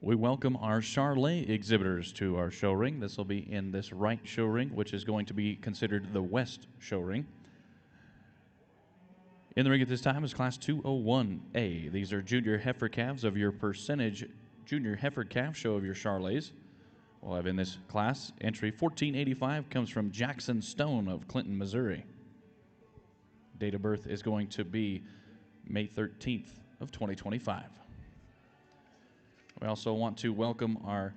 We welcome our Charolais exhibitors to our show ring. This will be in this right show ring, which is going to be considered the west show ring. In the ring at this time is Class 201A. These are junior heifer calves of your percentage junior heifer calf show of your Charolais. We'll have in this class entry 1485 comes from Jackson Stone of Clinton, Missouri. Date of birth is going to be May 13th of 2025. We also want to welcome our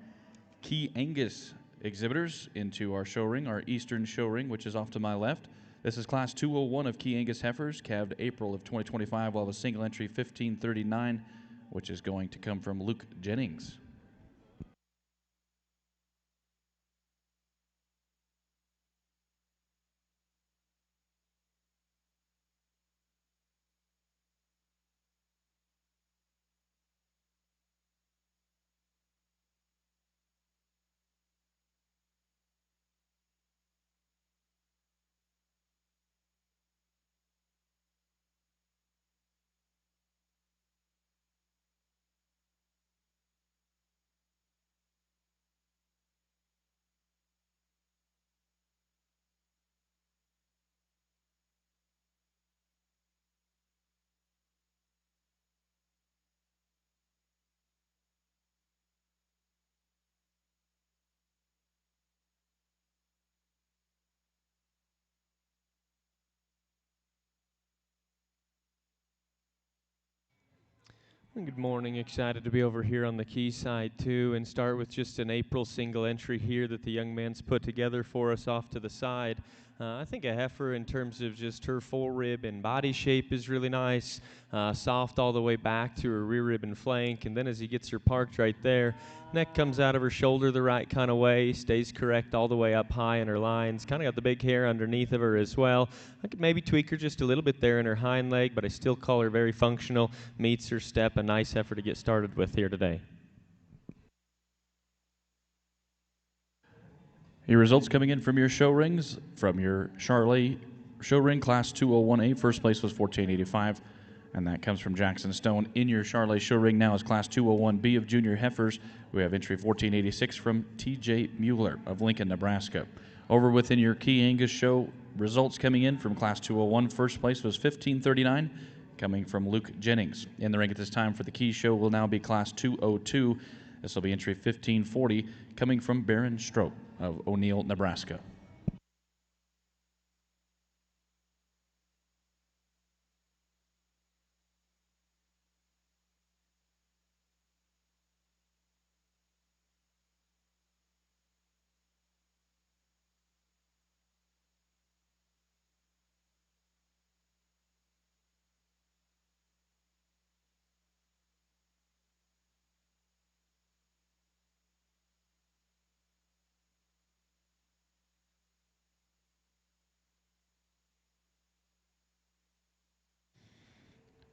Chiangus exhibitors into our show ring, our eastern show ring, which is off to my left. This is Class 201 of Chiangus heifers, calved April of 2025. We'll have a single entry 1539, which is going to come from Luke Jennings. Good morning. Excited to be over here on the key side too, and start with just an April single entry here that the young man's put together for us off to the side. I think a heifer in terms of just her forerib and body shape is really nice, soft all the way back to her rear rib and flank, and then as he gets her parked right there, neck comes out of her shoulder the right kind of way, stays correct all the way up high in her lines, kind of got the big hair underneath of her as well. I could maybe tweak her just a little bit there in her hind leg, but I still call her very functional, meets her step, a nice heifer to get started with here today. Your results coming in from your show rings. From your Charolais show ring, Class 201A, first place was 1485, and that comes from Jackson Stone. In your Charolais show ring now is Class 201B of junior heifers. We have entry 1486 from T.J. Mueller of Lincoln, Nebraska. Over within your Chiangus show, results coming in from Class 201, first place was 1539, coming from Luke Jennings. In the ring at this time for the Key Show will now be Class 202. This will be entry 1540, coming from Baron Strope of O'Neill, Nebraska.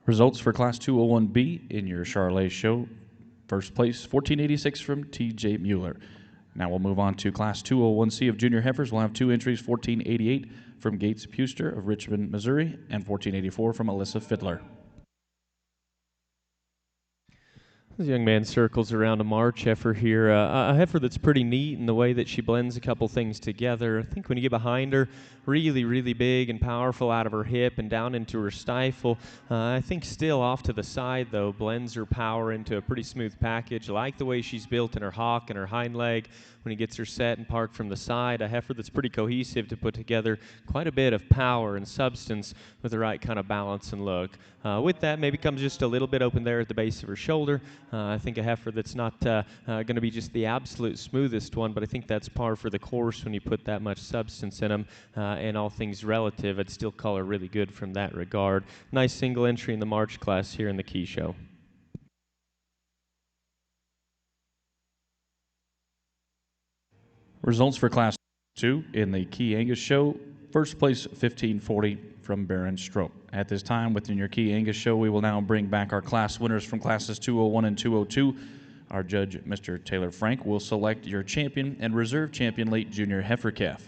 Results for Class 201B in your Charolais show. First place, 1486 from T.J. Mueller. Now we'll move on to Class 201C of junior heifers. We'll have two entries, 1488 from Gates Puster of Richmond, Missouri, and 1484 from Alyssa Fiddler. This young man circles around a March heifer here, a heifer that's pretty neat in the way that she blends a couple things together. I think when you get behind her, really, really big and powerful out of her hip and down into her stifle. I think still off to the side, though, blends her power into a pretty smooth package. I like the way she's built in her hock and her hind leg when he gets her set and parked from the side. A heifer that's pretty cohesive to put together quite a bit of power and substance with the right kind of balance and look. With that, maybe comes just a little bit open there at the base of her shoulder. I think a heifer that's not going to be just the absolute smoothest one, but I think that's par for the course when you put that much substance in them, and all things relative. I'd still call her really good from that regard. Nice single entry in the March class here in the Key Show. Results for Class 2 in the Chiangus show. First place, 1540 from Baron Strope. At this time, within your Chiangus show, we will now bring back our class winners from Classes 201 and 202. Our judge, Mr. Taylor Frank, will select your champion and reserve champion late junior heifer calf.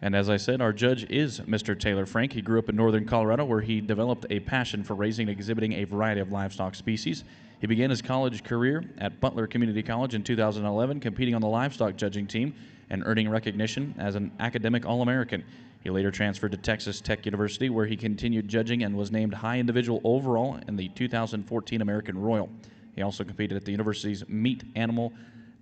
And as I said, our judge is Mr. Taylor Frank. He grew up in northern Colorado, where he developed a passion for raising and exhibiting a variety of livestock species. He began his college career at Butler Community College in 2011, competing on the livestock judging team and earning recognition as an academic All-American. He later transferred to Texas Tech University, where he continued judging and was named high individual overall in the 2014 American Royal. He also competed at the university's meat animal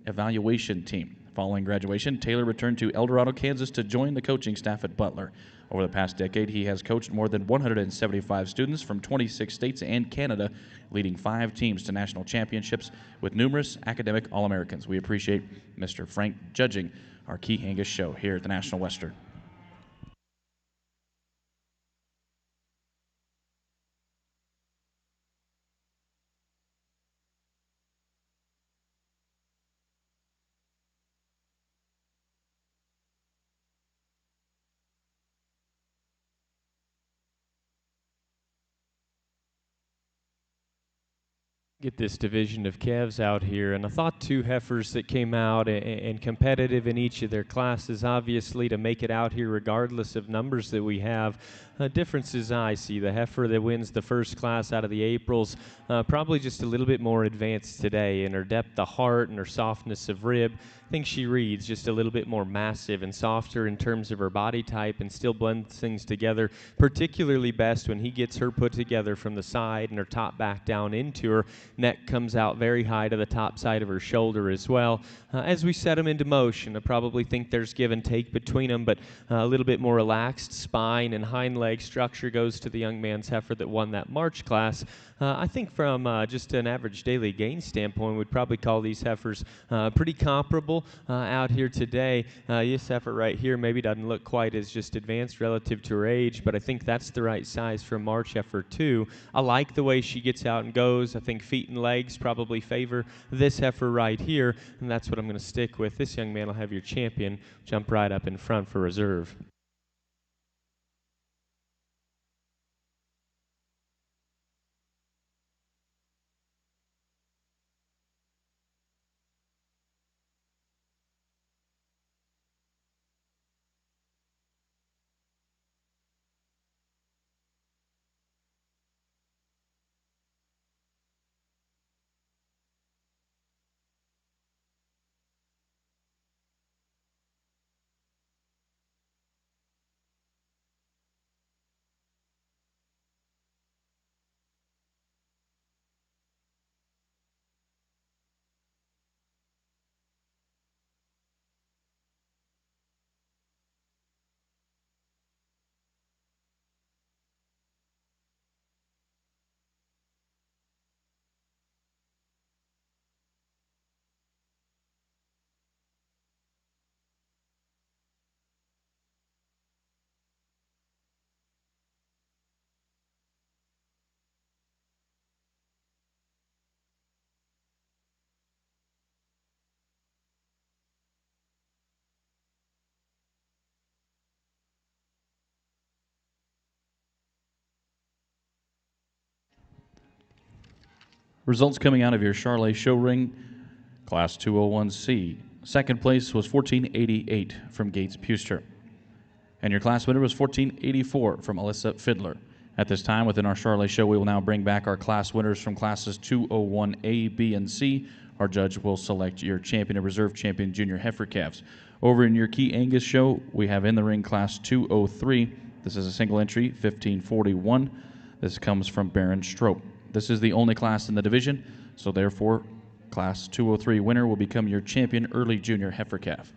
evaluation team. Following graduation, Taylor returned to El Dorado, Kansas to join the coaching staff at Butler. Over the past decade, he has coached more than 175 students from 26 states and Canada, leading 5 teams to national championships with numerous academic All-Americans. We appreciate Mr. Frank judging our Key Angus show here at the National Western. Get this division of calves out here, and I thought 2 heifers that came out and competitive in each of their classes, obviously, to make it out here regardless of numbers that we have. Differences I see: the heifer that wins the first class out of the Aprils, probably just a little bit more advanced today in her depth of heart and her softness of rib. I think she reads just a little bit more massive and softer in terms of her body type, and still blends things together particularly best when he gets her put together from the side and her top back down into her. Neck comes out very high to the top side of her shoulder as well. As we set them into motion, I probably think there's give and take between them, but a little bit more relaxed spine and hind leg structure goes to the young man's heifer that won that March class. I think from just an average daily gain standpoint, we'd probably call these heifers pretty comparable out here today. This heifer right here maybe doesn't look quite as just advanced relative to her age, but I think that's the right size for a March heifer too. I like the way she gets out and goes. I think feet and legs probably favor this heifer right here, and that's what I'm going to stick with. This young man will have your champion jump right up in front for reserve. Results coming out of your Charolais show ring, Class 201C. Second place was 1488 from Gates Puster. And your class winner was 1484 from Alyssa Fiddler. At this time, within our Charolais show, we will now bring back our class winners from classes 201A, B, and C. Our judge will select your champion and reserve champion junior heifer calves. Over in your Key Angus show, we have in the ring class 203. This is a single entry, 1541. This comes from Baron Strope. This is the only class in the division, so therefore, class 203 winner will become your champion early junior heifer calf.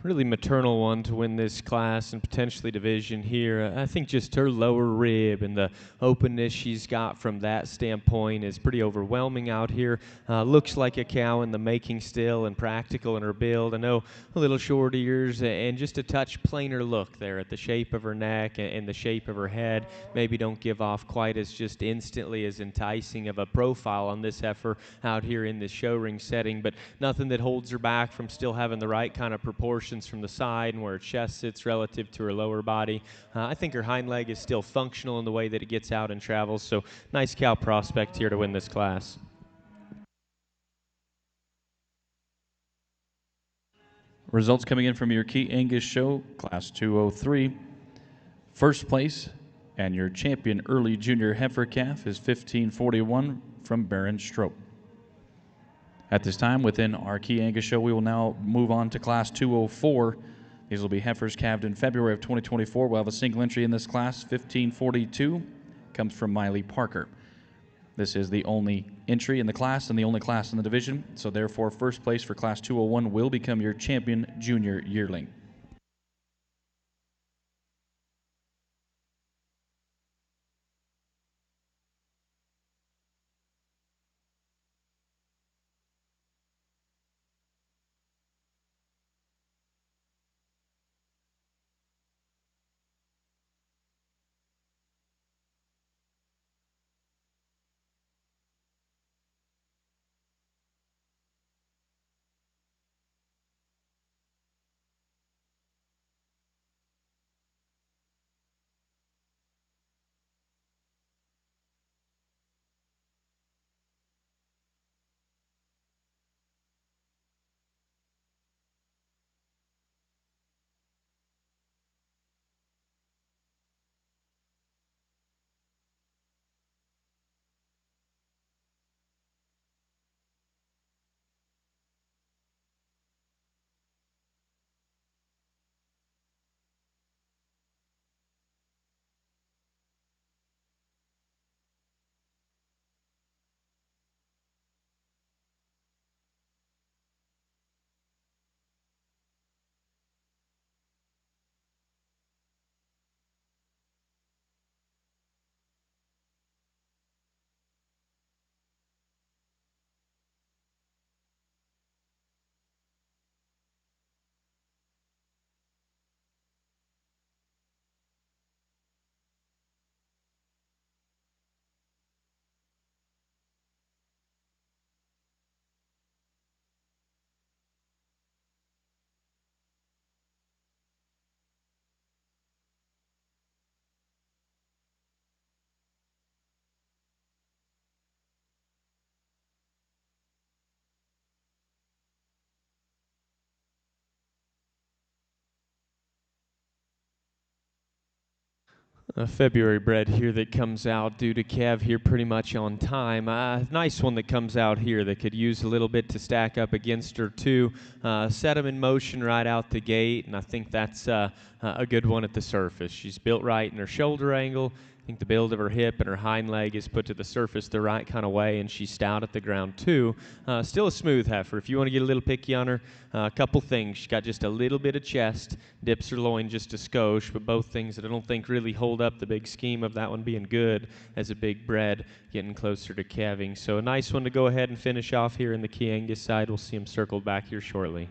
really maternal one to win this class and potentially division here. I think just her lower rib and the openness she's got from that standpoint is pretty overwhelming out here. Looks like a cow in the making still and practical in her build. I know a little short ears and just a touch plainer look there at the shape of her neck and the shape of her head. Maybe don't give off quite as just instantly as enticing of a profile on this heifer out here in this show ring setting, but nothing that holds her back from still having the right kind of proportions from the side and where her chest sits relative to her lower body. I think her hind leg is still functional in the way that it gets out and travels, so nice cow prospect here to win this class. Results coming in from your Chiangus show, Class 203. First place and your champion early junior heifer calf is 1541 from Baron Strope. At this time, within our Chiangus show, we will now move on to Class 204. These will be heifers calved in February of 2024. We'll have a single entry in this class. 1542 comes from Miley Parker. This is the only entry in the class and the only class in the division, so therefore first place for Class 201 will become your champion junior yearling. A February bred here that comes out due to calve here pretty much on time. Nice one that comes out here that could use a little bit to stack up against her too. Set him in motion right out the gate, and I think that's a good one at the surface. She's built right in her shoulder angle. I think the build of her hip and her hind leg is put to the surface the right kind of way, and she's stout at the ground too. Still a smooth heifer. If you want to get a little picky on her, a couple things. She's got just a little bit of chest, dips her loin just a skosh, but both things that I don't think really hold up the big scheme of that one being good as a big bred, getting closer to calving. So a nice one to go ahead and finish off here in the Chiangus side. We'll see him circled back here shortly.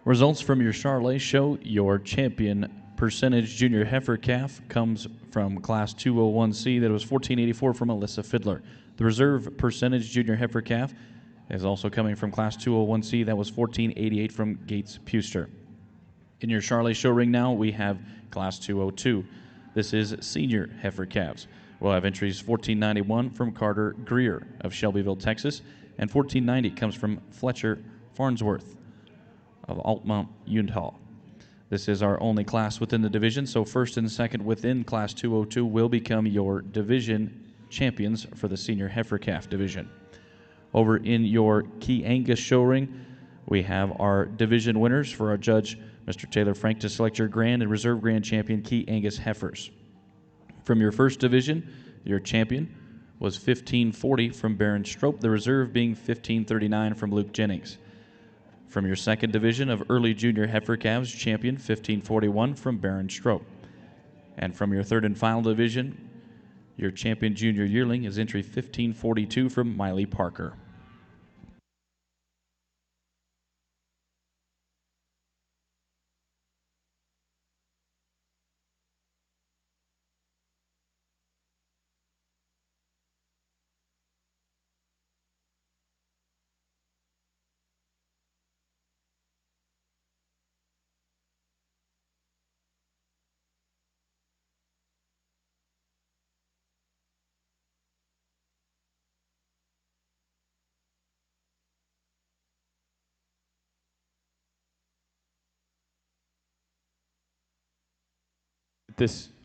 Results from your Charolais show, your champion percentage junior heifer calf comes from Class 201C. That was 1484 from Alyssa Fiddler. The reserve percentage junior heifer calf is also coming from Class 201C. That was 1488 from Gates Puster. In your Charolais show ring now, we have Class 202. This is senior heifer calves. We'll have entries 1491 from Carter Greer of Shelbyville, Texas, and 1490 comes from Fletcher Farnsworth of Altmont, Utah. This is our only class within the division, so first and second within Class 202 will become your division champions for the senior heifer calf division. Over in your Chiangus show ring, we have our division winners for our judge, Mr. Taylor Frank, to select your grand and reserve grand champion Chiangus heifers. From your first division, your champion was 1540 from Baron Strope, the reserve being 1539 from Luke Jennings. From your second division of early junior heifer calves, champion 1541 from Baron Strope. And from your third and final division, your champion junior yearling is entry 1542 from Miley Parker.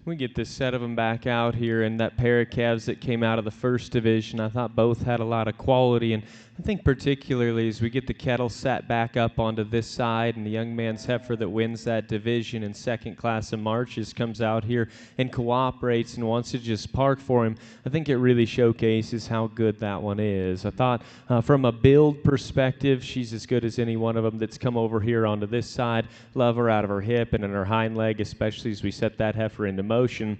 We get this set of them back out here, and that pair of calves that came out of the first division, I thought both had a lot of quality, and I think particularly as we get the kettle sat back up onto this side, and the young man's heifer that wins that division in second class in Marches comes out here and cooperates and wants to just park for him, I think it really showcases how good that one is. I thought from a build perspective, she's as good as any one of them that's come over here onto this side. Love her out of her hip and in her hind leg, especially as we set that heifer into motion.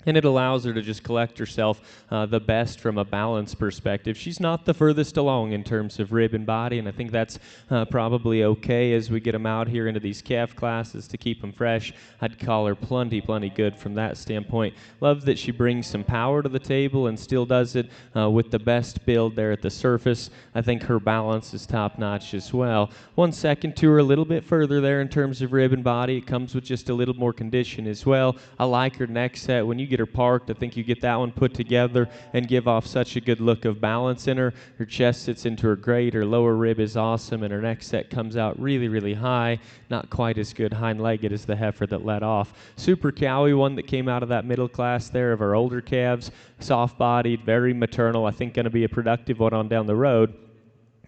And it allows her to just collect herself the best from a balance perspective. She's not the furthest along in terms of rib and body, and I think that's probably okay as we get them out here into these calf classes to keep them fresh. I'd call her plenty good from that standpoint. Love that she brings some power to the table and still does it with the best build there at the surface. I think her balance is top-notch as well. 1 second to her, a little bit further there in terms of rib and body. It comes with just a little more condition as well. I like her next set. When you get her parked, I think you get that one put together and give off such a good look of balance in her. Her chest sits into her great, her lower rib is awesome, and her next set comes out really high. Not quite as good hind-legged as the heifer that led off. Super cowy one that came out of that middle class there of our older calves. Soft-bodied, very maternal. I think going to be a productive one on down the road.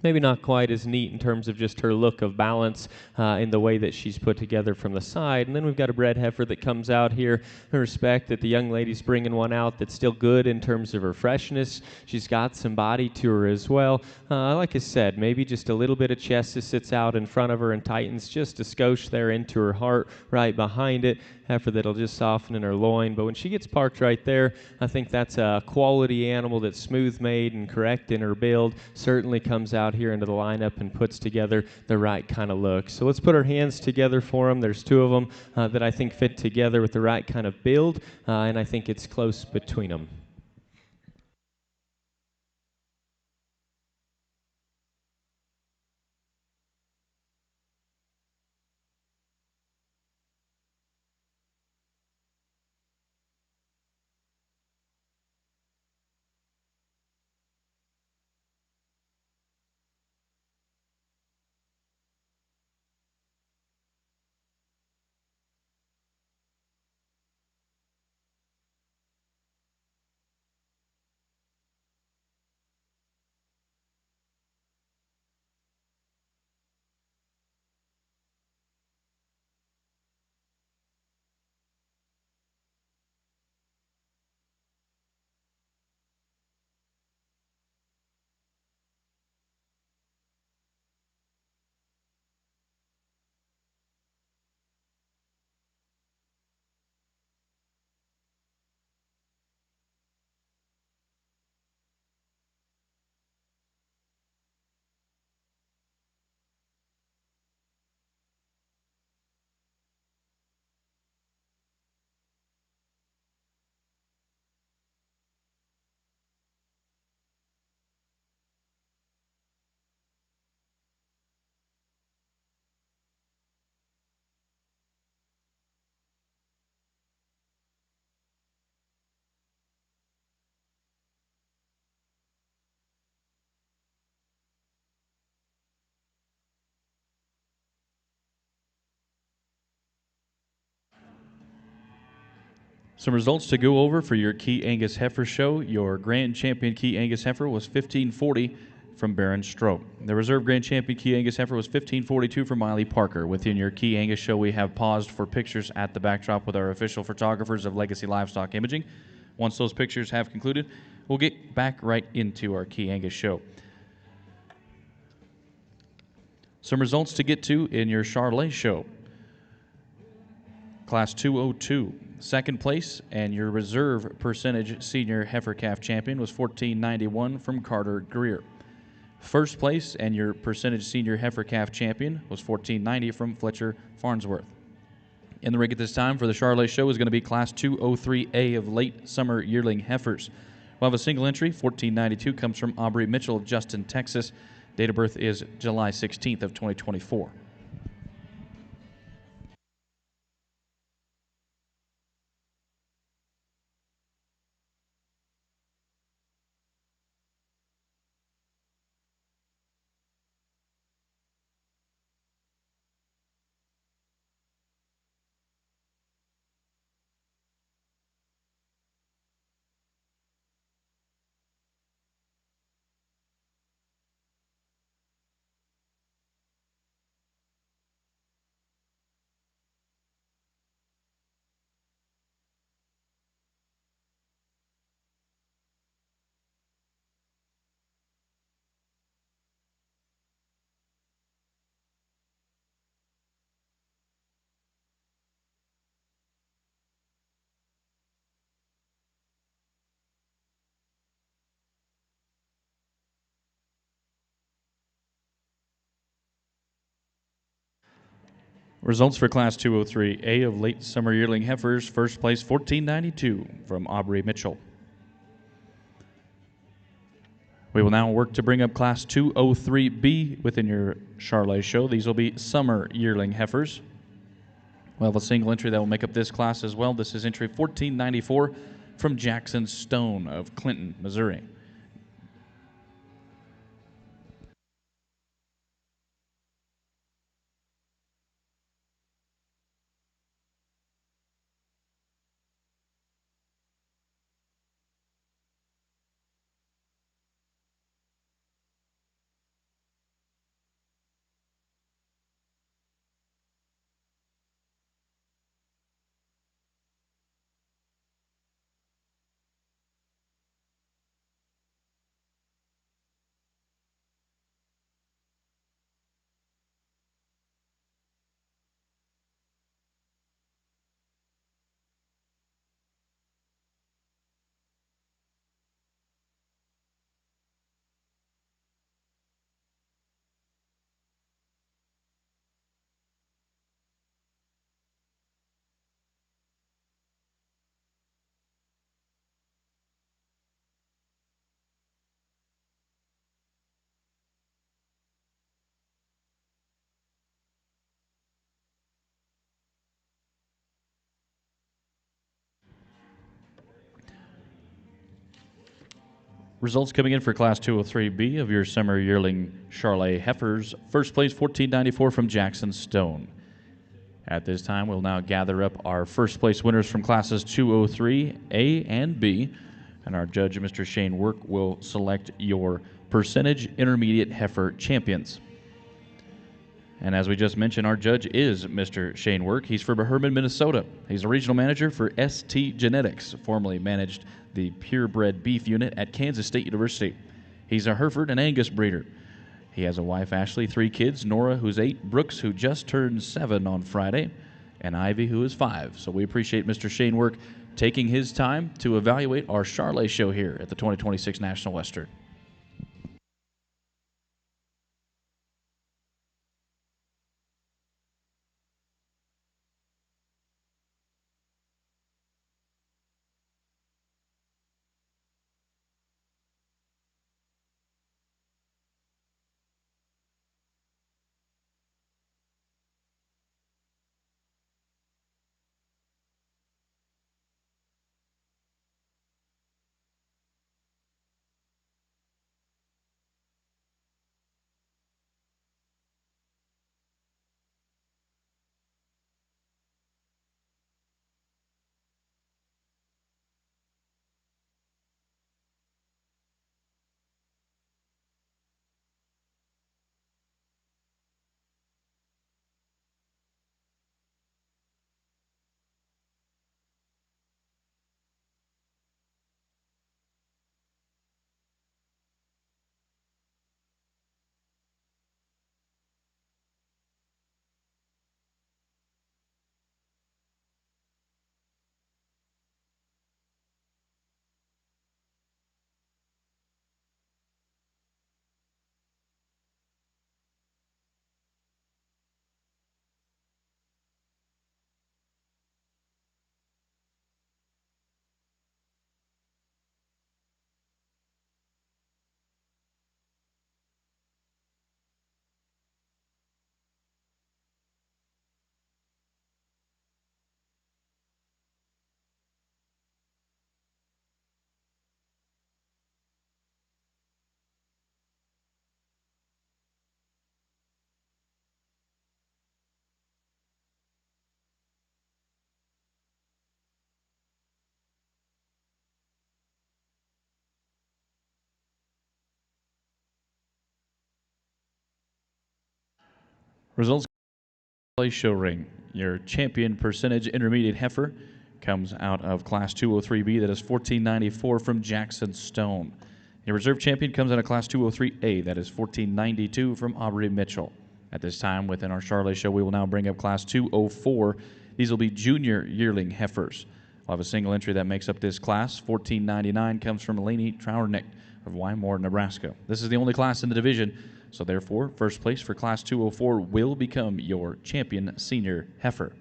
Maybe not quite as neat in terms of just her look of balance in the way that she's put together from the side. And then we've got a bred heifer that comes out here. I respect that the young lady's bringing one out that's still good in terms of her freshness. She's got some body to her as well. Like I said, maybe just a little bit of chest that sits out in front of her and tightens just a skosh there into her heart right behind it. Heifer that'll just soften in her loin. But when she gets parked right there, I think that's a quality animal that's smooth made and correct in her build. Certainly comes out here into the lineup and puts together the right kind of look. So let's put our hands together for them. There's two of them that I think fit together with the right kind of build, and I think it's close between them. Some results to go over for your Key Angus heifer show. Your grand champion Key Angus heifer was 1540 from Baron Strope. The reserve grand champion Key Angus heifer was 1542 from Miley Parker. Within your Key Angus show, we have paused for pictures at the backdrop with our official photographers of Legacy Livestock Imaging. Once those pictures have concluded, we'll get back right into our Chiangus show. Some results to get to in your Charolais show. Class 202, second place, and your reserve percentage senior heifer calf champion was 1491 from Carter Greer. First place and your percentage senior heifer calf champion was 1490 from Fletcher Farnsworth. In the ring at this time for the Charolais show is going to be Class 203A of late summer yearling heifers. We'll have a single entry. 1492 comes from Aubrey Mitchell of Justin, Texas. Date of birth is July 16th of 2024. Results for Class 203A of late summer yearling heifers. First place 1492 from Aubrey Mitchell. We will now work to bring up Class 203B within your Charolais show. These will be summer yearling heifers. We'll have a single entry that will make up this class as well. This is entry 1494 from Jackson Stone of Clinton, Missouri. Results coming in for Class 203B of your summer yearling Charolais heifers. First place 1494 from Jackson Stone. At this time, we'll now gather up our first place winners from Classes 203A and B, and our judge, Mr. Shane Work, will select your percentage intermediate heifer champions. And as we just mentioned, our judge is Mr. Shane Work. He's from Herman, Minnesota. He's a regional manager for ST Genetics, formerly managed the purebred beef unit at Kansas State University. He's a Hereford and Angus breeder. He has a wife, Ashley, 3 kids, Nora, who's 8, Brooks, who just turned 7 on Friday, and Ivy, who is 5. So we appreciate Mr. Shane Work taking his time to evaluate our Charolais show here at the 2026 National Western. Results show ring. Your champion percentage intermediate heifer comes out of Class 203B. That is $14.94 from Jackson Stone. Your reserve champion comes out of Class 203A. That is $14.92 from Aubrey Mitchell. At this time, within our Charolais show, we will now bring up Class 204. These will be junior yearling heifers. We'll have a single entry that makes up this class. $14.99 comes from Lainey Trowernick of Wymore, Nebraska. This is the only class in the division, so therefore, first place for Class 204 will become your champion senior heifer.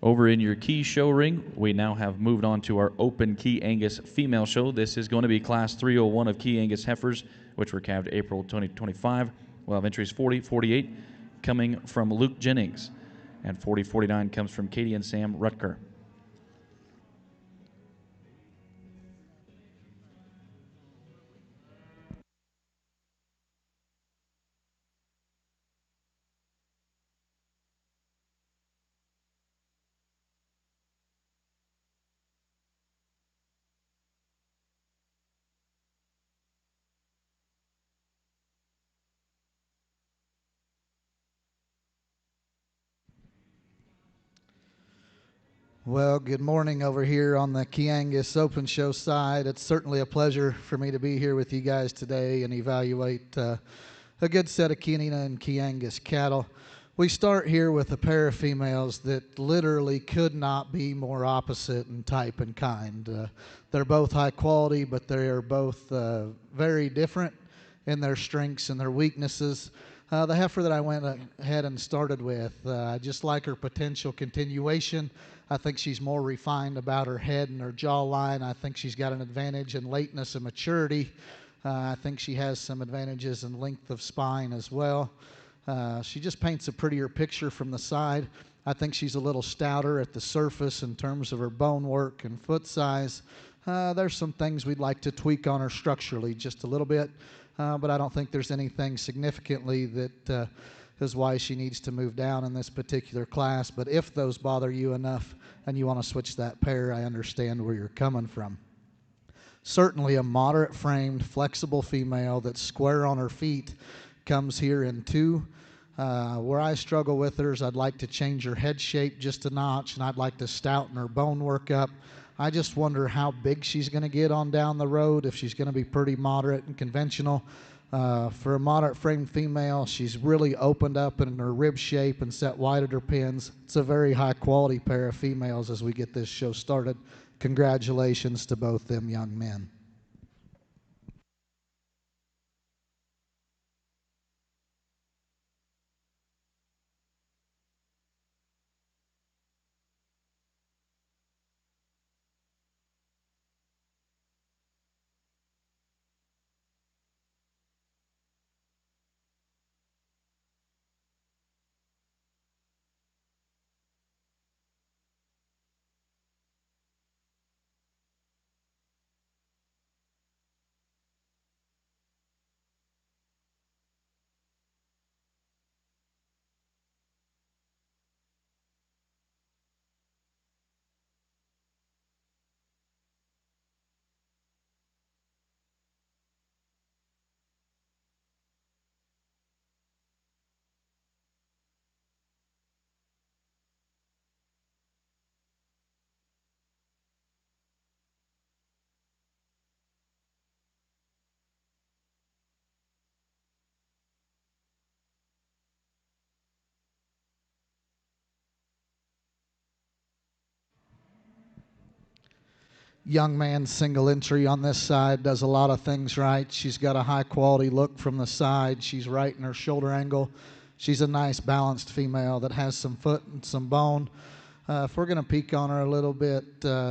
Over in your key show ring, we now have moved on to our open key Angus female show. This is going to be Class 301 of key Angus heifers, which were calved April 2025. We'll have entries 40, 48 coming from Luke Jennings, and 40, 49 comes from Katie and Sam Rutger. Well, good morning over here on the Chiangus Open Show side. It's certainly a pleasure for me to be here with you guys today and evaluate a good set of Chianina and Chiangus cattle. We start here with a pair of females that literally could not be more opposite in type and kind. They're both high quality, but they are both very different in their strengths and their weaknesses. The heifer that I went ahead and started with, I just like her potential continuation. I think she's more refined about her head and her jawline. I think she's got an advantage in lateness and maturity. I think she has some advantages in length of spine as well. She just paints a prettier picture from the side. I think she's a little stouter at the surface in terms of her bone work and foot size. There's some things we'd like to tweak on her structurally just a little bit, but I don't think there's anything significantly that is why she needs to move down in this particular class. But if those bother you enough and you want to switch that pair, I understand where you're coming from. Certainly a moderate framed, flexible female that's square on her feet comes here in 2. Where I struggle with her is I'd like to change her head shape just a notch, and I'd like to stouten her bone work up. I just wonder how big she's going to get on down the road, if she's going to be pretty moderate and conventional. For a moderate framed female, she's really opened up in her rib shape and set wide at her pins. It's a very high quality pair of females as we get this show started. Congratulations to both them young men. Young man single entry on this side does a lot of things right. She's got a high quality look from the side. She's right in her shoulder angle. She's a nice balanced female that has some foot and some bone. If we're going to peek on her a little bit,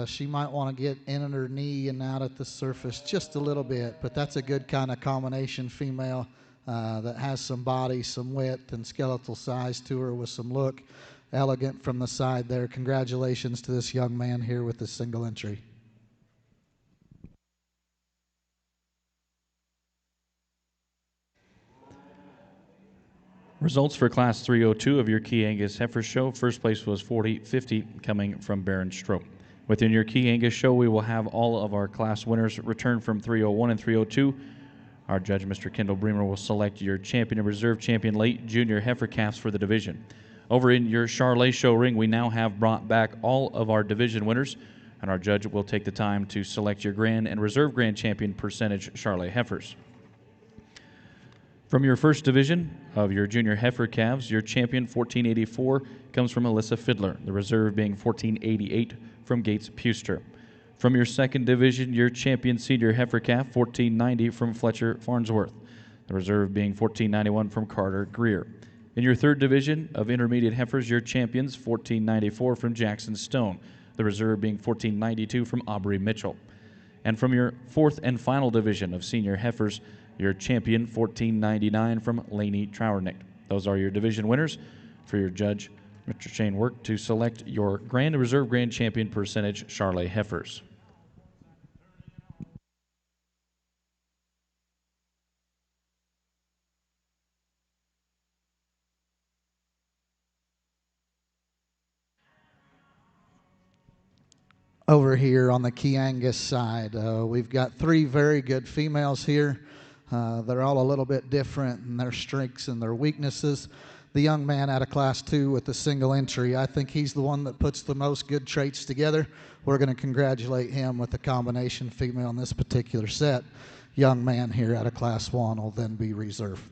she might want to get in at her knee and out at the surface just a little bit, but that's a good kind of combination female that has some body, some width, and skeletal size to her with some look. Elegant from the side there. Congratulations to this young man here with this single entry. Results for Class 302 of your Key Angus Heifer Show. First place was 40-50 coming from Baron Strope. Within your Key Angus Show, we will have all of our class winners return from 301 and 302. Our judge, Mr. Kendall Bremer, will select your champion and reserve champion late junior heifer calves for the division. Over in your Charolais show ring, we now have brought back all of our division winners, and our judge will take the time to select your grand and reserve grand champion percentage Charolais heifers. From your first division of your junior heifer calves, your champion 1484 comes from Alyssa Fiddler, the reserve being 1488 from Gates Puster. From your second division, your champion senior heifer calf 1490 from Fletcher Farnsworth, the reserve being 1491 from Carter Greer. In your third division of intermediate heifers, your champions 1494 from Jackson Stone, the reserve being 1492 from Aubrey Mitchell. And from your fourth and final division of senior heifers, your champion 1499 from Laney Trowernick. Those are your division winners. For your judge, Mr. Shane Work, to select your grand and reserve grand champion percentage Charolais heifers. Over here on the Chiangus side, we've got three very good females here. They're all a little bit different in their strengths and their weaknesses. The young man out of Class 2 with the single entry, I think he's the one that puts the most good traits together. We're going to congratulate him with the combination female in this particular set. Young man here out of Class 1 will then be reserve.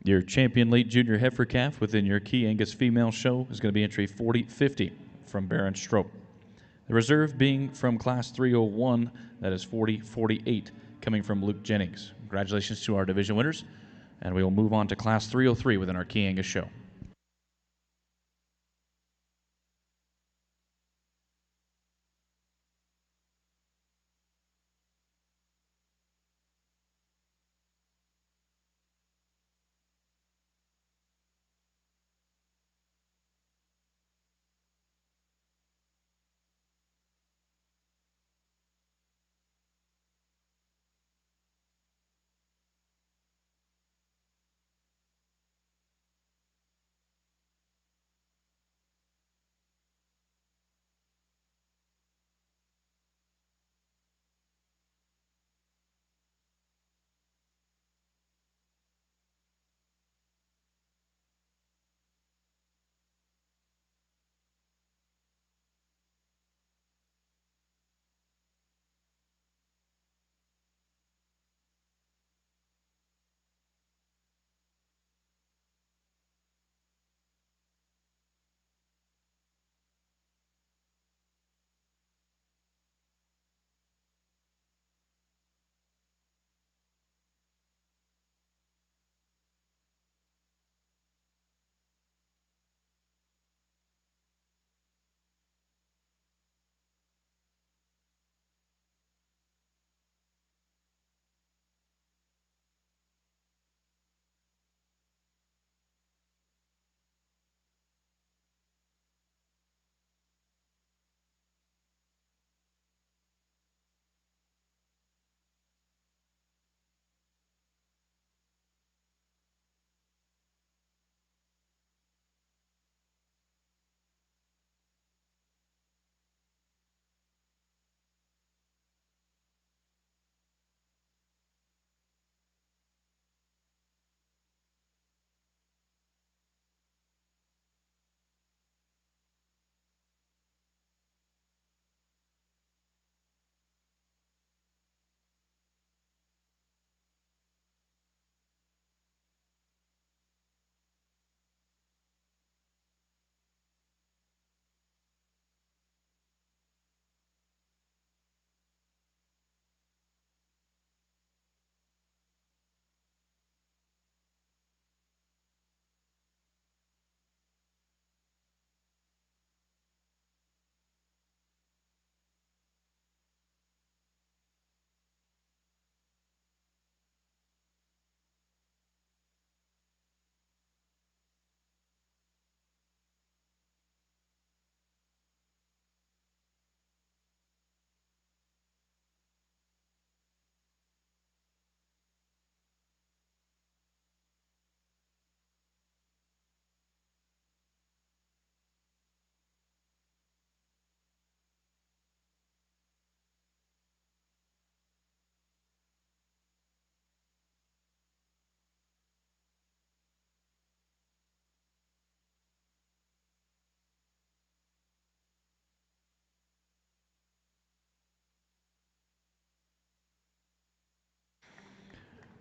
Your champion late junior heifer calf within your Chiangus female show is going to be entry 4050 from Baron Strope. The reserve being from Class 301, that is 4048, coming from Luke Jennings. Congratulations to our division winners, and we will move on to Class 303 within our Chiangus show.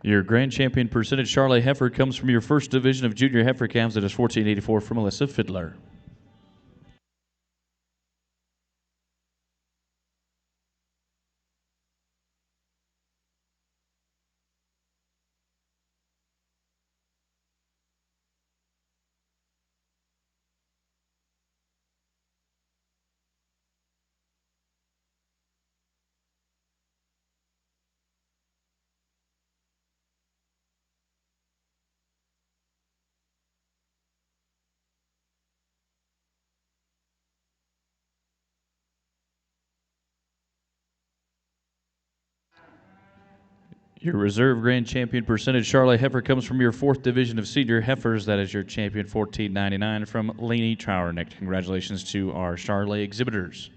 Your grand champion percentage Charolais heifer comes from your first division of junior heifer calves. That is 1484 from Melissa Fiddler. Your reserve grand champion percentage Charolais heifer comes from your fourth division of senior heifers. That is your champion 1499 from Laney Trowernick. Congratulations to our Charolais exhibitors.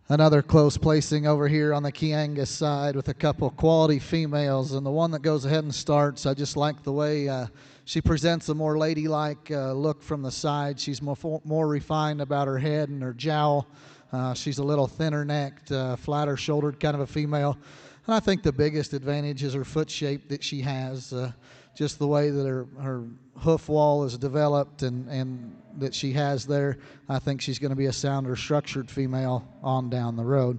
Another close placing over here on the Chiangus side with a couple quality females, and the one that goes ahead and starts, I just like the way she presents a more ladylike look from the side. She's more refined about her head and her jowl. She's a little thinner necked, flatter shouldered kind of a female. And I think the biggest advantage is her foot shape that she has, just the way that her hoof wall is developed and that she has there. I think she's going to be a sounder structured female on down the road.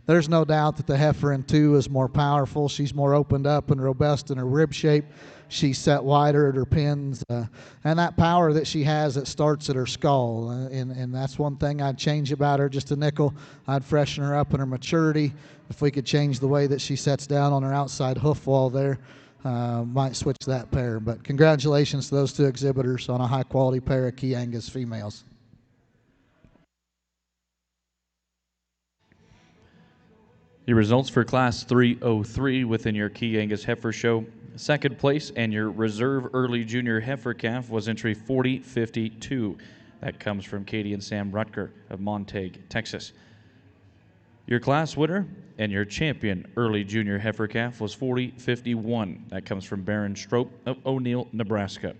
There's no doubt that the heifer in 2 is more powerful. She's more opened up and robust in her rib shape. She's set wider at her pins, and that power that she has, it starts at her skull, and that's one thing I'd change about her, just a nickel. I'd freshen her up in her maturity. If we could change the way that she sets down on her outside hoof wall there, might switch that pair. But congratulations to those 2 exhibitors on a high-quality pair of Chiangus females. Your results for Class 303 within your Chiangus heifer show. Second place and your reserve early junior heifer calf was entry 4052. That comes from Katie and Sam Rutger of Montague, Texas. Your class winner and your champion early junior heifer calf was 4051. That comes from Baron Strope of O'Neill, Nebraska.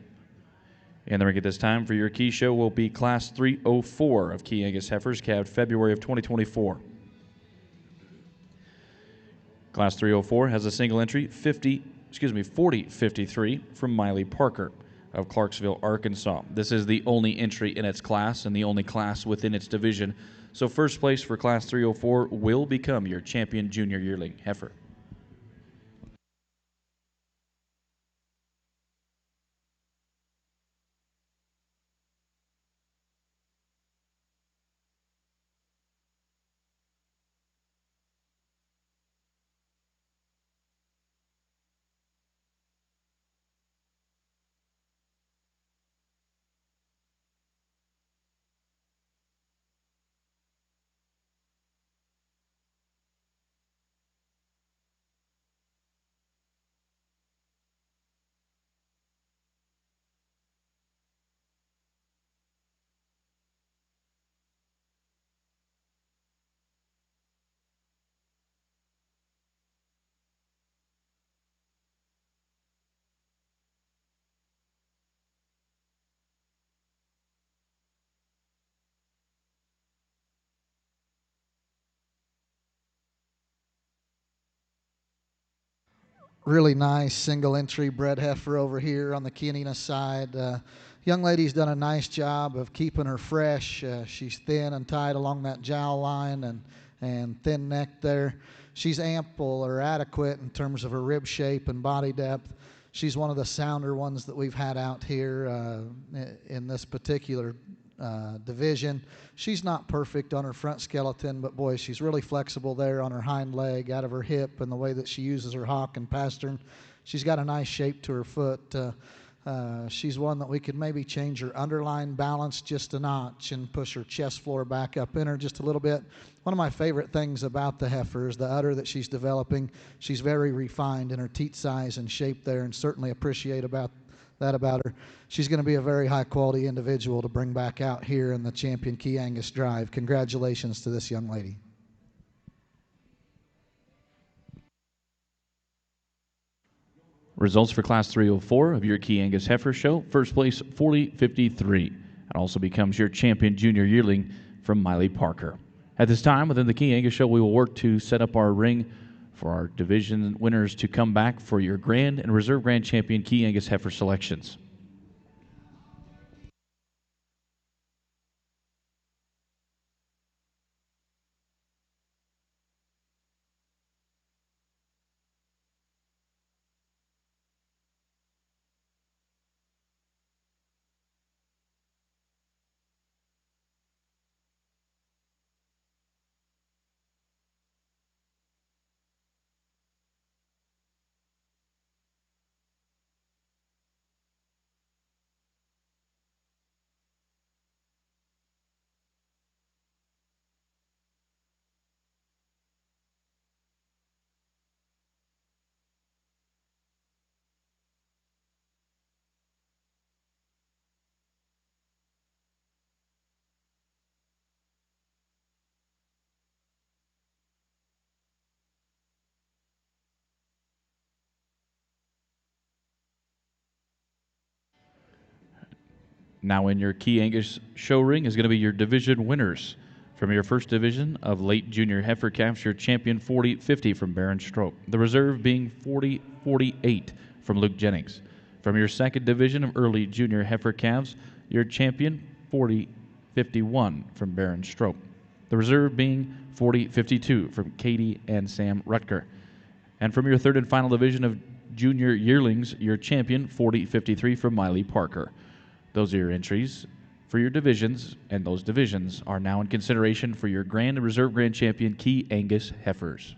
And the ring at this time for your key show will be Class 304 of Chiangus heifers calved February of 2024. Class 304 has a single entry 4053 from Miley Parker of Clarksville, Arkansas. This is the only entry in its class and the only class within its division. So first place for Class 304 will become your champion junior yearling heifer. Really nice single entry bred heifer over here on the Chianina side. Young lady's done a nice job of keeping her fresh. She's thin and tight along that jowl line and thin neck there. She's ample or adequate in terms of her rib shape and body depth. She's one of the sounder ones that we've had out here in this particular division. She's not perfect on her front skeleton, but boy, she's really flexible there on her hind leg, out of her hip, and the way that she uses her hock and pastern. She's got a nice shape to her foot. She's one that we could maybe change her underline balance just a notch and push her chest floor back up in her just a little bit. One of my favorite things about the heifer is the udder that she's developing. She's very refined in her teat size and shape there, and certainly appreciate that about her. She's going to be a very high quality individual to bring back out here in the Champion Chiangus Drive. Congratulations to this young lady. Results for Class 304 of your Chiangus heifer show. First place 4053 and also becomes your champion junior yearling from Miley Parker. At this time, within the Chiangus show, we will work to set up our ring for our division winners to come back for your grand and reserve grand champion Chiangus heifer selections. Now in your Chiangus show ring is going to be your division winners. From your first division of late junior heifer calves, your champion 40-50 from Baron Stroke. The reserve being 40-48 from Luke Jennings. From your second division of early junior heifer calves, your champion 40-51 from Baron Stroke. The reserve being 40-52 from Katie and Sam Rutger. And from your third and final division of junior yearlings, your champion 40-53 from Miley Parker. Those are your entries for your divisions, and those divisions are now in consideration for your grand and reserve grand champion Chiangus heifers.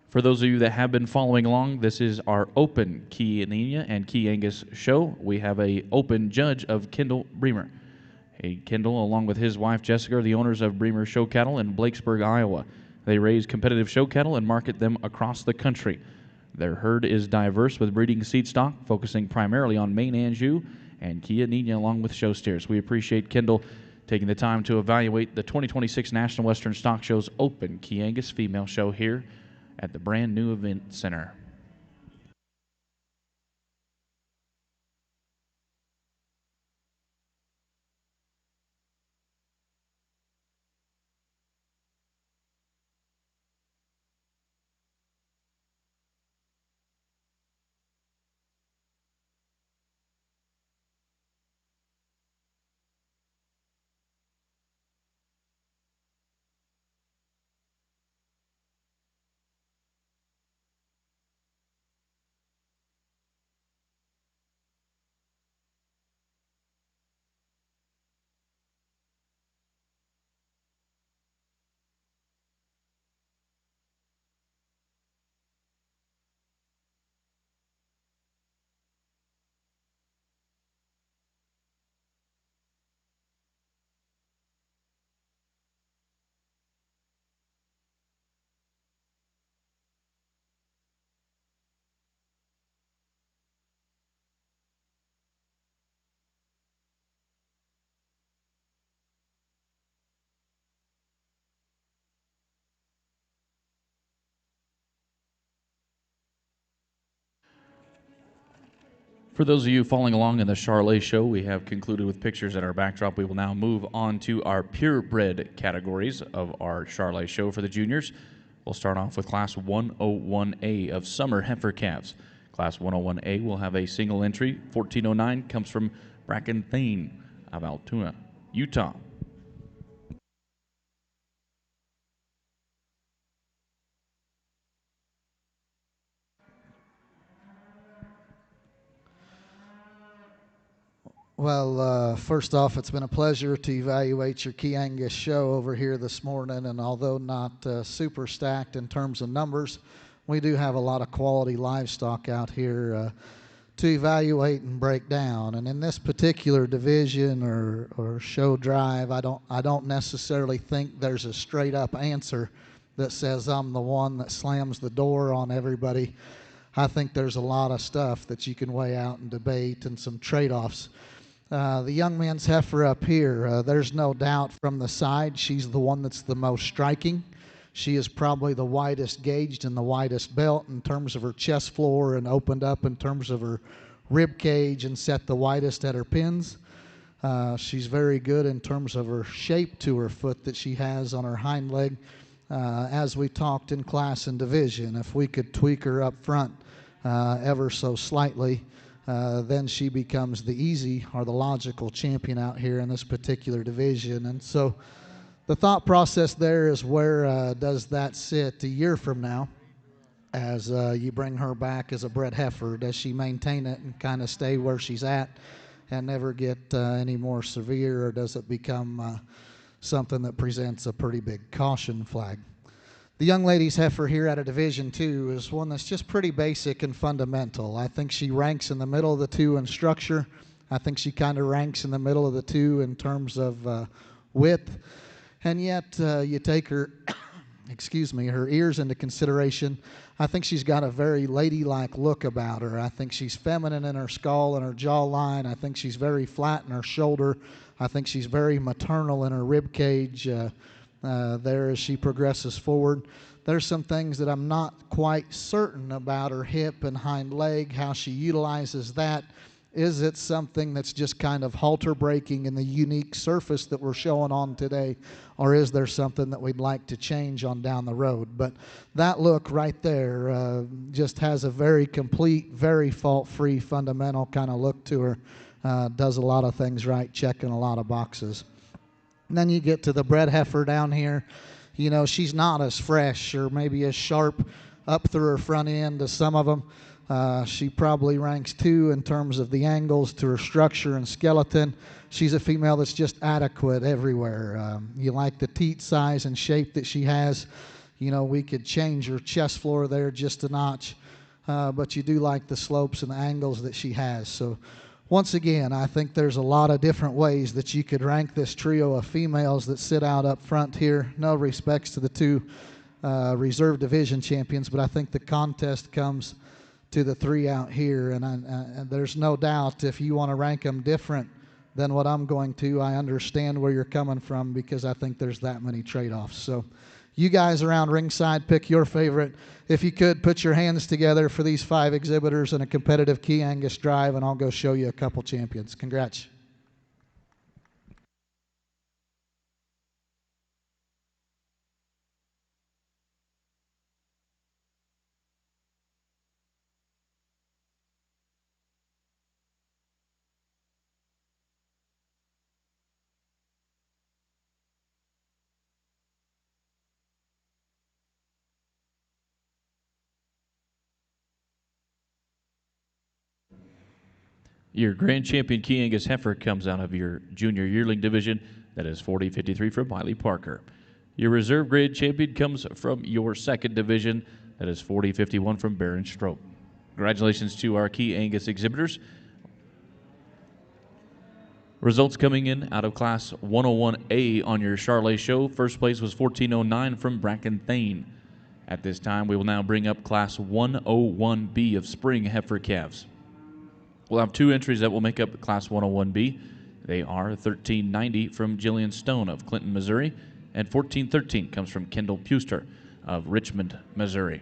For those of you that have been following along, this is our open Chianina and Chiangus show. We have a open judge of Kendall Bremer. Kendall, along with his wife Jessica, are the owners of Bremer Show Cattle in Blakesburg, Iowa. They raise competitive show cattle and market them across the country. Their herd is diverse with breeding seed stock, focusing primarily on Maine Anjou and Chianina along with show steers. We appreciate Kendall taking the time to evaluate the 2026 National Western Stock Show's Open Chiangus Female Show here at the brand new event center. For those of you following along in the Charolais show, we have concluded with pictures at our backdrop. We will now move on to our purebred categories of our Charolais show for the juniors. We'll start off with Class 101A of summer heifer calves. Class 101A will have a single entry. 1409 comes from Bracken Thane of Altoona, Utah. Well, first off, it's been a pleasure to evaluate your Chiangus show over here this morning, and although not super stacked in terms of numbers, we do have a lot of quality livestock out here to evaluate and break down. And in this particular division or show drive, I don't necessarily think there's a straight up answer that says I'm the one that slams the door on everybody. I think there's a lot of stuff that you can weigh out and debate and some trade-offs. The young man's heifer up here, there's no doubt from the side she's the one that's the most striking. She is probably the widest gauged and the widest belt in terms of her chest floor and opened up in terms of her rib cage and set the widest at her pins. She's very good in terms of her shape to her foot that she has on her hind leg. As we talked in class and division, if we could tweak her up front ever so slightly, then she becomes the easy or the logical champion out here in this particular division. And so the thought process there is, where does that sit a year from now as you bring her back as a bred heifer? Does she maintain it and kind of stay where she's at and never get any more severe, or does it become something that presents a pretty big caution flag? The young lady's heifer here out of Division 2 is one that's just pretty basic and fundamental. I think she ranks in the middle of the two in structure. I think she kind of ranks in the middle of the two in terms of width. And yet you take her, excuse me, her ears into consideration. I think she's got a very ladylike look about her. I think she's feminine in her skull and her jawline. I think she's very flat in her shoulder. I think she's very maternal in her rib cage there as she progresses forward. There's some things that I'm not quite certain about her hip and hind leg, how she utilizes that. Is it something that's just kind of halter braking in the unique surface that we're showing on today, or is there something that we'd like to change on down the road? But that look right there just has a very complete, very fault-free, fundamental kind of look to her. Does a lot of things right, checking a lot of boxes. And then you get to the bred heifer down here. You know, she's not as fresh or maybe as sharp up through her front end as some of them. She probably ranks 2 in terms of the angles to her structure and skeleton. She's a female that's just adequate everywhere. You like the teat size and shape that she has. You know, we could change her chest floor there just a notch, but you do like the slopes and the angles that she has. So once again, I think there's a lot of different ways that you could rank this trio of females that sit out up front here. No respects to the 2 reserve division champions, but I think the contest comes to the 3 out here, and there's no doubt if you want to rank them different than what I'm going to, I understand where you're coming from, because I think there's that many trade-offs. So you guys around ringside, pick your favorite. If you could, put your hands together for these 5 exhibitors in a competitive Chiangus drive, and I'll go show you a couple champions. Congrats. Your grand champion Chiangus heifer comes out of your junior yearling division. That is 40-53 from Wiley Parker. Your reserve grade champion comes from your second division. That is 40-51 from Baron Strope. Congratulations to our Chiangus exhibitors. Results coming in out of Class 101A on your Charolais show. First place was 1409 from Bracken Thane. At this time, we will now bring up Class 101B of spring heifer calves. We'll have 2 entries that will make up Class 101B. They are 1390 from Jillian Stone of Clinton, Missouri, and 1413 comes from Kendall Puster of Richmond, Missouri.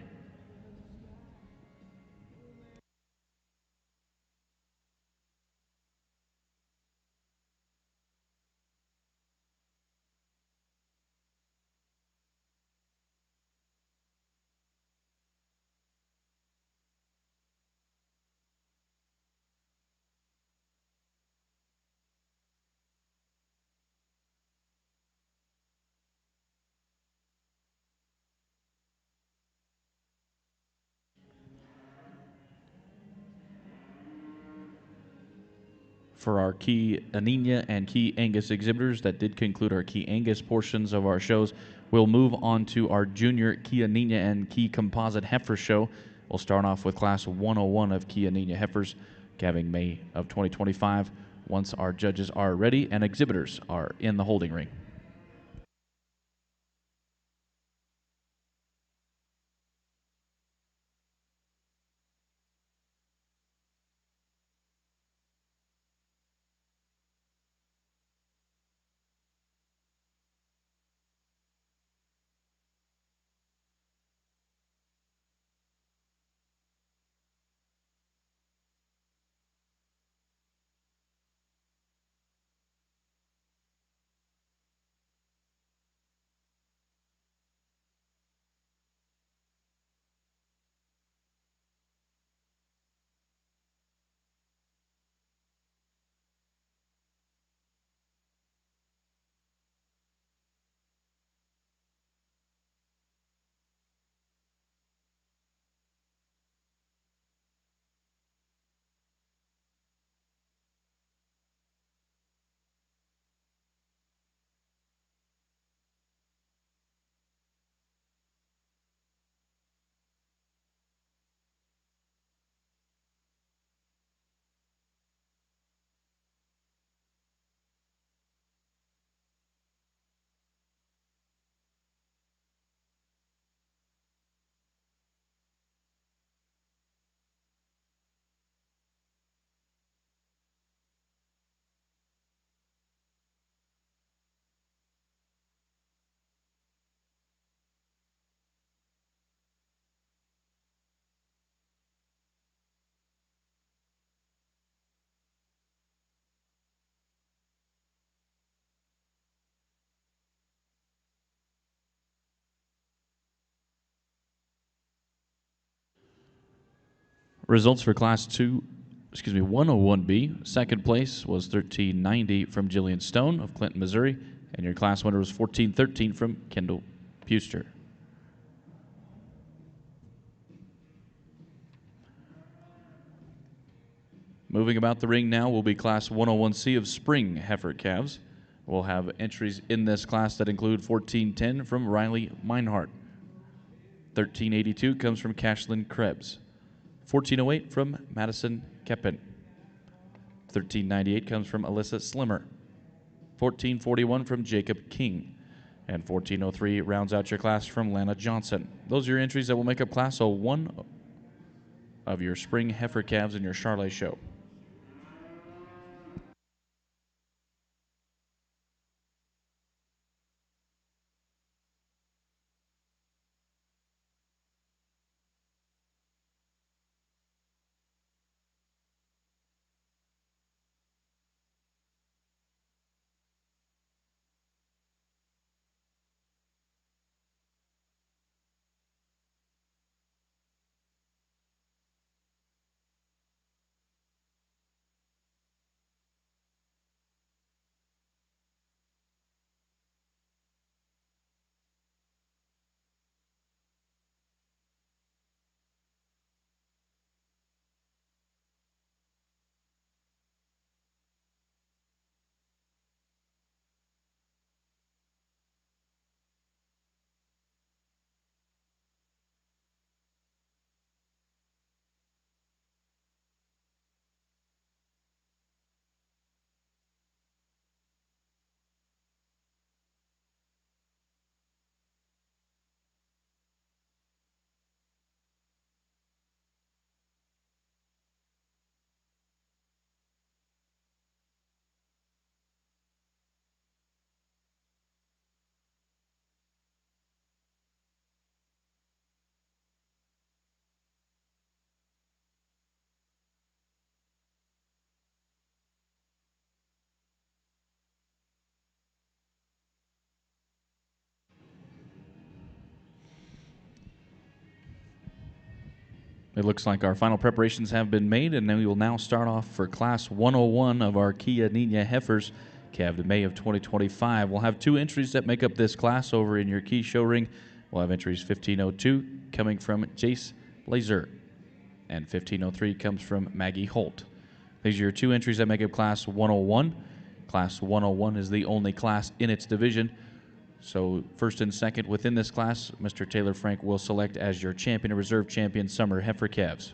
For our Chianina and Chiangus exhibitors, that did conclude our Chiangus portions of our shows. We'll move on to our junior Chianina and Chi Composite Heifer show. We'll start off with Class 101 of Chianina heifers, calving May of 2025, once our judges are ready and exhibitors are in the holding ring. Results for Class 101B. Second place was 1390 from Jillian Stone of Clinton, Missouri, and your class winner was 1413 from Kendall Puster. Moving about the ring now will be Class 101C of Spring Heifer Calves. We'll have entries in this class that include 1410 from Riley Meinhardt. 1382 comes from Cashlyn Krebs. 1408 from Madison Keppen. 1398 comes from Alyssa Slimmer. 1441 from Jacob King. And 1403 rounds out your class from Lana Johnson. Those are your entries that will make up Class 01 of your Spring Heifer Calves in your Charolais show. It looks like our final preparations have been made, and then we will now start off for Class 101 of our Chianina Heifers, calved in May of 2025. We'll have two entries that make up this class over in your key show ring. We'll have entries 1502 coming from Jace Laser, and 1503 comes from Maggie Holt. These are your two entries that make up Class 101. Class 101 is the only class in its division. So first and second within this class, Mr. Taylor Frank will select as your champion and reserve champion summer heifer calves.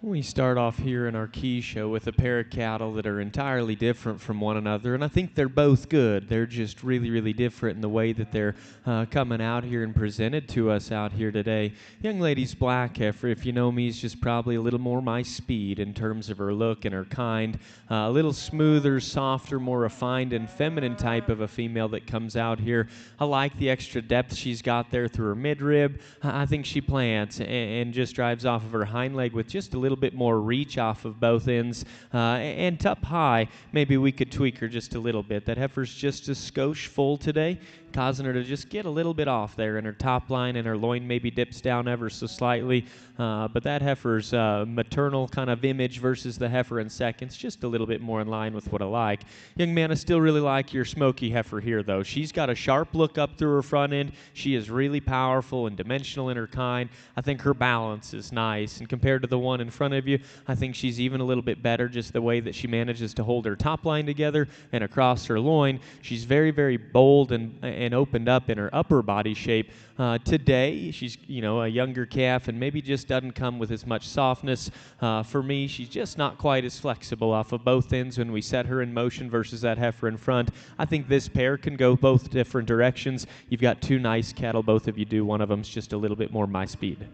We start off here in our key show with a pair of cattle that are entirely different from one another, and I think they're both good. They're just really, really different in the way that they're coming out here and presented to us out here today. Young lady's black heifer, if you know me, is just probably a little more my speed in terms of her look and her kind. A little smoother, softer, more refined and feminine type of a female that comes out here. I like the extra depth she's got there through her midrib. I think she plants and just drives off of her hind leg with just a little bit more reach off of both ends. And up high, maybe we could tweak her just a little bit. That heifer's just a skosh full today, causing her to just get a little bit off there, and her top line and her loin maybe dips down ever so slightly. But that heifer's maternal kind of image versus the heifer in seconds, just a little bit more in line with what I like. Young man, I still really like your smoky heifer here, though. She's got a sharp look up through her front end. She is really powerful and dimensional in her kind. I think her balance is nice, and compared to the one in front of you, I think she's even a little bit better just the way that she manages to hold her top line together and across her loin. She's very, very bold and opened up in her upper body shape. Today, she's, a younger calf and maybe just doesn't come with as much softness. For me, she's just not quite as flexible off of both ends when we set her in motion versus that heifer in front. I think this pair can go both different directions. You've got two nice cattle, both of you do. One of them's just a little bit more my speed.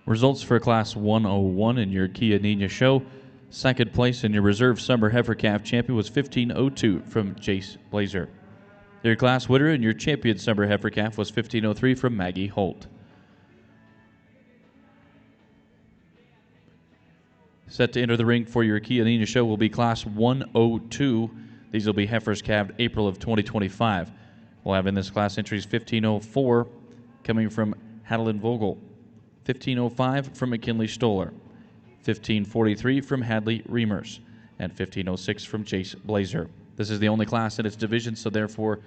Results for Class 101 in your Chianina show. Second place in your reserve summer heifer calf champion was 1502 from Jace Blazer. Your class winner in your champion summer heifer calf was 1503 from Maggie Holt. Set to enter the ring for your Chianina show will be Class 102. These will be heifers calved April of 2025. We'll have in this class entries 1504 coming from Hadelin Vogel, 1505 from McKinley Stoller, 1543 from Hadley Reimers, and 1506 from Jace Blazer. This is the only class in its division, so therefore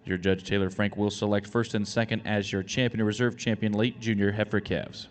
your Judge Taylor Frank will select first and second as your champion and reserve champion late junior heifer calves.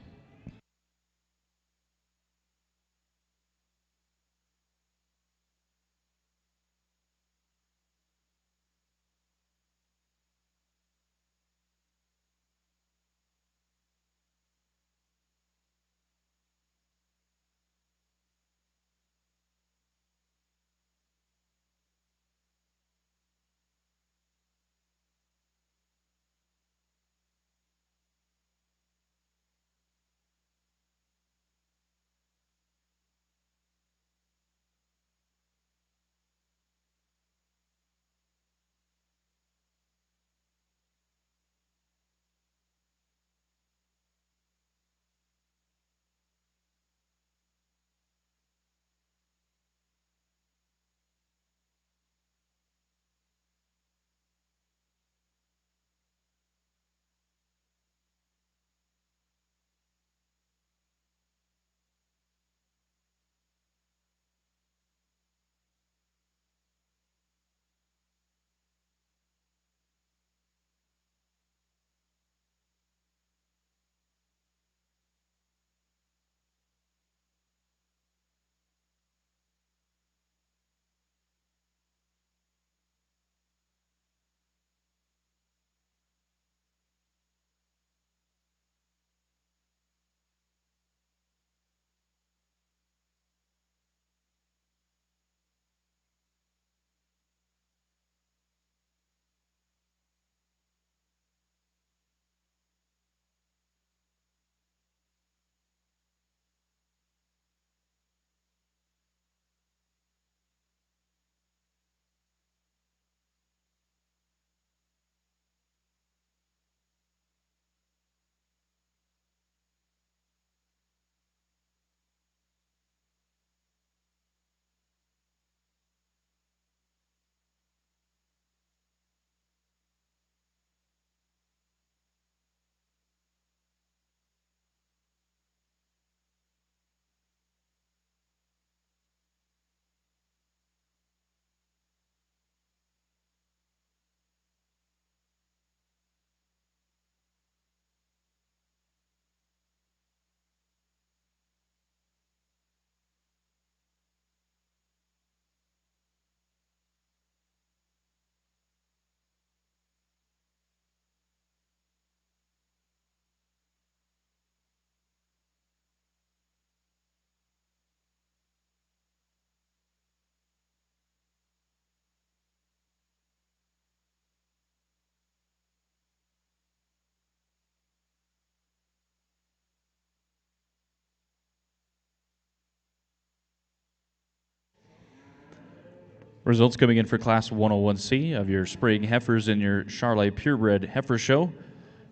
Results coming in for Class 101C of your spring heifers in your Charolais Purebred Heifer Show.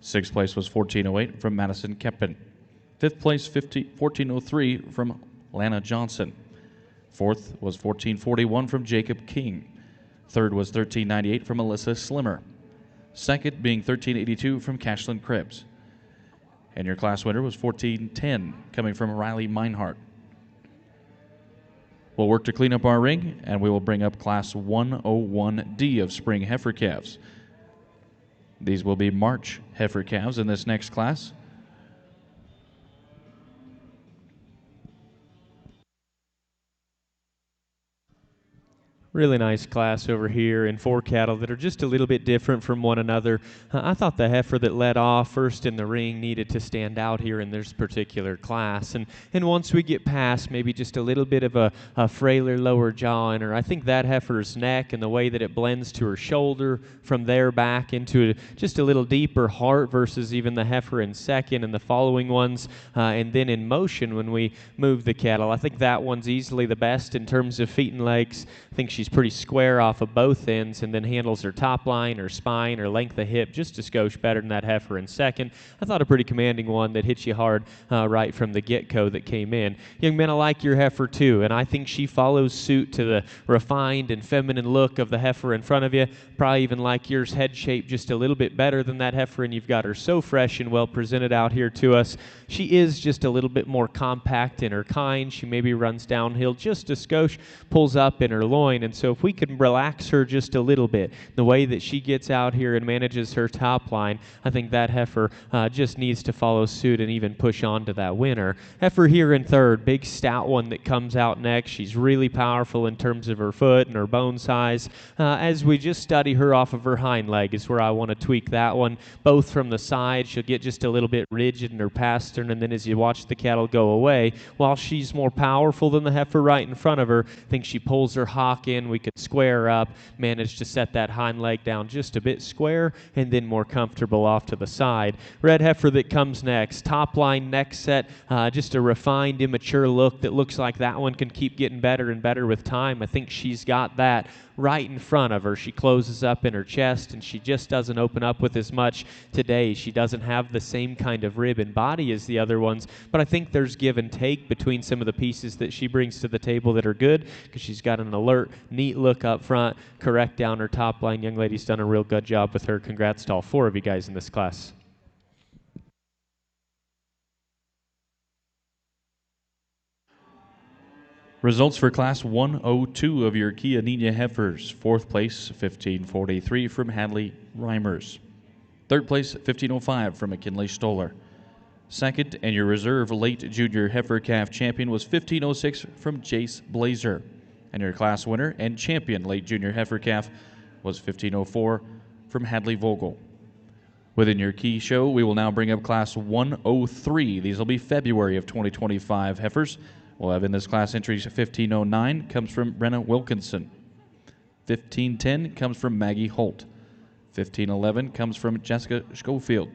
Sixth place was 1408 from Madison Keppen. Fifth place, 1403 from Lana Johnson. Fourth was 1441 from Jacob King. Third was 1398 from Alyssa Slimmer. Second being 1382 from Cashlyn Krebs. And your class winner was 1410 coming from Riley Meinhardt. We'll work to clean up our ring, and we will bring up Class 101D of spring heifer calves. These will be March heifer calves in this next class. Really nice class over here in four cattle that are just a little bit different from one another. I thought the heifer that led off first in the ring needed to stand out here in this particular class. And once we get past maybe just a little bit of a frailer lower jaw in her, I think that heifer's neck and the way that it blends to her shoulder from there back into just a little deeper heart versus even the heifer in second and the following ones. And then in motion when we move the cattle, I think that one's easily the best in terms of feet and legs. I think she's pretty square off of both ends and then handles her top line, her spine, her length of hip just a skosh better than that heifer in second. I thought a pretty commanding one that hits you hard right from the get-go that came in. Young men, I like your heifer too, and I think she follows suit to the refined and feminine look of the heifer in front of you. Probably even like yours head shape just a little bit better than that heifer, and you've got her so fresh and well presented out here to us. She is just a little bit more compact in her kind. She maybe runs downhill just a skosh, pulls up in her loin, and so if we can relax her just a little bit, the way that she gets out here and manages her top line, I think that heifer just needs to follow suit and even push on to that winner. Heifer here in third, big stout one that comes out next. She's really powerful in terms of her foot and her bone size. As we just study her off of her hind leg is where I want to tweak that one. Both from the side, she'll get just a little bit rigid in her pastern, and then as you watch the cattle go away, while she's more powerful than the heifer right in front of her, I think she pulls her hock in. We could square up, manage to set that hind leg down just a bit square, and then more comfortable off to the side. Red heifer that comes next, top line neck set, just a refined, immature look that looks like that one can keep getting better and better with time. I think she's got that right in front of her. She closes up in her chest, and she just doesn't open up with as much today. She doesn't have the same kind of rib and body as the other ones, but I think there's give and take between some of the pieces that she brings to the table that are good, because she's got an alert, neat look up front, correct down her top line. Young lady's done a real good job with her. Congrats to all four of you guys in this class. Results for Class 102 of your Chianina heifers. Fourth place, 1543 from Hadley Reimers. Third place, 1505 from McKinley Stoller. Second, and your reserve late junior heifer calf champion was 1506 from Jace Blazer. And your class winner and champion late junior heifer calf was 1504 from Hadley Vogel. Within your key show, we will now bring up Class 103. These will be February of 2025 heifers. We'll have in this class entries 1509 comes from Brenna Wilkinson. 1510 comes from Maggie Holt. 1511 comes from Jessica Schofield.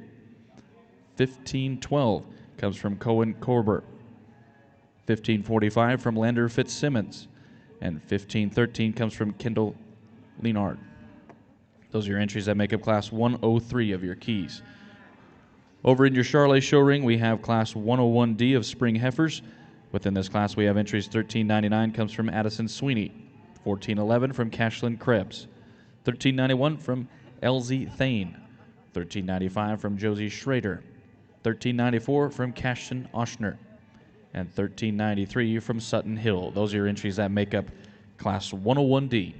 1512 comes from Cohen Korber. 1545 from Lander Fitzsimmons. And 1513 comes from Kendall Leonard. Those are your entries that make up Class 103 of your keys. Over in your Charolais show ring, we have Class 101D of spring heifers. Within this class, we have entries 1399 comes from Addison Sweeney, 1411 from Cashlyn Krebs, 1391 from Elsie Thane, 1395 from Josie Schrader, 1394 from Cashton Oshner, and 1393 from Sutton Hill. Those are your entries that make up Class 101D.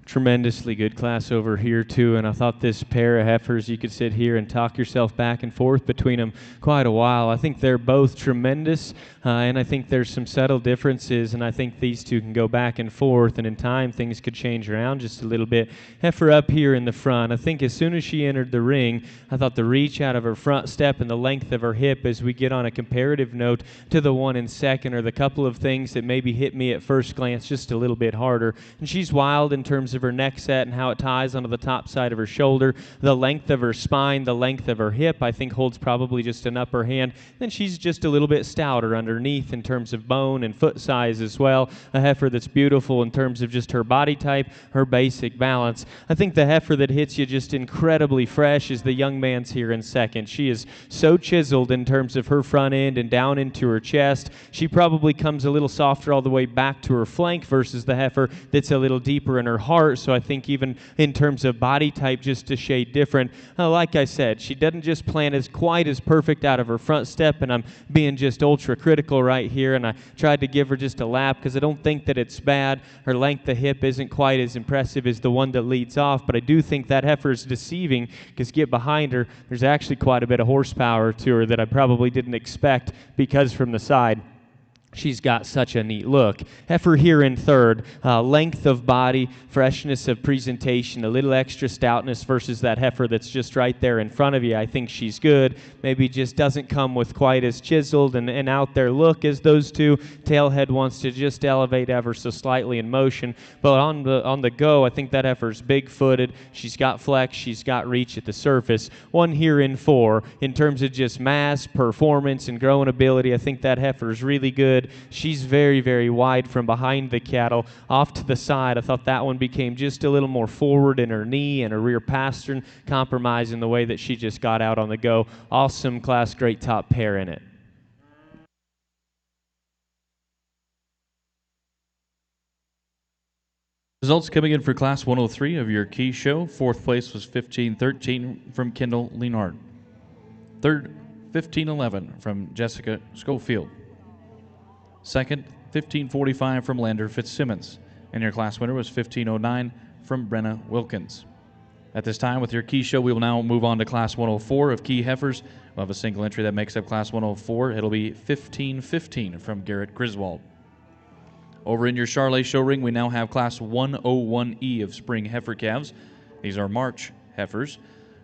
Tremendously good class over here too, and I thought this pair of heifers, you could sit here and talk yourself back and forth between them quite a while. I think they're both tremendous, and I think there's some subtle differences, and I think these two can go back and forth, and in time things could change around just a little bit. Heifer up here in the front, I think as soon as she entered the ring, I thought the reach out of her front step and the length of her hip as we get on a comparative note to the one in second are the couple of things that maybe hit me at first glance just a little bit harder. And she's wild in terms of her neck set and how it ties onto the top side of her shoulder. The length of her spine, the length of her hip, I think holds probably just an upper hand. Then she's just a little bit stouter underneath in terms of bone and foot size as well. A heifer that's beautiful in terms of just her body type, her basic balance. I think the heifer that hits you just incredibly fresh is the young man's here in second. She is so chiseled in terms of her front end and down into her chest. She probably comes a little softer all the way back to her flank versus the heifer that's a little deeper in her heart. So I think even in terms of body type, just a shade different. Like I said, she doesn't just plant as quite as perfect out of her front step, and I'm being just ultra critical right here, and I tried to give her just a lap because I don't think that it's bad. Her length of hip isn't quite as impressive as the one that leads off, but I do think that heifer is deceiving because get behind her, there's actually quite a bit of horsepower to her that I probably didn't expect because from the side, she's got such a neat look. Heifer here in third, length of body, freshness of presentation, a little extra stoutness versus that heifer that's just right there in front of you. I think she's good. Maybe just doesn't come with quite as chiseled and out there look as those two. Tailhead wants to just elevate ever so slightly in motion. But on the go, I think that heifer's big-footed. She's got flex. She's got reach at the surface. One here in four. In terms of just mass, performance, and growing ability, I think that heifer's really good. She's very, very wide from behind the cattle. Off to the side, I thought that one became just a little more forward in her knee and her rear pastern, compromising the way that she just got out on the go. Awesome class, great top pair in it. Results coming in for Class 103 of your key show. Fourth place was 1513 from Kendall Leonard. Third, 1511 from Jessica Schofield. Second, 1545 from Lander Fitzsimmons. And your class winner was 1509 from Brenna Wilkins. At this time, with your key show, we will now move on to Class 104 of key heifers. We'll have a single entry that makes up Class 104. It'll be 1515 from Garrett Griswold. Over in your Charolais show ring, we now have Class 101E of spring heifer calves. These are March heifers.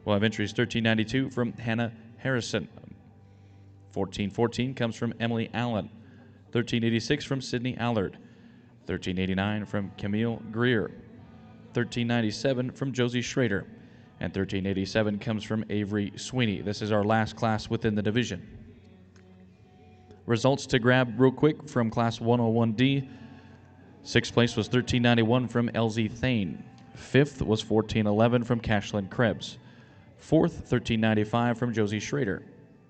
We'll have entries 1392 from Hannah Harrison. 1414 comes from Emily Allen. 1386 from Sydney Allard. 1389 from Camille Greer. 1397 from Josie Schrader. And 1387 comes from Avery Sweeney. This is our last class within the division. Results to grab real quick from Class 101D. Sixth place was 1391 from Elsie Thane. Fifth was 1411 from Cashlyn Krebs. Fourth, 1395 from Josie Schrader.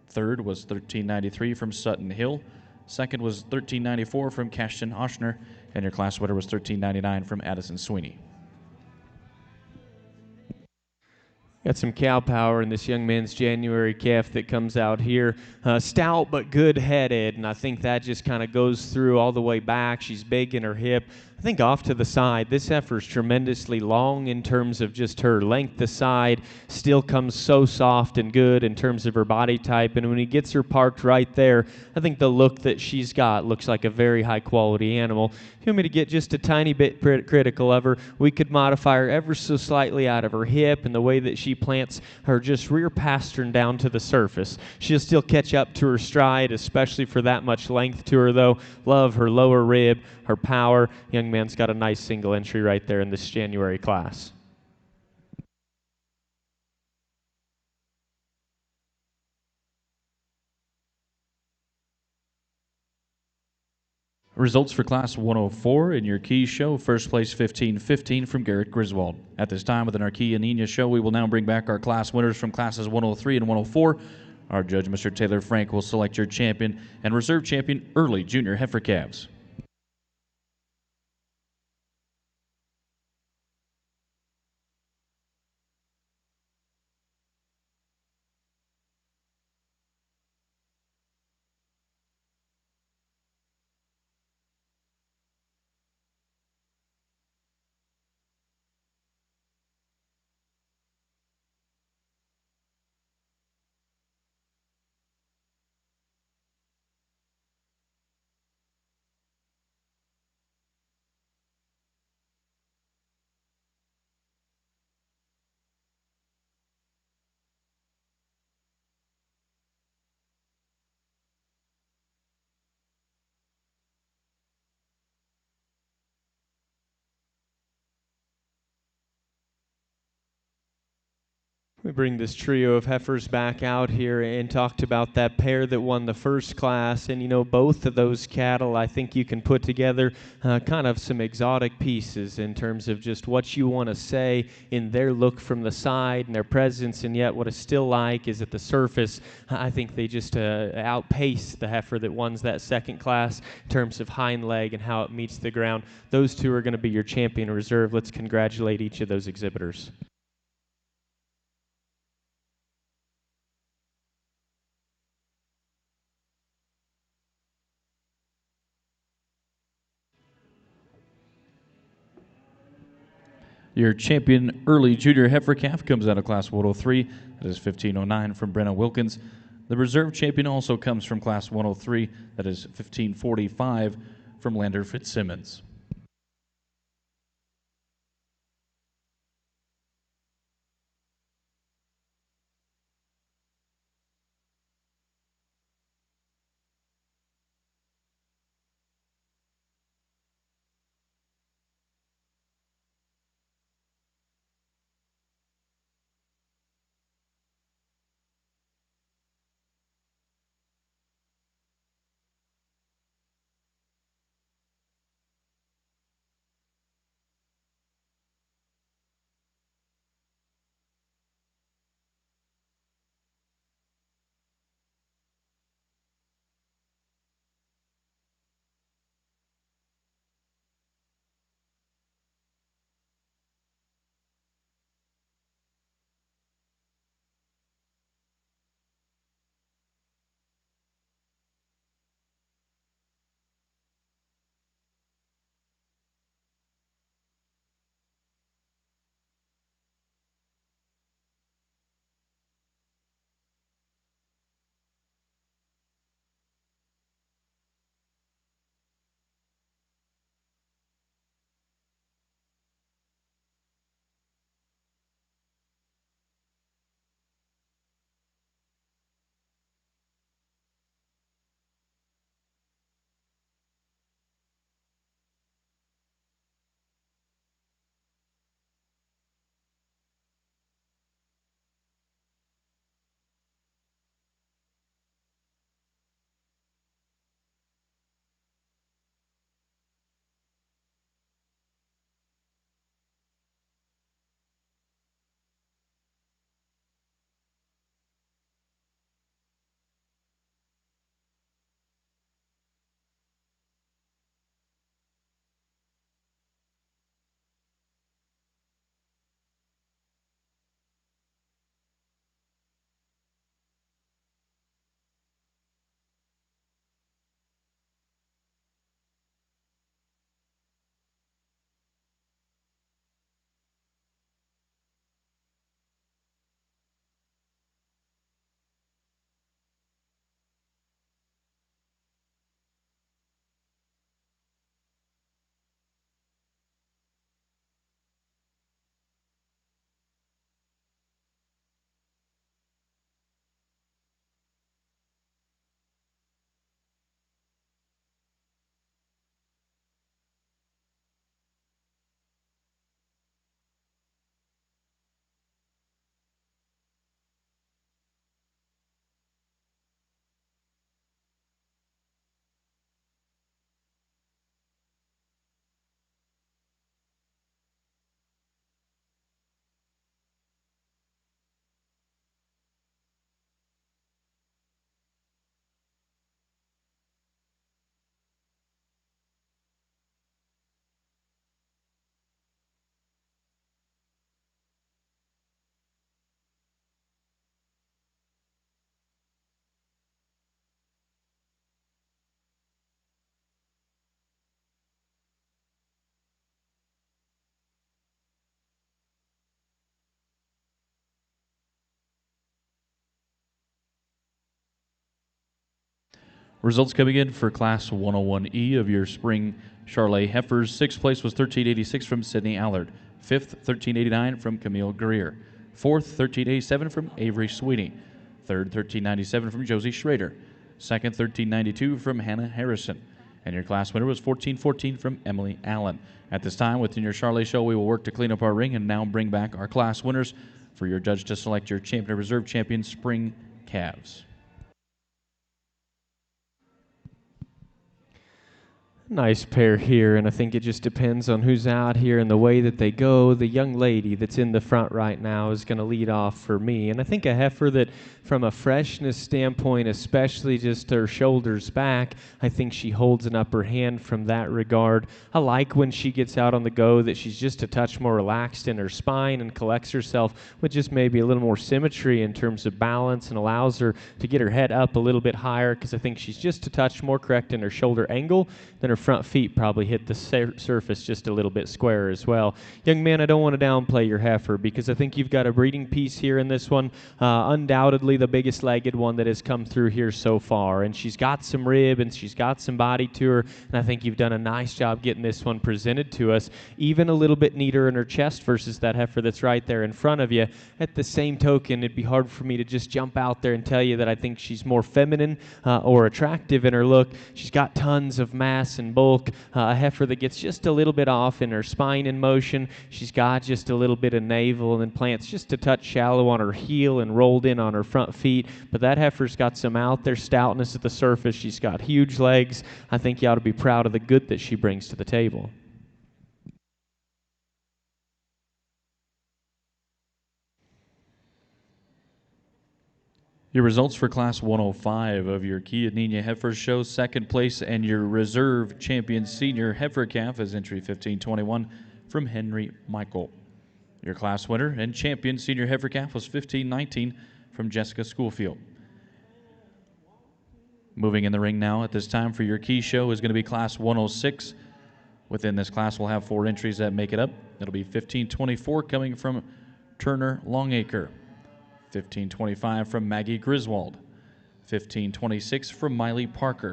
Third was 1393 from Sutton Hill. Second was 1394 from Cashton Oshner, and your class winner was 1399 from Addison Sweeney. Got some cow power in this young man's January calf that comes out here. Stout but good-headed, and I think that just kind of goes through all the way back. She's big in her hip. I think off to the side, this heifer's tremendously long in terms of just her length aside. Still comes so soft and good in terms of her body type, and when he gets her parked right there, I think the look that she's got looks like a very high-quality animal. If you want me to get just a tiny bit critical of her, we could modify her ever so slightly out of her hip and the way that she plants her just rear pastern down to the surface. She'll still catch up to her stride, especially for that much length to her, though. Love her lower rib, her power. Young man's got a nice single entry right there in this January class. Results for Class 104 in your key show. First place 1515 from Garrett Griswold. At this time within our Chianina show, we will now bring back our class winners from Classes 103 and 104. Our judge, Mr. Taylor Frank, will select your champion and reserve champion early junior heifer calves. We bring this trio of heifers back out here and talked about that pair that won the first class. And, you know, both of those cattle, I think you can put together kind of some exotic pieces in terms of just what you want to say in their look from the side and their presence, and yet what is still like is at the surface. I think they just outpace the heifer that won that second class in terms of hind leg and how it meets the ground. Those two are going to be your champion reserve. Let's congratulate each of those exhibitors. Your champion early junior heifer calf comes out of class 103. That is 1509 from Brenna Wilkins. The reserve champion also comes from class 103. That is 1545 from Lander Fitzsimmons. Results coming in for Class 101E of your spring Charolais heifers. Sixth place was 1386 from Sydney Allard. Fifth, 1389 from Camille Greer. Fourth, 1387 from Avery Sweeney. Third, 1397 from Josie Schrader. Second, 1392 from Hannah Harrison. And your class winner was 1414 from Emily Allen. At this time, within your Charolais show, we will work to clean up our ring and now bring back our class winners. for your judge to select your champion or reserve champion spring calves. Nice pair here, and I think it just depends on who's out here and the way that they go. The young lady that's in the front right now is going to lead off for me, and I think a heifer that, from a freshness standpoint, especially just her shoulders back, I think she holds an upper hand from that regard. I like when she gets out on the go that she's just a touch more relaxed in her spine and collects herself with just maybe a little more symmetry in terms of balance, and allows her to get her head up a little bit higher, because I think she's just a touch more correct in her shoulder angle than her front feet probably hit the surface just a little bit squarer as well. Young man, I don't want to downplay your heifer, because I think you've got a breeding piece here in this one. Undoubtedly the biggest legged one that has come through here so far, and she's got some rib and she's got some body to her, and I think you've done a nice job getting this one presented to us, even a little bit neater in her chest versus that heifer that's right there in front of you. At the same token, it'd be hard for me to just jump out there and tell you that I think she's more feminine or attractive in her look. She's got tons of mass and bulk, a heifer that gets just a little bit off in her spine in motion. She's got just a little bit of navel, and then plants just a touch shallow on her heel and rolled in on her front feet. But that heifer's got some out there stoutness at the surface. She's got huge legs. I think you ought to be proud of the good that she brings to the table. Your results for Class 105 of your Chianina Heifer show second place, and your reserve champion senior heifer calf is entry 1521 from Henry Michael. Your class winner and champion senior heifer calf was 1519 from Jessica Schoolfield. Moving in the ring now at this time for your key show is going to be Class 106. Within this class, we'll have 4 entries that make it up. It'll be 1524 coming from Turner Longacre, 1525 from Maggie Griswold, 1526 from Miley Parker,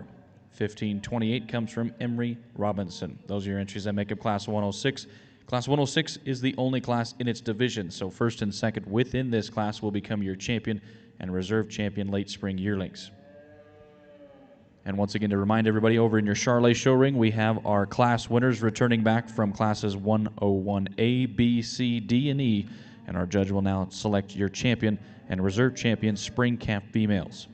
1528 comes from Emery Robinson. Those are your entries that make up Class 106. Class 106 is the only class in its division, so first and second within this class will become your champion and reserve champion late spring yearlings. And once again, to remind everybody, over in your Charolais show ring, we have our class winners returning back from classes 101A, B, C, D, and E, and our judge will now select your champion and reserve champion spring calf females.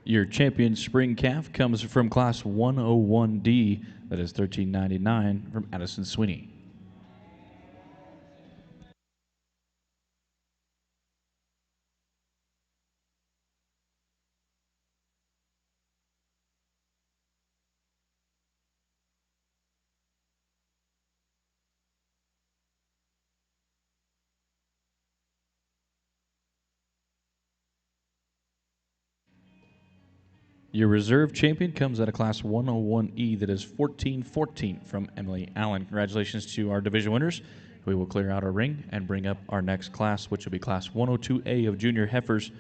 Your champion spring calf comes from Class 101D. That is $13.99 from Addison Sweeney. Your reserve champion comes out of Class 101E. That is $14.14 from Emily Allen. Congratulations to our division winners. We will clear out our ring and bring up our next class, which will be Class 102A of junior heifers.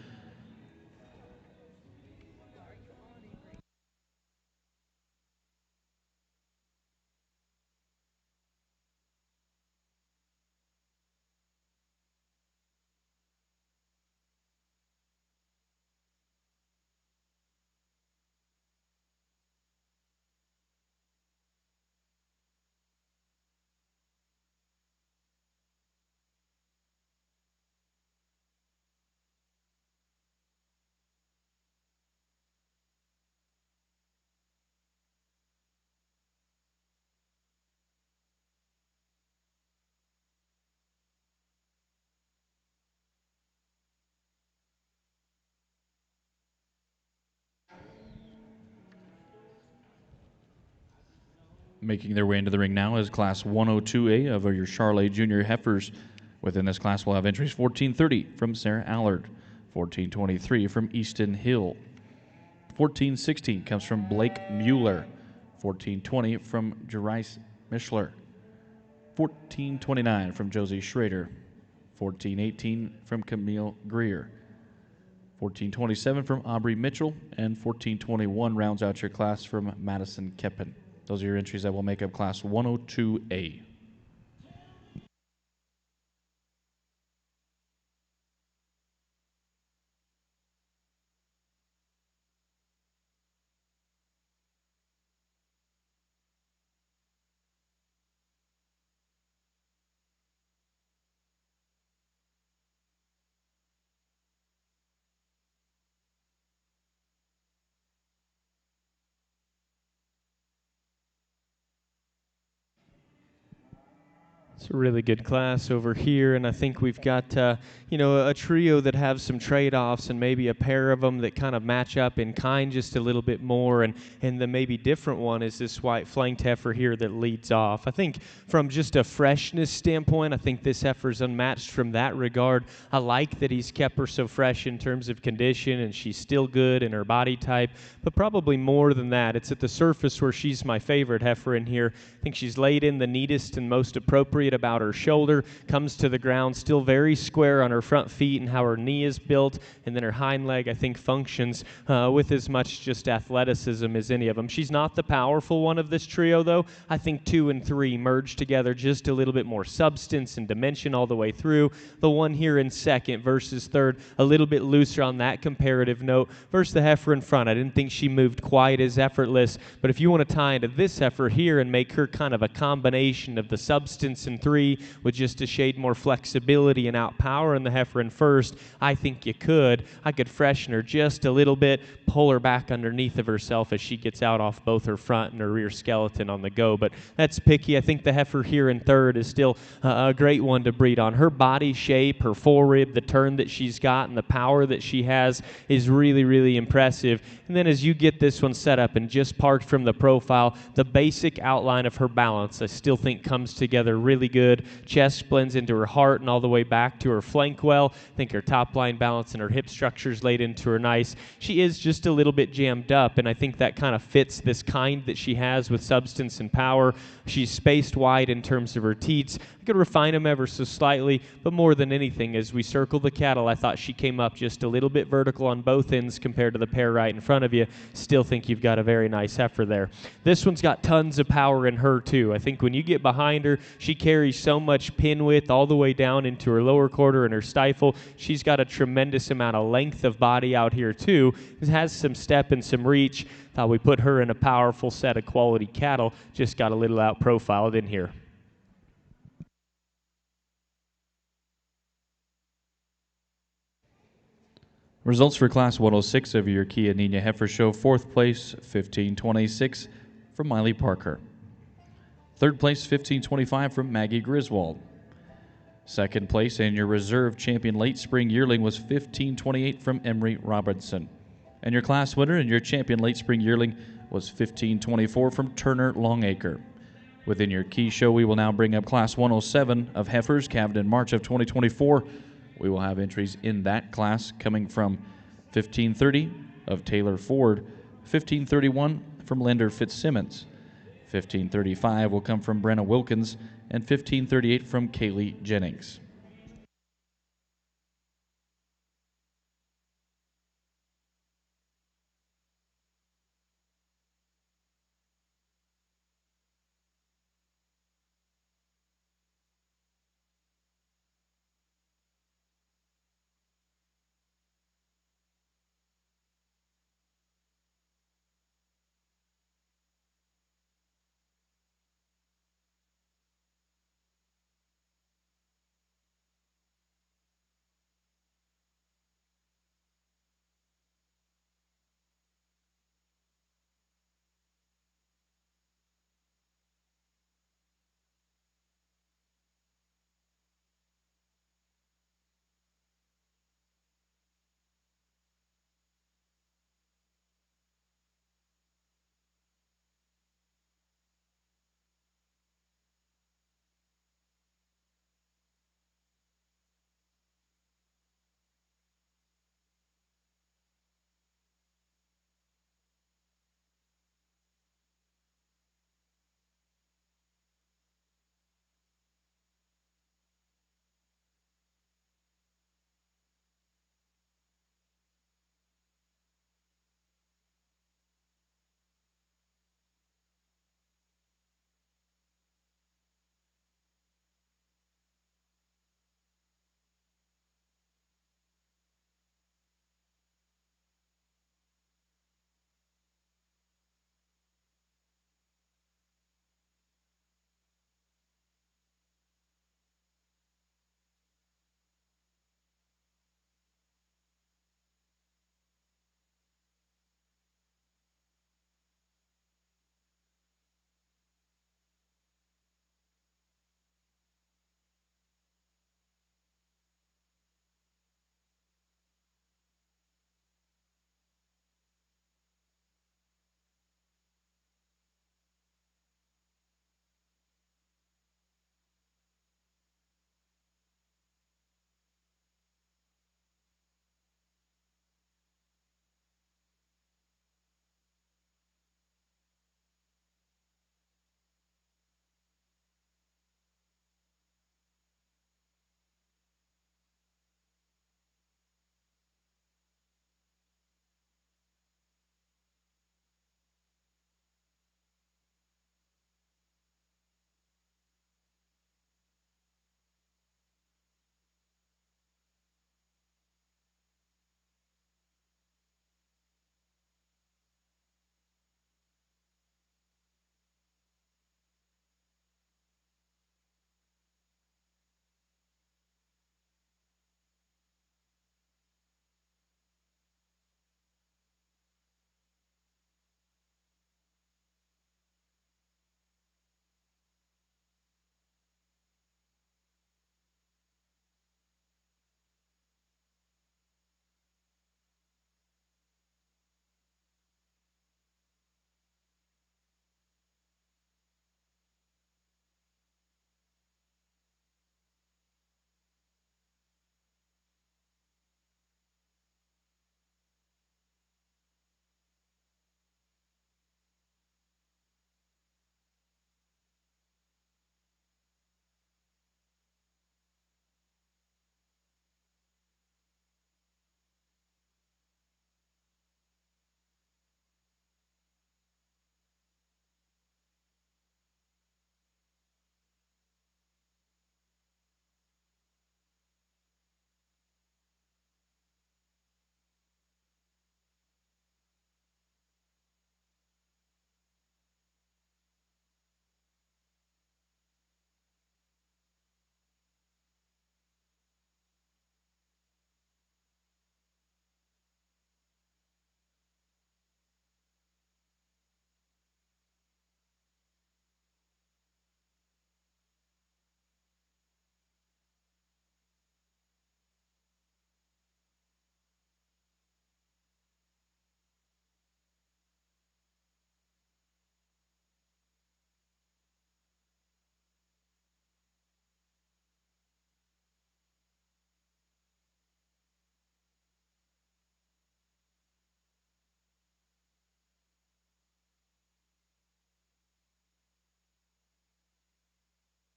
Making their way into the ring now is Class 102A of your Charolais junior heifers. Within this class, we'll have entries 1430 from Sarah Allard, 1423 from Easton Hill, 1416 comes from Blake Mueller, 1420 from Jerice Mischler, 1429 from Josie Schrader, 1418 from Camille Greer, 1427 from Aubrey Mitchell, and 1421 rounds out your class from Madison Keppen. Those are your entries that will make up Class 102A. It's a really good class over here, and I think we've got, a trio that have some trade-offs and maybe a pair of them that kind of match up in kind just a little bit more, and the maybe different one is this white flanked heifer here that leads off. I think from just a freshness standpoint, I think this heifer's unmatched from that regard. I like that he's kept her so fresh in terms of condition, and she's still good in her body type, but probably more than that, it's at the surface where she's my favorite heifer in here. I think she's laid in the neatest and most appropriate about her shoulder, comes to the ground still very square on her front feet and how her knee is built, and then her hind leg I think functions with as much just athleticism as any of them. She's not the powerful one of this trio though. I think 2 and 3 merge together just a little bit more substance and dimension all the way through. The one here in second versus third, a little bit looser on that comparative note versus the heifer in front. I didn't think she moved quite as effortless, but if you want to tie into this heifer here and make her kind of a combination of the substance in 3 with just a shade more flexibility and outpower in the heifer in first, I think you could. I could freshen her just a little bit, pull her back underneath of herself as she gets out off both her front and her rear skeleton on the go, but that's picky. I think the heifer here in third is still a great one to breed on. Her body shape, her forerib, the turn that she's got, and the power that she has is really, really impressive. And then as you get this one set up and just parked from the profile, the basic outline of her balance I still think comes together really good. Chest blends into her heart and all the way back to her flank well. I think her top line balance and her hip structure's laid into her nice. She is just a little bit jammed up, and I think that kind of fits this kind that she has with substance and power. She's spaced wide in terms of her teats. I could refine them ever so slightly, but more than anything, as we circle the cattle, I thought she came up just a little bit vertical on both ends compared to the pair right in front of you. Still think you've got a very nice heifer there. This one's got tons of power in her too. I think when you get behind her, she carries so much pin width all the way down into her lower quarter and her stifle. She's got a tremendous amount of length of body out here too. It has some step and some reach. Thought we put her in a powerful set of quality cattle. Just got a little out profiled in here. Results for Class 106 of your Chianina Heifer Show: fourth place, 1526 from Miley Parker. Third place, 1525 from Maggie Griswold. Second place and your reserve champion late spring yearling was 1528 from Emery Robertson. And your class winner and your champion late spring yearling was 1524 from Turner Longacre. Within your key show, we will now bring up Class 107 of heifers calved in March of 2024. We will have entries in that class coming from 1530 of Taylor Ford, 1531 from Lender Fitzsimmons, 1535 will come from Brenna Wilkins, and 1538 from Kaylee Jennings.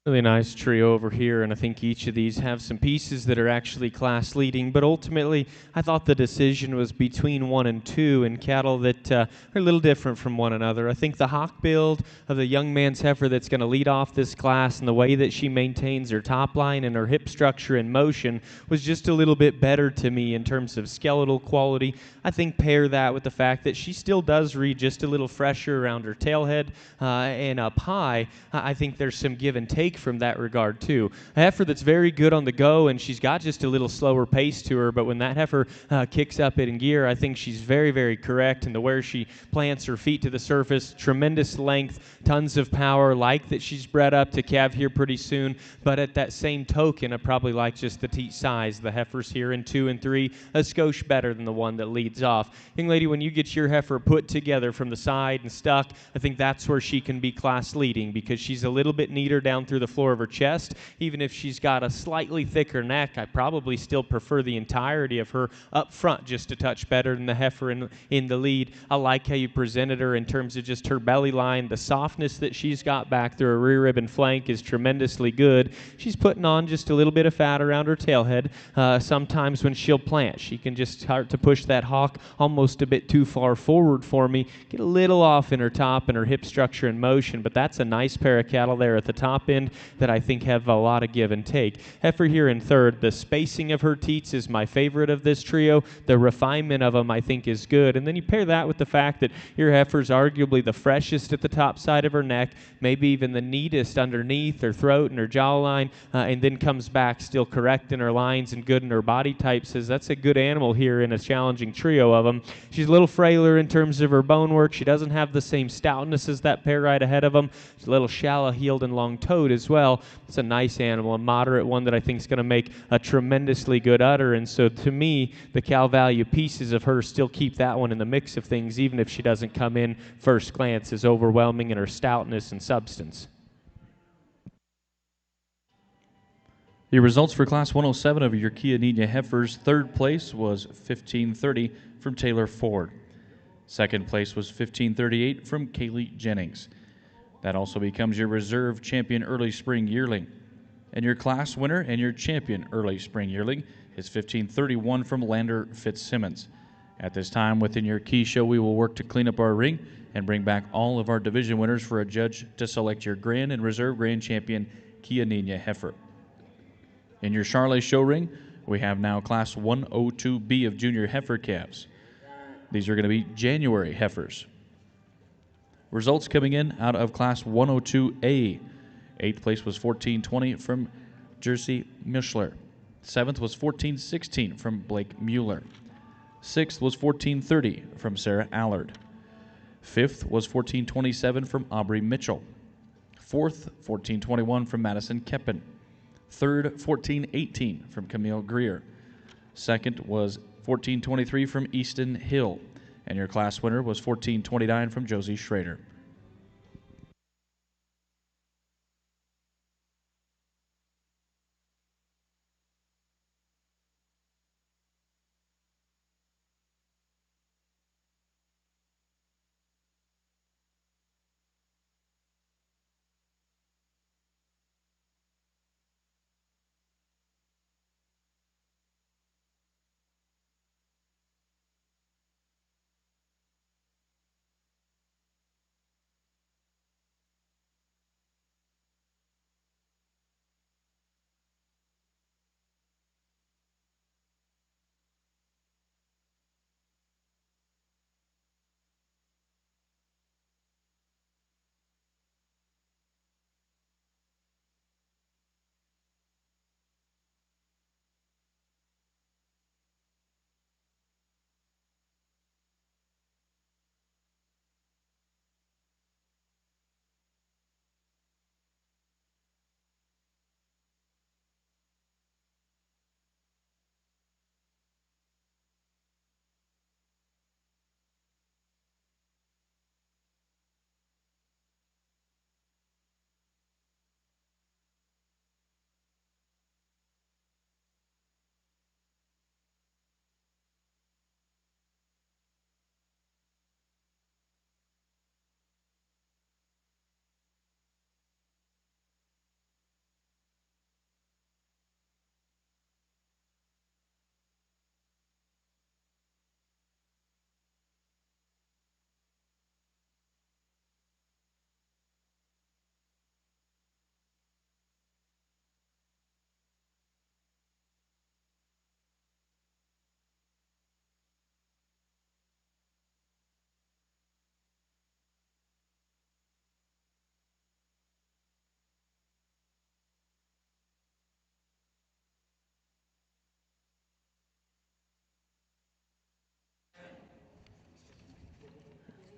Really nice trio over here, and I think each of these have some pieces that are actually class leading, but ultimately I thought the decision was between 1 and 2 and cattle that are a little different from one another. I think the hock build of the young man's heifer that's going to lead off this class and the way that she maintains her top line and her hip structure and motion was just a little bit better to me in terms of skeletal quality. I think pair that with the fact that she still does read just a little fresher around her tailhead and up high. I think there's some give and take from that regard too. A heifer that's very good on the go, and she's got just a little slower pace to her, but when that heifer kicks up it in gear, I think she's very, very correct in the where she plants her feet to the surface. Tremendous length, tons of power, like that she's bred up to calve here pretty soon, but at that same token, I probably like just the teat size. The heifers here in 2 and 3, a skosh better than the one that leads off. Young lady, when you get your heifer put together from the side and stuck, I think that's where she can be class leading because she's a little bit neater down through the floor of her chest. Even if she's got a slightly thicker neck, I probably still prefer the entirety of her up front just a touch better than the heifer in the lead. I like how you presented her in terms of just her belly line. The softness that she's got back through her rear rib and flank is tremendously good. She's putting on just a little bit of fat around her tailhead. Sometimes when she'll plant, she can just start to push that hock almost a bit too far forward for me, get a little off in her top and her hip structure and motion, but that's a nice pair of cattle there at the top end that I think have a lot of give and take. Heifer here in third. The spacing of her teats is my favorite of this trio. The refinement of them I think is good. And then you pair that with the fact that your heifer's arguably the freshest at the top side of her neck, maybe even the neatest underneath her throat and her jawline, and then comes back still correct in her lines and good in her body type. Says that's a good animal here in a challenging trio of them. She's a little frailer in terms of her bone work. She doesn't have the same stoutness as that pair right ahead of them. She's a little shallow-heeled and long-toed as well. It's a nice animal, a moderate one that I think is going to make a tremendously good udder. And so to me, the cow value pieces of her still keep that one in the mix of things, even if she doesn't come in first glance as overwhelming in her stoutness and substance. Your results for Class 107 of your Chianina heifers: third place was 1530 from Taylor Ford. Second place was 1538 from Kaylee Jennings. That also becomes your reserve champion early spring yearling. And your class winner and your champion early spring yearling is 1531 from Lander Fitzsimmons. At this time within your key show, we will work to clean up our ring and bring back all of our division winners for a judge to select your grand and reserve grand champion Chianina heifer. In your Charolais show ring, we have now Class 102B of junior heifer calves. These are going to be January heifers. Results coming in out of Class 102A. Eighth place was 1420 from Jersey Mischler. Seventh was 1416 from Blake Mueller. Sixth was 1430 from Sarah Allard. Fifth was 1427 from Aubrey Mitchell. Fourth, 1421 from Madison Keppen. Third, 1418 from Camille Greer. Second was 1423 from Easton Hill. And your class winner was 1429 from Josie Schrader.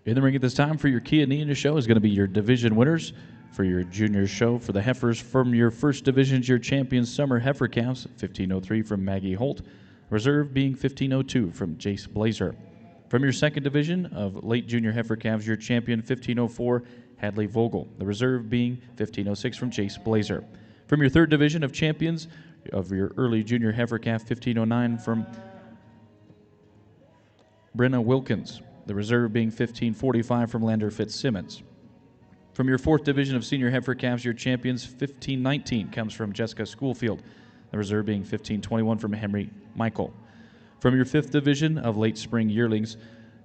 In the ring at this time for your Chianina show is going to be your division winners. For your junior show for the heifers from your first divisions, your champion summer heifer calves, 1503 from Maggie Holt. Reserve being 1502 from Jace Blazer. From your second division of late junior heifer calves, your champion 1504 Hadley Vogel. The reserve being 1506 from Jace Blazer. From your third division of champions of your early junior heifer calf, 1509 from Brenna Wilkins. The reserve being 1545 from Lander Fitzsimmons. From your fourth division of senior heifer calves, your champions 1519 comes from Jessica Schoolfield. The reserve being 1521 from Henry Michael. From your fifth division of late spring yearlings,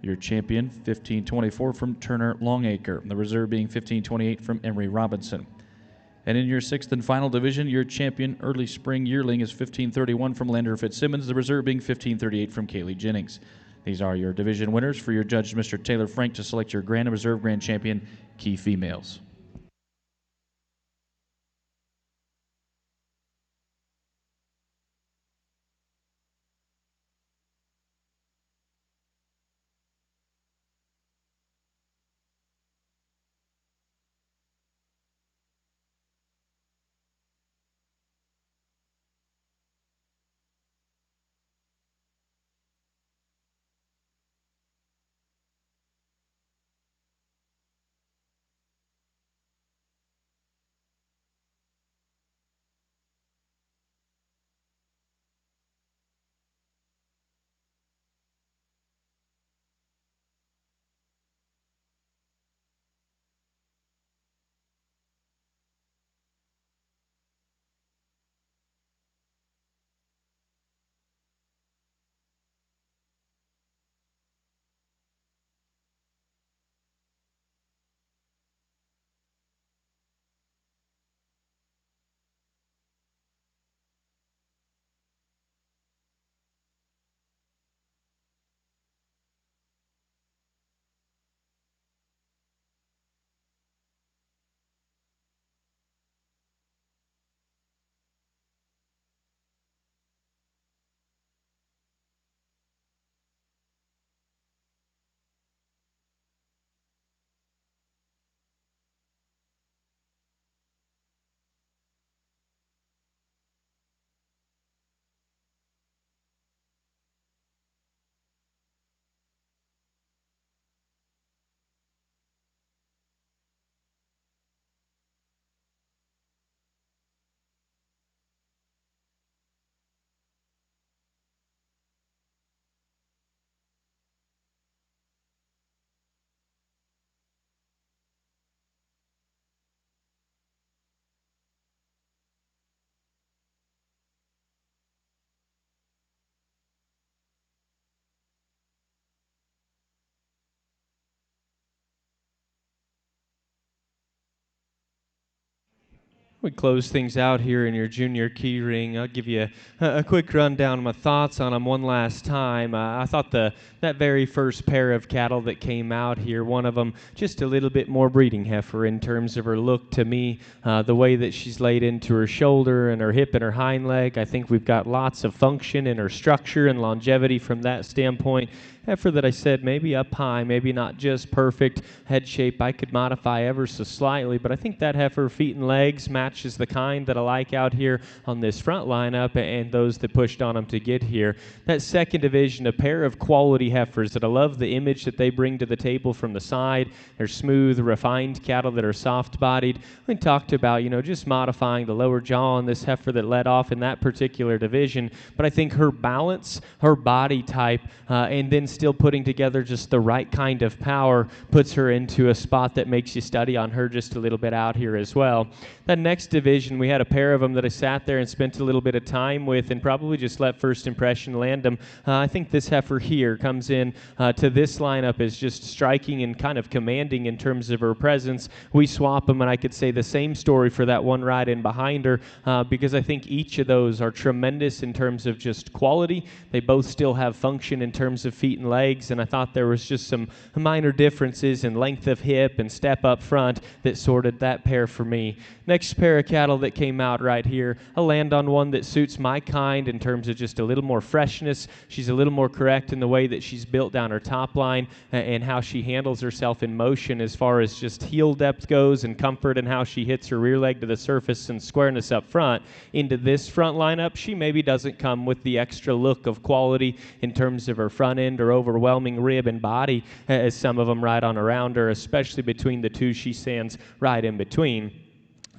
your champion 1524 from Turner Longacre. The reserve being 1528 from Emery Robinson. And in your sixth and final division, your champion early spring yearling is 1531 from Lander Fitzsimmons. The reserve being 1538 from Kaylee Jennings. These are your division winners. For your judge, Mr. Taylor Frank, to select your Grand and Reserve Grand Champion key females. We close things out here in your junior key ring. I'll give you a quick rundown of my thoughts on them one last time. I thought that very first pair of cattle that came out here, one of them just a little bit more breeding heifer in terms of her look to me, the way that she's laid into her shoulder and her hip and her hind leg. I think we've got lots of function in her structure and longevity from that standpoint. Heifer that I said maybe up high, maybe not just perfect head shape. I could modify ever so slightly, but I think that heifer feet and legs matches the kind that I like out here on this front lineup and those that pushed on them to get here. That second division, a pair of quality heifers that I love the image that they bring to the table from the side. They're smooth, refined cattle that are soft-bodied. We talked about, just modifying the lower jaw on this heifer that led off in that particular division, but I think her balance, her body type, and then still putting together just the right kind of power puts her into a spot that makes you study on her just a little bit out here as well. That next division, we had a pair of them that I sat there and spent a little bit of time with and probably just let first impression land them. I think this heifer here comes in to this lineup as just striking and kind of commanding in terms of her presence. We swap them, and I could say the same story for that one ride in behind her because I think each of those are tremendous in terms of just quality. They both still have function in terms of feet and legs, and I thought there was just some minor differences in length of hip and step up front that sorted that pair for me. Next pair of cattle that came out right here, I'll land on one that suits my kind in terms of just a little more freshness. She's a little more correct in the way that she's built down her top line and how she handles herself in motion as far as just heel depth goes and comfort and how she hits her rear leg to the surface and squareness up front. Into this front lineup, she maybe doesn't come with the extra look of quality in terms of her front end or overwhelming rib and body as some of them ride on around her, especially between the two she stands right in between.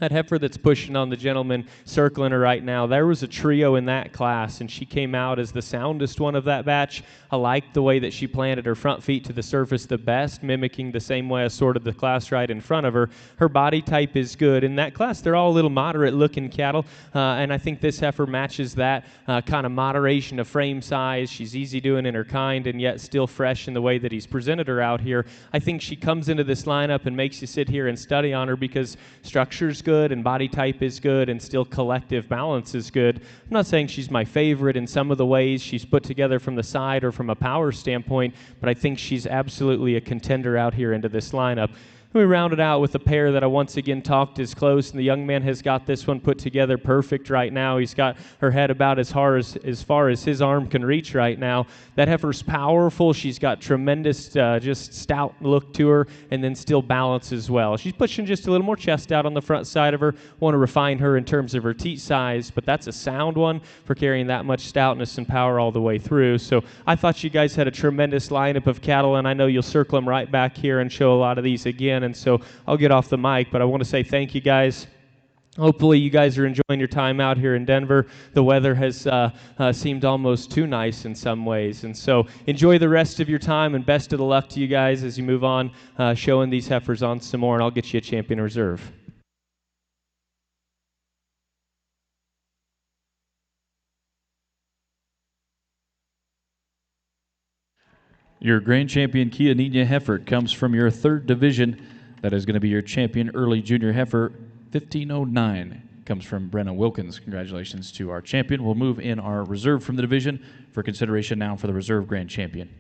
That heifer that's pushing on the gentleman circling her right now, there was a trio in that class, and she came out as the soundest one of that batch. I liked the way that she planted her front feet to the surface the best, mimicking the same way I sorted the class right in front of her. Her body type is good. In that class, they're all a little moderate-looking cattle, and I think this heifer matches that kind of moderation of frame size. She's easy doing in her kind, and yet still fresh in the way that he's presented her out here. I think she comes into this lineup and makes you sit here and study on her because structure's good and body type is good and still collective balance is good. I'm not saying she's my favorite in some of the ways she's put together from the side or from a power standpoint, but I think she's absolutely a contender out here into this lineup. We rounded out with a pair that I once again talked is close, and the young man has got this one put together perfect right now. He's got her head about as far as his arm can reach right now. That heifer's powerful. She's got tremendous just stout look to her, and then still balance as well. She's pushing just a little more chest out on the front side of her. Want to refine her in terms of her teat size, but that's a sound one for carrying that much stoutness and power all the way through. So I thought you guys had a tremendous lineup of cattle, and I know you'll circle them right back here and show a lot of these again. And so I'll get off the mic, but I want to say thank you guys. Hopefully you guys are enjoying your time out here in Denver. The weather has seemed almost too nice in some ways. And so enjoy the rest of your time, and best of the luck to you guys as you move on, showing these heifers on some more, and I'll get you a champion reserve. Your grand champion Chianina heifer comes from your third division. That is going to be your champion early junior heifer 1509. Comes from Brenna Wilkins. Congratulations to our champion. We'll move in our reserve from the division for consideration now for the reserve grand champion.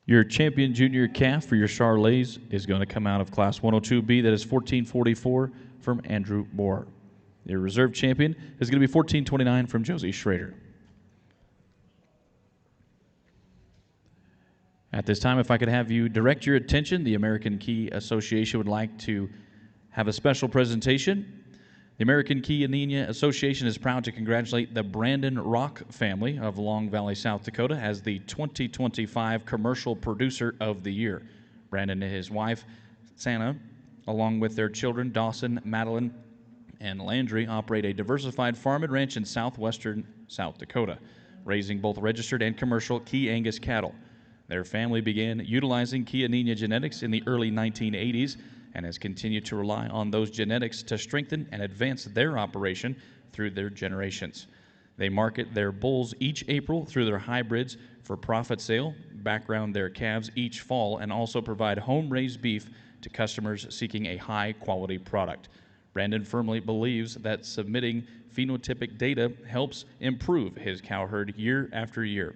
Your champion junior calf for your Charolais is going to come out of Class 102B. That is 1444 from Andrew Moore. Your reserve champion is going to be 1429 from Josie Schrader. At this time, if I could have you direct your attention, the American Key Association would like to have a special presentation. The American Chianina Association is proud to congratulate the Brandon Rock family of Long Valley, South Dakota as the 2025 Commercial Producer of the Year. Brandon and his wife, Santa, along with their children, Dawson, Madeline, and Landry, operate a diversified farm and ranch in southwestern South Dakota, raising both registered and commercial Chiangus cattle. Their family began utilizing Chianina genetics in the early 1980s and has continued to rely on those genetics to strengthen and advance their operation through their generations. They market their bulls each April through their hybrids for profit sale, background their calves each fall, and also provide home-raised beef to customers seeking a high-quality product. Brandon firmly believes that submitting phenotypic data helps improve his cow herd year after year.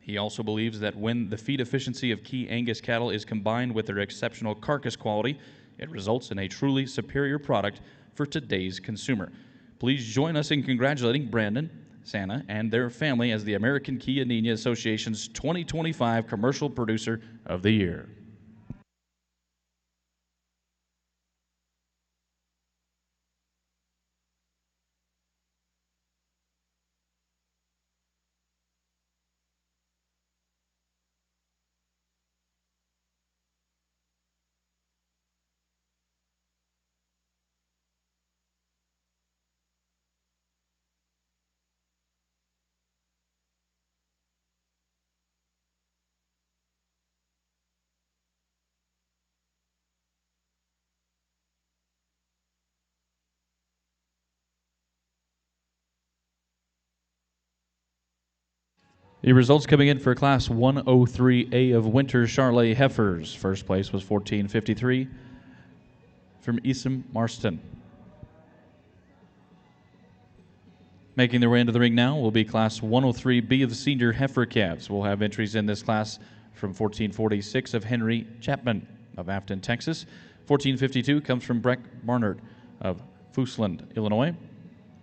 He also believes that when the feed efficiency of Chiangus cattle is combined with their exceptional carcass quality, it results in a truly superior product for today's consumer. Please join us in congratulating Brandon, Santa, and their family as the American Chianina Association's 2025 Commercial Producer of the Year. The results coming in for Class 103A of Winter Charolais heifers. First place was 1453 from Isom Marston. Making their way into the ring now will be Class 103B of Senior heifer calves. We'll have entries in this class from 1446 of Henry Chapman of Afton, Texas. 1452 comes from Breck Barnard of Fooseland, Illinois.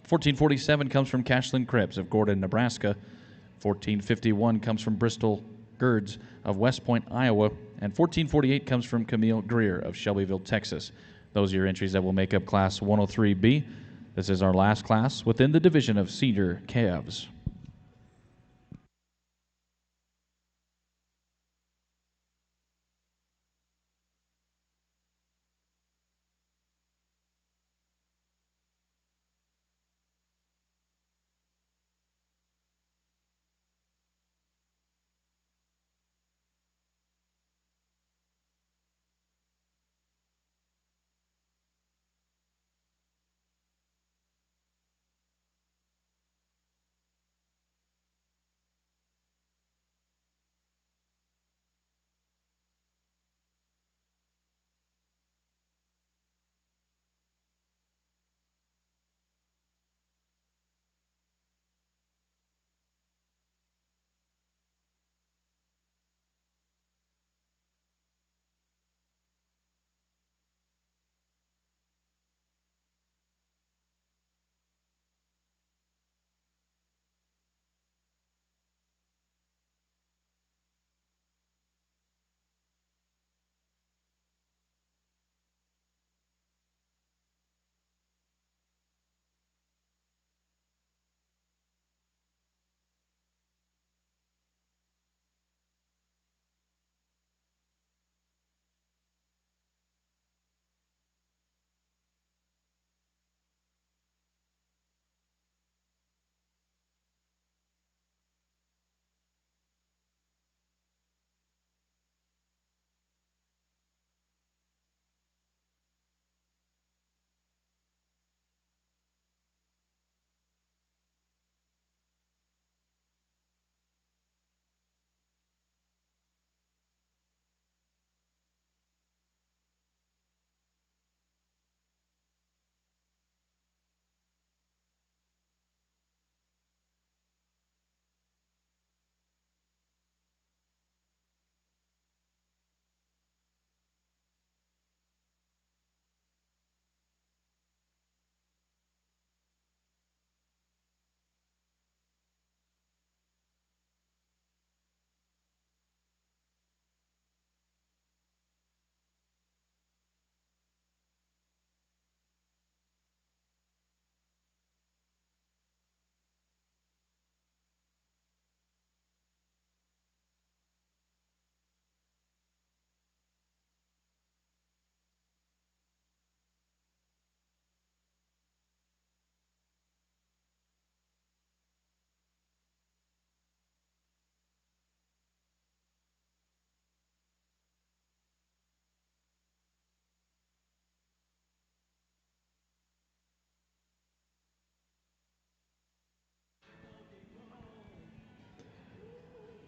1447 comes from Cashlin Krebs of Gordon, Nebraska. 1451 comes from Bristol Girds of West Point, Iowa, and 1448 comes from Camille Greer of Shelbyville, Texas. Those are your entries that will make up Class 103B. This is our last class within the division of senior calves.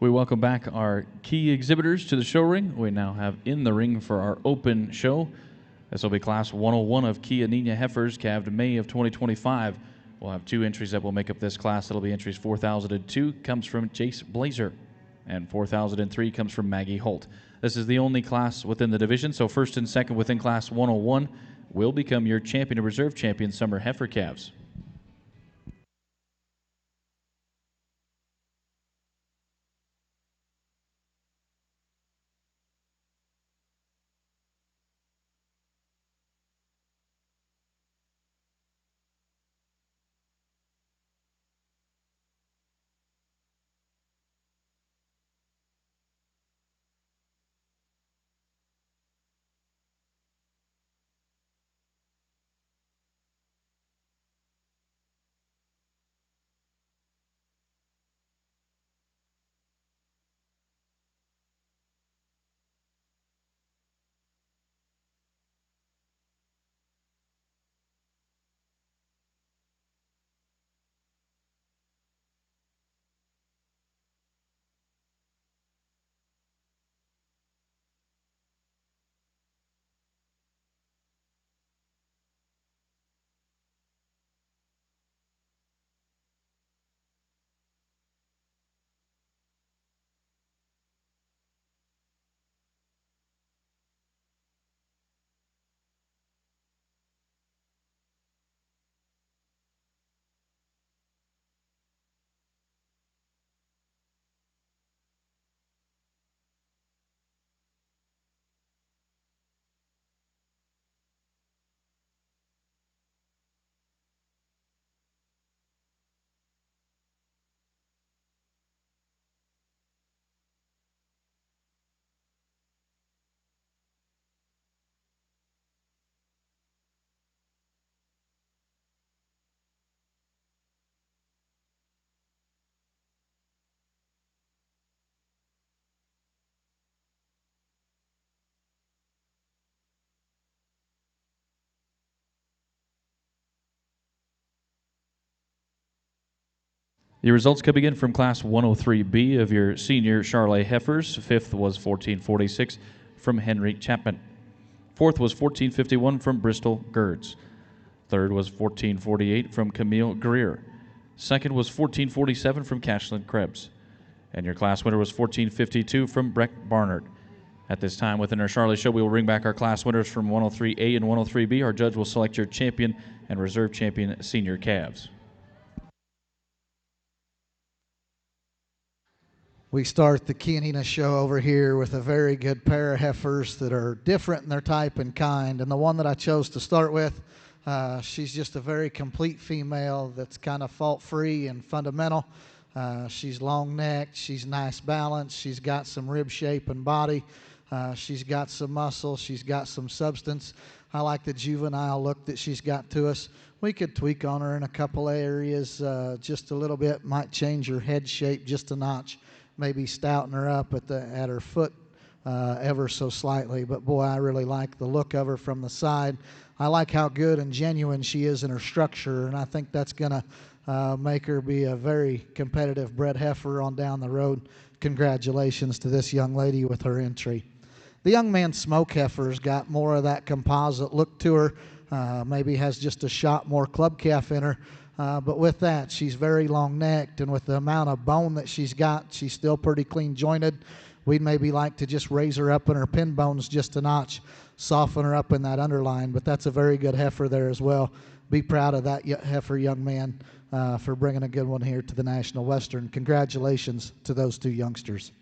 We welcome back our key exhibitors to the show ring. We now have in the ring for our open show. This will be Class 101 of Chianina heifers, calved May of 2025. We'll have two entries that will make up this class. That'll be entries 4002 comes from Jace Blazer, and 4003 comes from Maggie Holt. This is the only class within the division, so first and second within Class 101 will become your champion and reserve champion summer heifer calves. Your results coming in from Class 103B of your senior Charolais heifers. Fifth was 1446 from Henry Chapman. Fourth was 1451 from Bristol Girds. Third was 1448 from Camille Greer. Second was 1447 from Cashlin Krebs. And your class winner was 1452 from Breck Barnard. At this time within our Charolais show, we will bring back our class winners from 103A and 103B. Our judge will select your champion and reserve champion senior calves. We start the Chianina show over here with a very good pair of heifers that are different in their type and kind. And the one that I chose to start with, she's just a very complete female that's kind of fault-free and fundamental. She's long-necked. She's nice balance. She's got some rib shape and body. She's got some muscle. She's got some substance. I like the juvenile look that she's got to us. We could tweak on her in a couple areas just a little bit. Might change her head shape just a notch. Maybe stouten her up at her foot ever so slightly. But boy, I really like the look of her from the side. I like how good and genuine she is in her structure, and I think that's going to make her be a very competitive bred heifer on down the road. Congratulations to this young lady with her entry. The young man smoke heifer's got more of that composite look to her. Maybe has just a shot more club calf in her. But with that, she's very long-necked, and with the amount of bone that she's got, she's still pretty clean-jointed. We'd maybe like to just raise her up in her pin bones just a notch, soften her up in that underline, but that's a very good heifer there as well. Be proud of that heifer, young man, for bringing a good one here to the National Western. Congratulations to those two youngsters.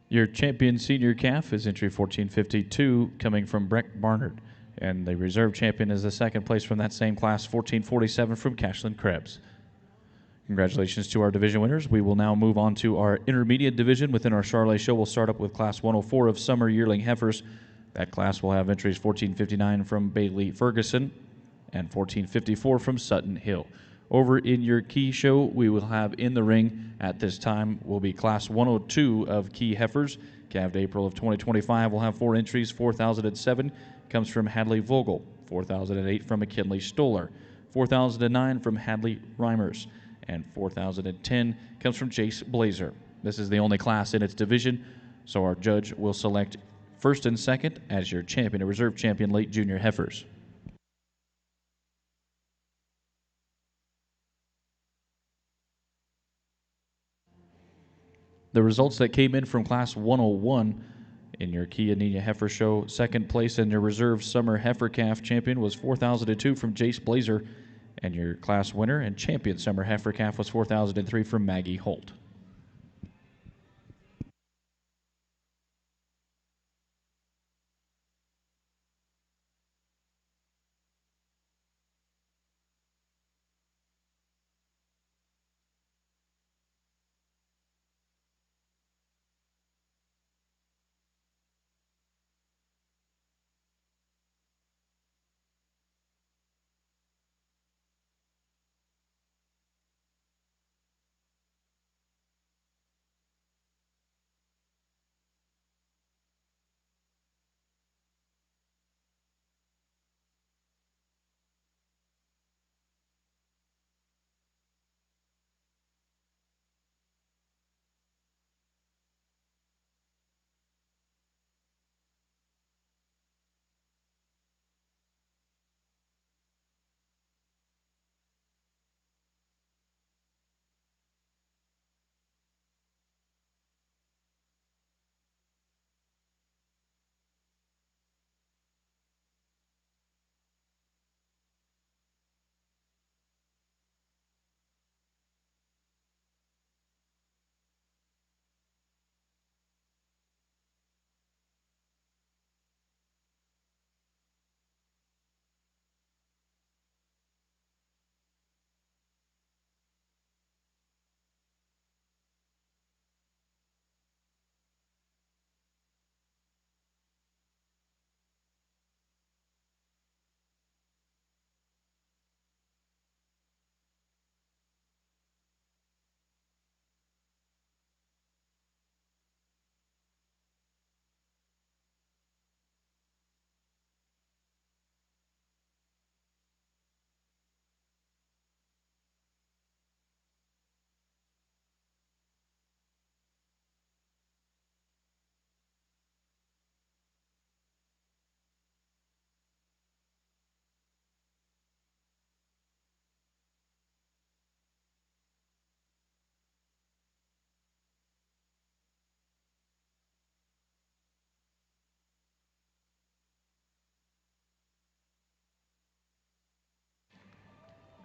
Your champion senior calf is entry 1452, coming from Breck Barnard. And the reserve champion is the second place from that same class, 1447 from Cashlin Krebs. Congratulations to our division winners. We will now move on to our intermediate division within our Charolais show. We'll start up with class 104 of summer yearling heifers. That class will have entries 1459 from Bailey Ferguson and 1454 from Sutton Hill. Over in your key show, we will have in the ring at this time will be class 102 of key heifers. Calved April of 2025 will have 4 entries. 4007 comes from Hadley Vogel, 4008 from McKinley Stoller, 4009 from Hadley Reimers, and 4010 comes from Jace Blazer. This is the only class in its division, so our judge will select first and second as your champion and reserve champion late junior heifers. The results that came in from class 101 in your Chianina heifer show, second place and your reserve summer heifer calf champion was 4002 from Jace Blazer, and your class winner and champion summer heifer calf was 4003 from Maggie Holt.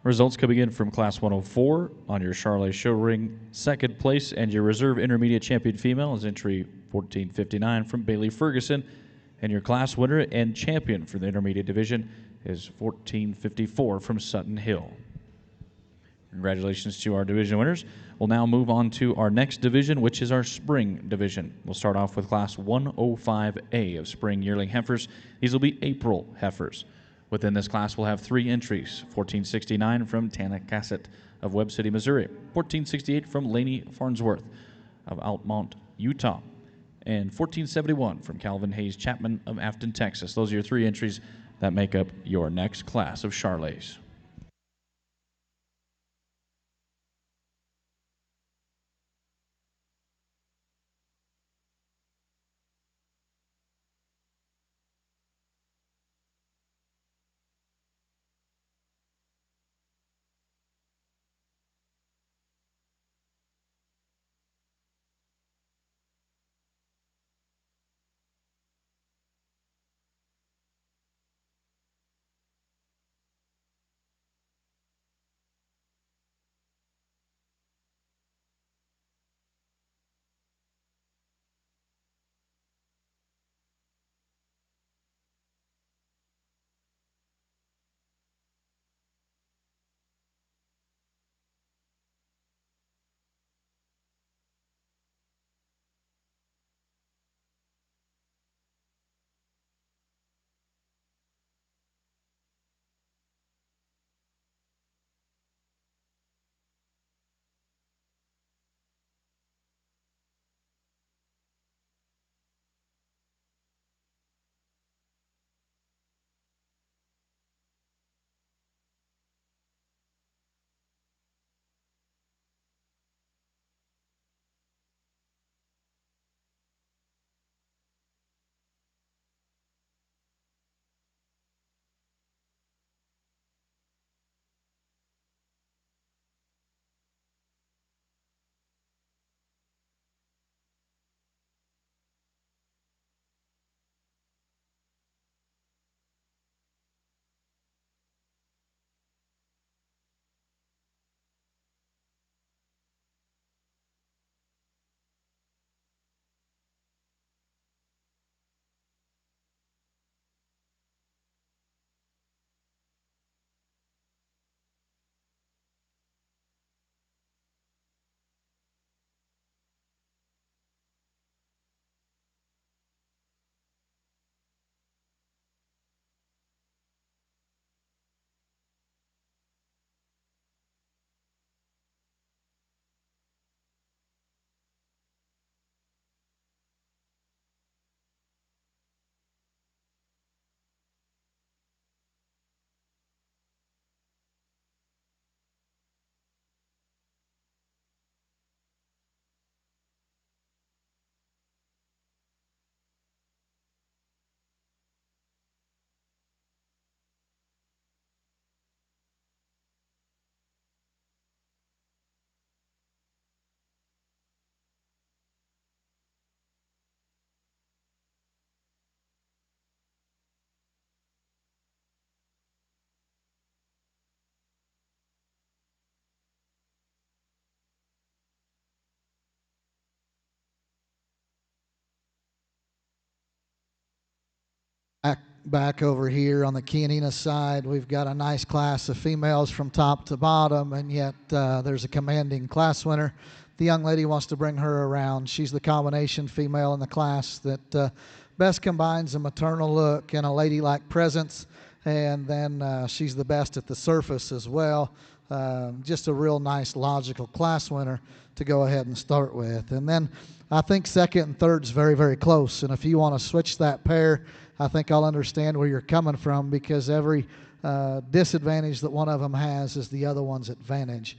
Results coming in from Class 104 on your Charolais show ring. Second place and your reserve intermediate champion female is entry 1459 from Bailey Ferguson. And your class winner and champion for the intermediate division is 1454 from Sutton Hill. Congratulations to our division winners. We'll now move on to our next division, which is our spring division. We'll start off with Class 105A of spring yearling heifers. These will be April heifers. Within this class, we'll have 3 entries, 1469 from Tana Cassett of Webb City, Missouri, 1468 from Laney Farnsworth of Altamont, Utah, and 1471 from Calvin Hayes Chapman of Afton, Texas. Those are your 3 entries that make up your next class of Charolais. back over here on the Chianina side, we've got a nice class of females from top to bottom, and yet there's a commanding class winner. The young lady wants to bring her around. She's the combination female in the class that best combines a maternal look and a ladylike presence, and then she's the best at the surface as well. Just a real nice, logical class winner to go ahead and start with. And then I think second and third's very, very close. And if you want to switch that pair, I think I'll understand where you're coming from, because every disadvantage that one of them has is the other one's advantage.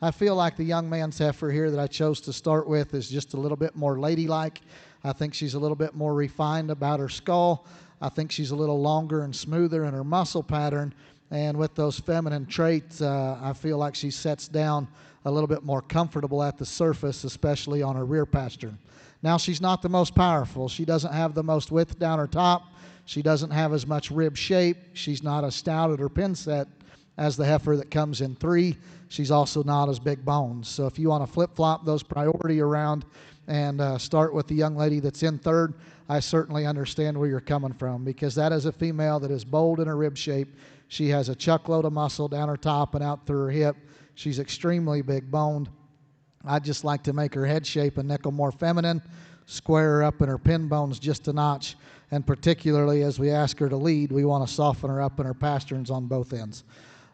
I feel like the young man's heifer here that I chose to start with is just a little bit more ladylike. I think she's a little bit more refined about her skull. I think she's a little longer and smoother in her muscle pattern. And with those feminine traits, I feel like she sets down a little bit more comfortable at the surface, especially on her rear pastern. Now, she's not the most powerful. She doesn't have the most width down her top. She doesn't have as much rib shape. She's not as stout at her pin set as the heifer that comes in 3. She's also not as big bones. So if you want to flip-flop those priority around and start with the young lady that's in 3rd, I certainly understand where you're coming from, because that is a female that is bold in her rib shape. She has a chuckload of muscle down her top and out through her hip. She's extremely big boned. I'd just like to make her head shape a nickel more feminine, square her up in her pin bones just a notch, and particularly as we ask her to lead, we want to soften her up in her pasterns on both ends.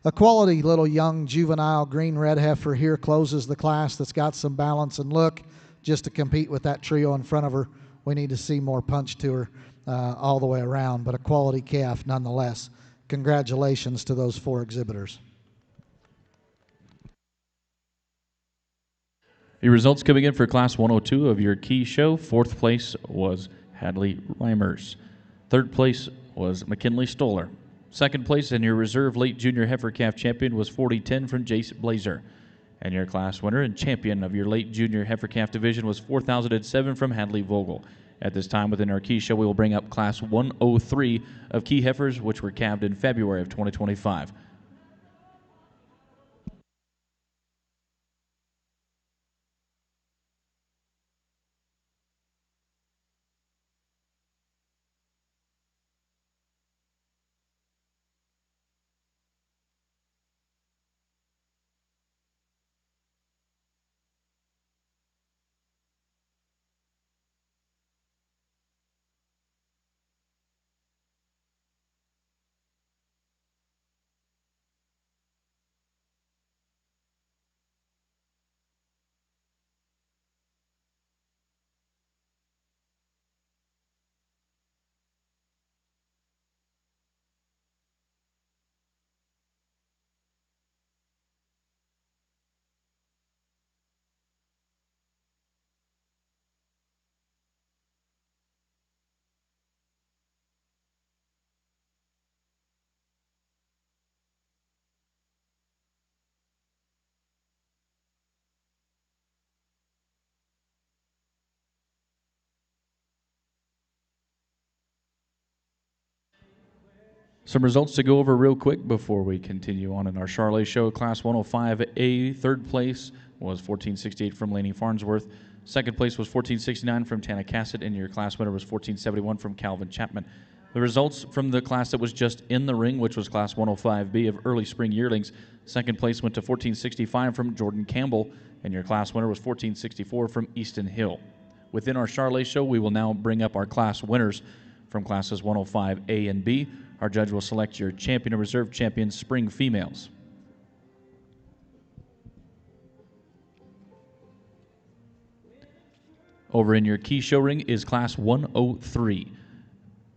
A quality little young juvenile green-red heifer here closes the class that's got some balance and look. Just to compete with that trio in front of her, we need to see more punch to her all the way around, but a quality calf nonetheless. Congratulations to those 4 exhibitors. Your results coming in for Class 102 of your key show. 4th place was Hadley Reimers. 3rd place was McKinley Stoller. 2nd place and your reserve late junior heifer calf champion was 4010 from Jace Blazer. And your class winner and champion of your late junior heifer calf division was 4007 from Hadley Vogel. At this time within our key show, we will bring up Class 103 of key heifers, which were calved in February of 2025. Some results to go over real quick before we continue on in our Charolais show. Class 105A, 3rd place was 1468 from Laney Farnsworth. 2nd place was 1469 from Tana Cassett, and your class winner was 1471 from Calvin Chapman. The results from the class that was just in the ring, which was Class 105B of early spring yearlings. 2nd place went to 1465 from Jordan Campbell, and your class winner was 1464 from Easton Hill. Within our Charolais show, we will now bring up our class winners from classes 105A and B. Our judge will select your champion and reserve champion spring females. Over in your key show ring is Class 103.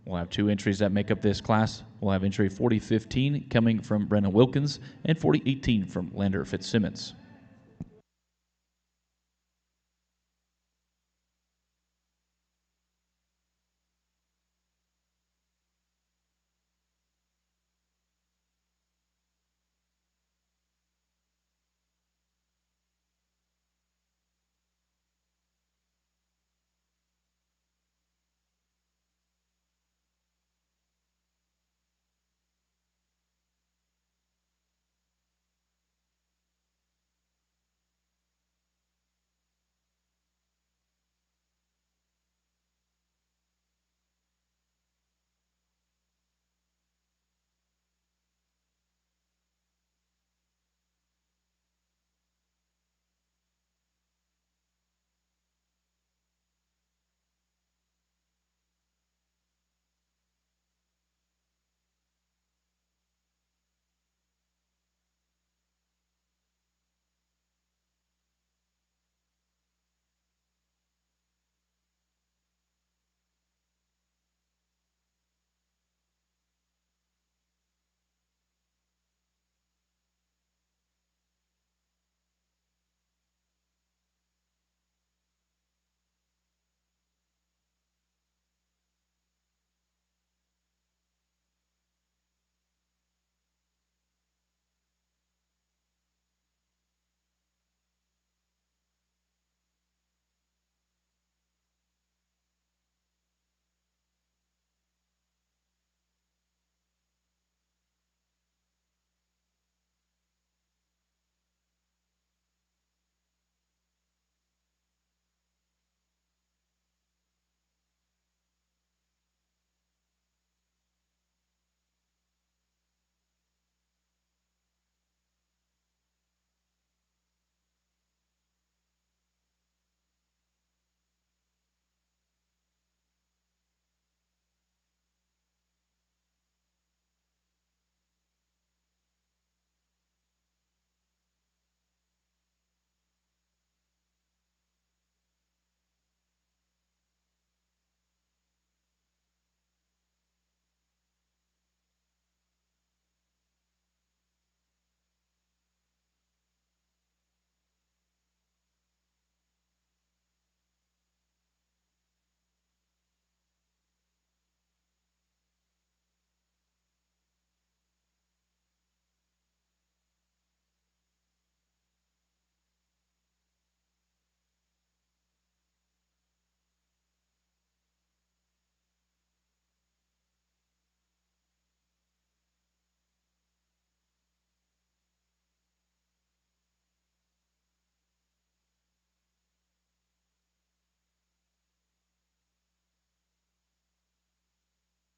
We'll have 2 entries that make up this class. We'll have entry 4015 coming from Brennan Wilkins and 4018 from Lander Fitzsimmons.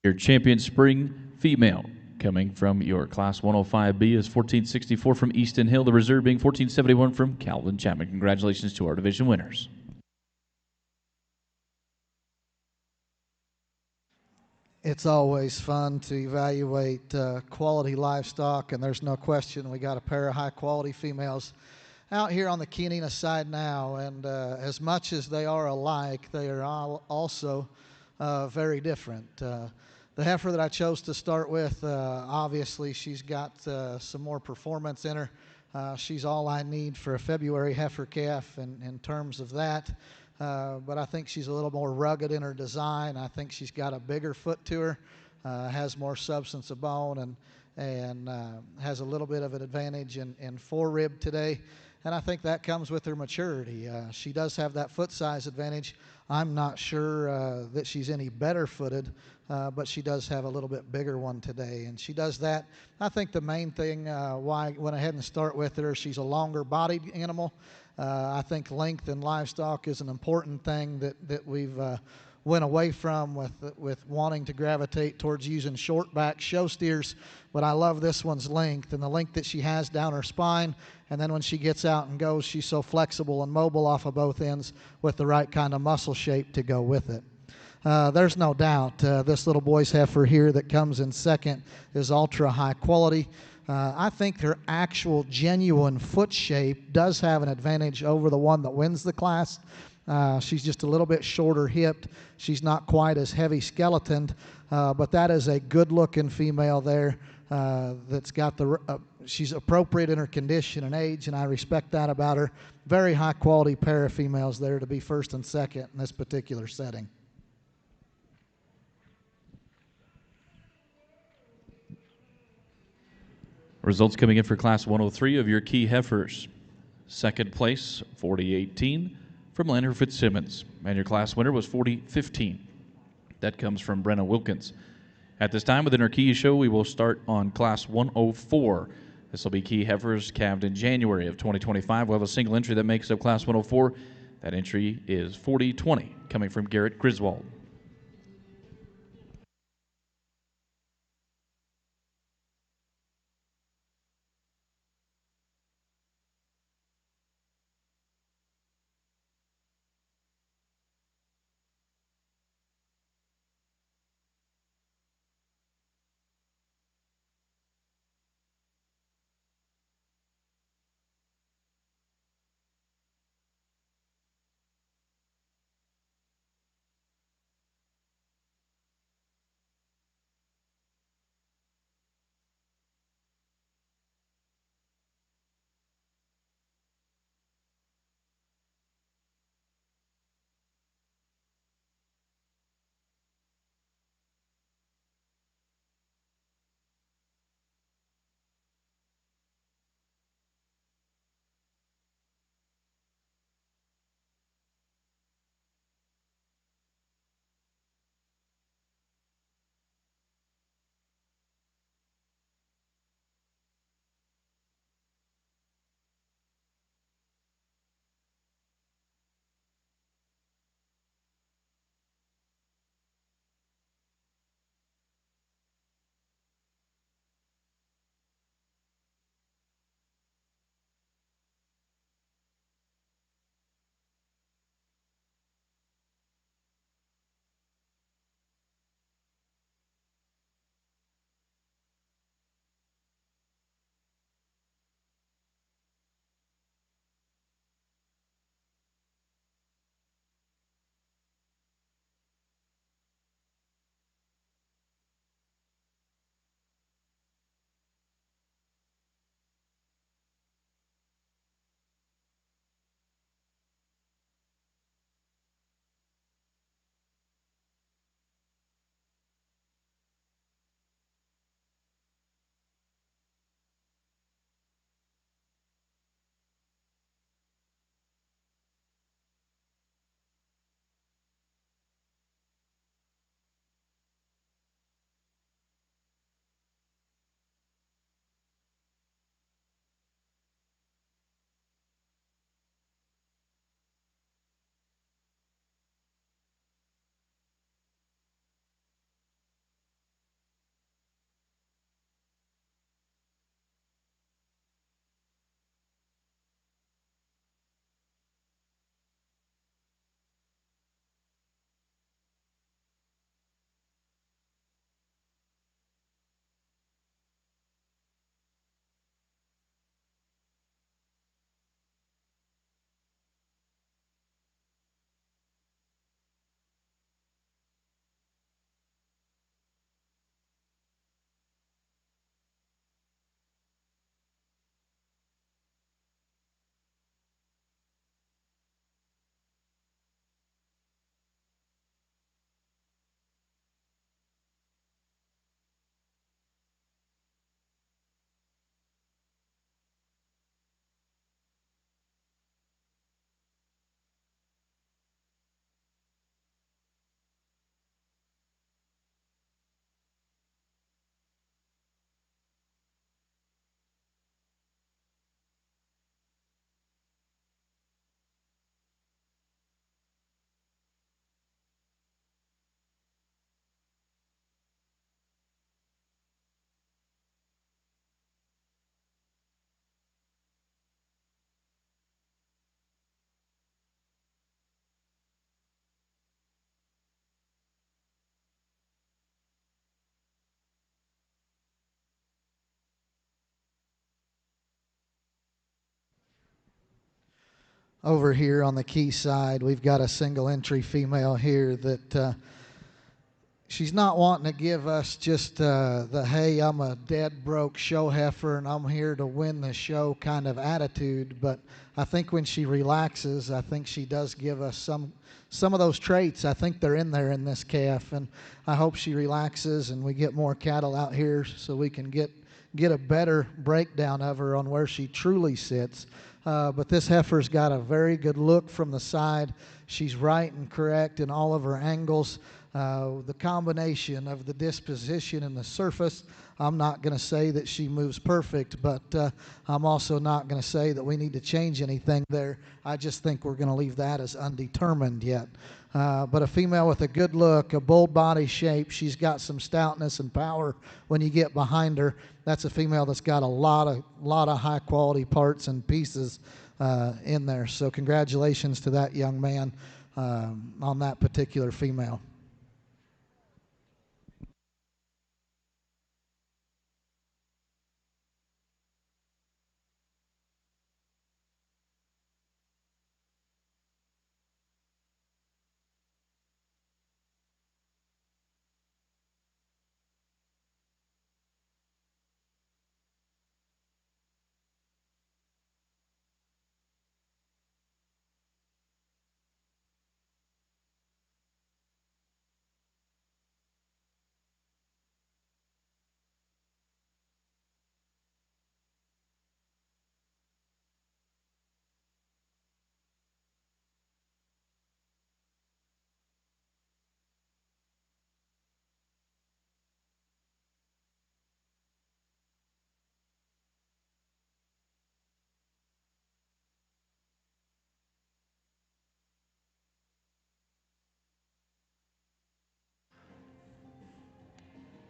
Your champion spring female coming from your Class 105B is 1464 from Easton Hill, the reserve being 1471 from Calvin Chapman. Congratulations to our division winners. It's always fun to evaluate quality livestock, and there's no question we got a pair of high-quality females out here on the Chianina side now, and as much as they are alike, they are all also very different. The heifer that I chose to start with, obviously she's got some more performance in her. She's all I need for a February heifer calf in terms of that. But I think she's a little more rugged in her design. I think she's got a bigger foot to her, has more substance of bone, and has a little bit of an advantage in forerib today. And I think that comes with her maturity. She does have that foot size advantage. I'm not sure that she's any better footed, but she does have a little bit bigger one today. And she does that. I think the main thing why I went ahead and start with her, she's a longer bodied animal. I think length in livestock is an important thing that we've went away from with wanting to gravitate towards using short back show steers. But I love this one's length and the length that she has down her spine. And then when she gets out and goes, she's so flexible and mobile off of both ends with the right kind of muscle shape to go with it. There's no doubt this little boy's heifer here that comes in second is ultra high quality. I think her actual genuine foot shape does have an advantage over the one that wins the class. She's just a little bit shorter hipped. She's not quite as heavy skeletoned, but that is a good looking female there that's got she's appropriate in her condition and age, and I respect that about her. Very high quality pair of females there to be first and second in this particular setting. Results coming in for Class 103 of your key heifers. Second place, 4018 from Landry Fitzsimmons. And your class winner was 4015. That comes from Brenna Wilkins. At this time, within our key show, we will start on Class 104. This will be key heifers calved in January of 2025. We'll have a single entry that makes up Class 104. That entry is 4020, coming from Garrett Griswold. over here on the key side, we've got a single entry female here that she's not wanting to give us just the, hey, I'm a dead broke show heifer and I'm here to win the show kind of attitude. But I think when she relaxes, I think she does give us some of those traits. I think they're in there in this calf, and I hope she relaxes and we get more cattle out here so we can get a better breakdown of her on where she truly sits. But this heifer's got a very good look from the side. She's right and correct in all of her angles. The combination of the disposition and the surface, I'm not going to say that she moves perfect, but I'm also not going to say that we need to change anything there. I just think we're going to leave that as undetermined yet. But a female with a good look, a bold body shape. She's got some stoutness and power when you get behind her. That's a female that's got a lot of high quality parts and pieces in there. So congratulations to that young man on that particular female.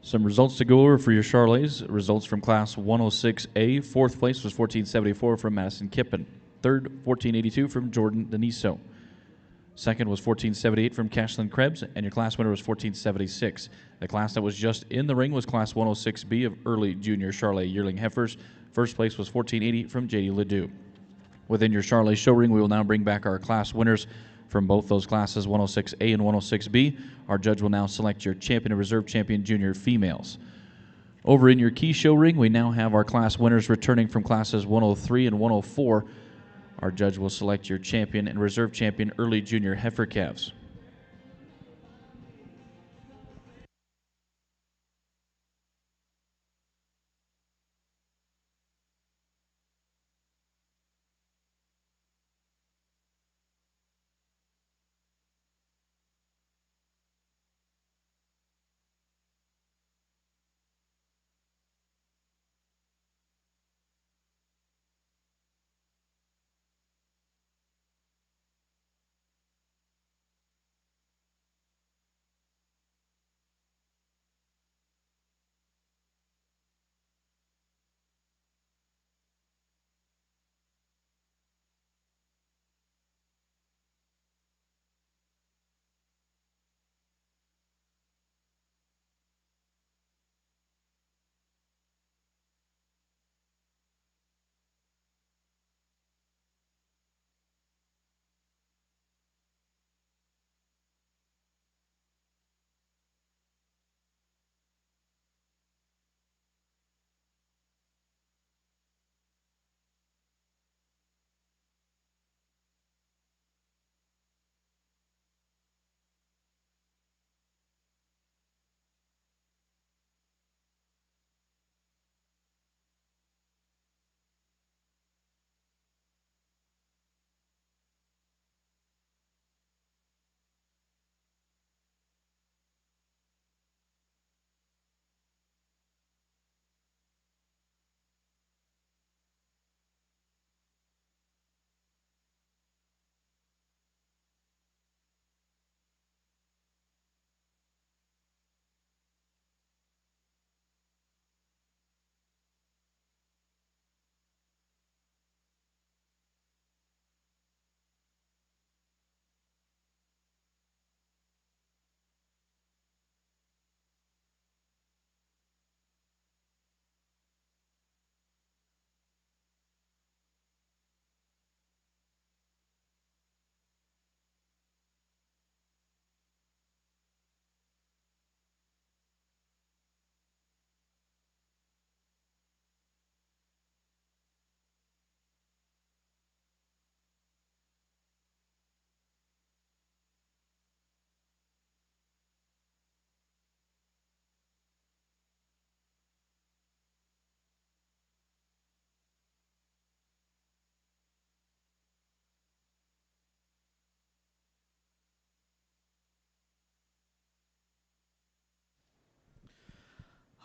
Some results to go over for your Charolais. Results from Class 106A. Fourth place was 1474 from Madison Kippen. Third, 1482 from Jordan Deniso. Second was 1478 from Cashlin Krebs, and your class winner was 1476. The class that was just in the ring was Class 106B of early junior Charolais yearling heifers. First place was 1480 from J.D. Ledoux. Within your Charolais show ring, we will now bring back our class winners from both those classes, 106A and 106B. Our judge will now select your champion and reserve champion junior females. Over in your key show ring, we now have our class winners returning from classes 103 and 104. Our judge will select your champion and reserve champion early junior heifer calves.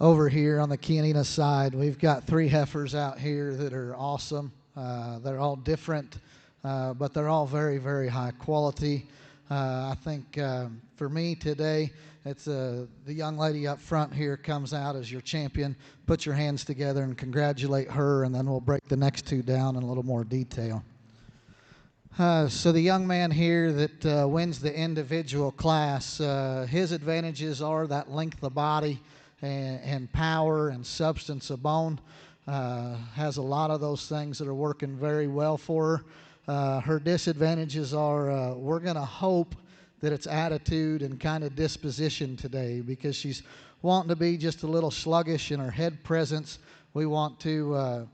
over here on the Chianina side, we've got 3 heifers out here that are awesome. They're all different, but they're all very, very high quality. I think for me today, it's the young lady up front here comes out as your champion. Put your hands together and congratulate her, and then we'll break the next 2 down in a little more detail. So the young man here that wins the individual class, his advantages are that length of body and power and substance of bone. Has a lot of those things that are working very well for her. Her disadvantages are we're going to hope that it's attitude and kind of disposition today, because she's wanting to be just a little sluggish in her head presence. We want to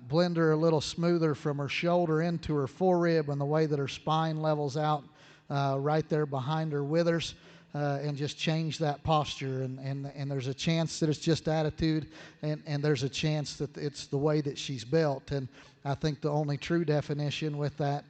blend her a little smoother from her shoulder into her forearm, and the way that her spine levels out right there behind her withers, and just change that posture. And there's a chance that it's just attitude, and there's a chance that it's the way that she's built. And I think the only true definition with that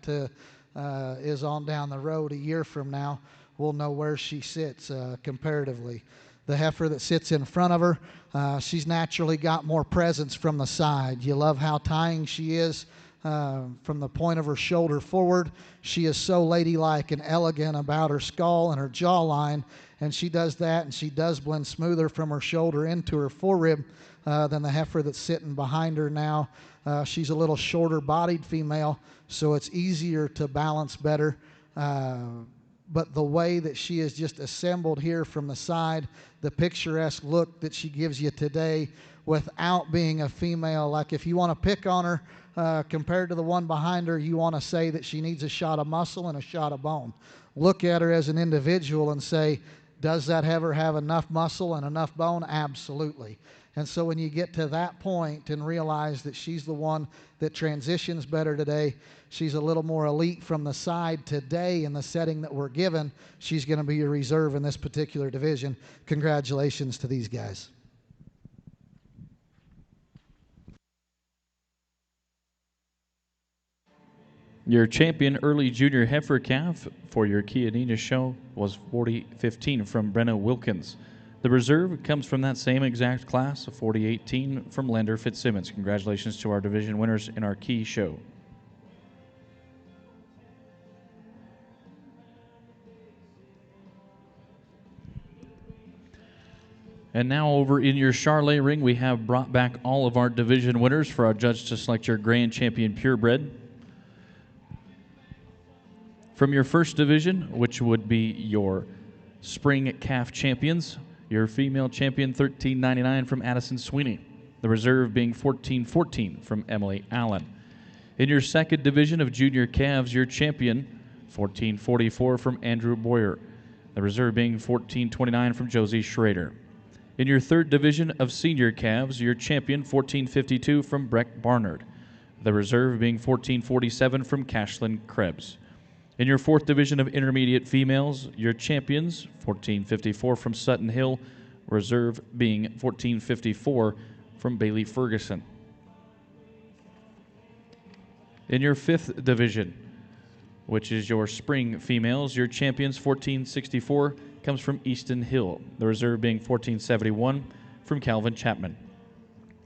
is on down the road a year from now, we'll know where she sits comparatively. The heifer that sits in front of her, she's naturally got more presence from the side. You love how tying she is from the point of her shoulder forward. She is so ladylike and elegant about her skull and her jawline, and she does that, and she does blend smoother from her shoulder into her forearm than the heifer that's sitting behind her now. She's a little shorter bodied female, so it's easier to balance better. But the way that she is just assembled here from the side, the picturesque look that she gives you today without being a female, like if you want to pick on her compared to the one behind her, you want to say that she needs a shot of muscle and a shot of bone. Look at her as an individual and say, does that heifer have enough muscle and enough bone? Absolutely. And so when you get to that point and realize that she's the one that transitions better today, she's a little more elite from the side today in the setting that we're given, she's going to be a reserve in this particular division. Congratulations to these guys. Your champion early junior heifer calf for your Chianina show was 40-15 from Brenna Wilkins. The reserve comes from that same exact class, 40-18 from Lander Fitzsimmons. Congratulations to our division winners in our key show. And now over in your Charolais ring, we have brought back all of our division winners for our judge to select your grand champion purebred. From your first division, which would be your spring calf champions, your female champion, $13.99 from Addison Sweeney. The reserve being $14.14 from Emily Allen. In your second division of junior calves, your champion, $14.44 from Andrew Boyer. The reserve being $14.29 from Josie Schrader. In your third division of senior calves, your champion, $14.52 from Breck Barnard. The reserve being $14.47 from Cashlyn Krebs. In your fourth division of intermediate females, your champions, $14.54 from Sutton Hill, reserve being $14.54 from Bailey Ferguson. In your fifth division, which is your spring females, your champions, $14.64 comes from Easton Hill, the reserve being $14.71 from Calvin Chapman.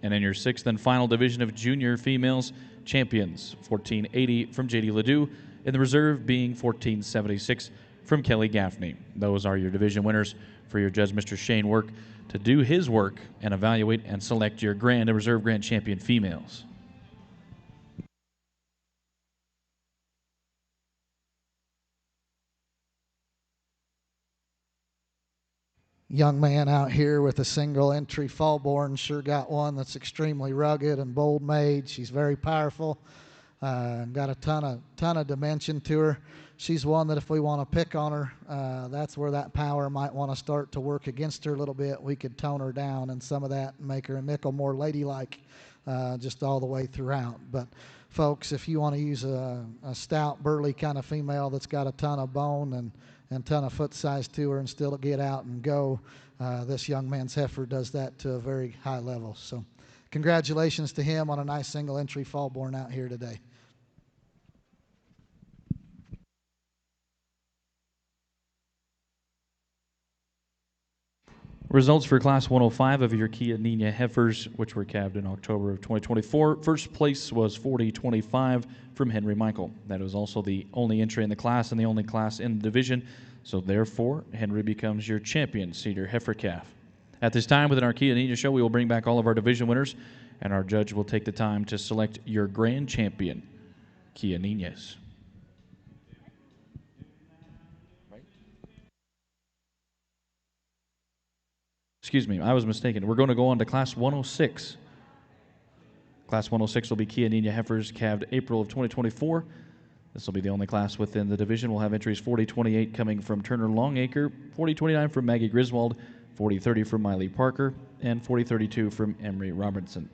And in your sixth and final division of junior females, champions, $14.80 from J.D. Ledoux, and the reserve being $14.76 from Kelly Gaffney. Those are your division winners for your judge, Mr. Shane Work, to do his work and evaluate and select your grand and reserve grand champion females. Young man out here with a single entry fallborn, sure got one that's extremely rugged and bold made. She's very powerful. Got a ton of dimension to her. She's one that if we want to pick on her, that's where that power might want to start to work against her a little bit. We could tone her down and some of that and make her a nickel more ladylike just all the way throughout. But folks, if you want to use a stout, burly kind of female that's got a ton of bone and ton of foot size to her and still get out and go, this young man's heifer does that to a very high level. So congratulations to him on a nice single entry fallborn out here today. Results for Class 105 of your Chianina heifers, which were calved in October of 2024. First place was 40-25 from Henry Michael. That was also the only entry in the class and the only class in the division. So therefore, Henry becomes your champion cedar heifer calf. At this time within our Chianina show, we will bring back all of our division winners, and our judge will take the time to select your grand champion, Chianinas. Excuse me, I was mistaken. We're going to go on to Class 106. Class 106 will be Chianina heifers calved April of 2024. This will be the only class within the division. We'll have entries 40-28 coming from Turner Longacre, 40-29 from Maggie Griswold, 40-30 from Miley Parker, and 40-32 from Emery Robertson.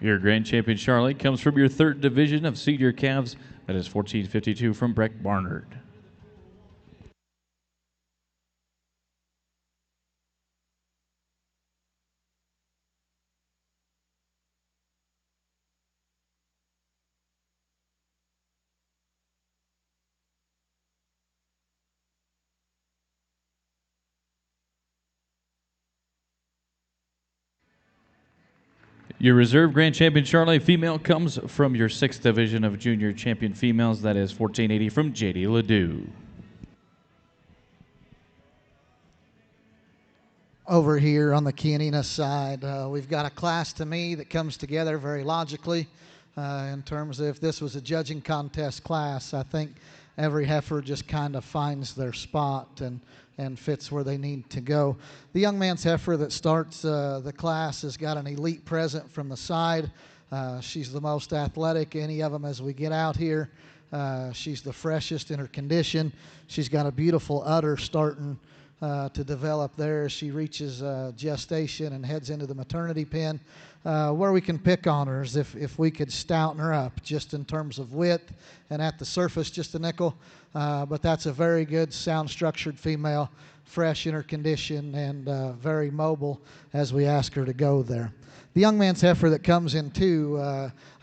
Your grand champion Charolais comes from your third division of senior calves. That is 1452 from Breck Barnard. Your reserve grand champion Charolais female comes from your sixth division of junior champion females. That is 1480 from JD Ledoux. Over here on the Chianina side, we've got a class to me that comes together very logically in terms of if this was a judging contest class. I think every heifer just kind of finds their spot and fits where they need to go. The young man's heifer that starts the class has got an elite present from the side. She's the most athletic any of them as we get out here. She's the freshest in her condition. She's got a beautiful udder starting to develop there as she reaches gestation and heads into the maternity pen. Where we can pick on her is if we could stouten her up just in terms of width and at the surface just a nickel. But that's a very good, sound-structured female, fresh in her condition and very mobile as we ask her to go there. The young man's heifer that comes in too,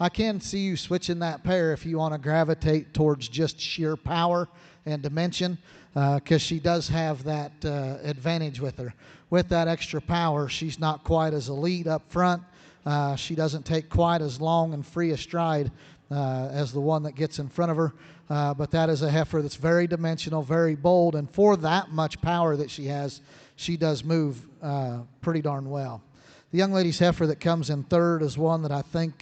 I can see you switching that pair if you want to gravitate towards just sheer power and dimension, because she does have that advantage with her. With that extra power, she's not quite as elite up front. She doesn't take quite as long and free a stride as the one that gets in front of her, but that is a heifer that's very dimensional, very bold, and for that much power that she has, she does move pretty darn well. The young lady's heifer that comes in third is one that I think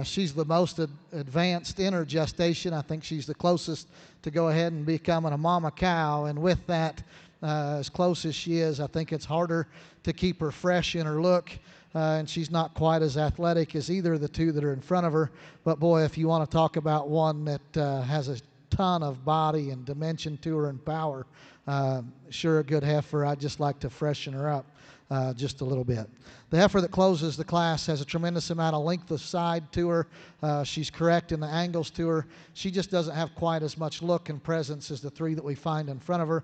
she's the most advanced in her gestation. I think she's the closest to go ahead and becoming a mama cow, and with that, as close as she is, I think it's harder to keep her fresh in her look, and she's not quite as athletic as either of the two that are in front of her. But boy, if you want to talk about one that has a ton of body and dimension to her and power, sure a good heifer. I'd just like to freshen her up just a little bit. The heifer that closes the class has a tremendous amount of length of side to her. She's correct in the angles to her. She just doesn't have quite as much look and presence as the three that we find in front of her.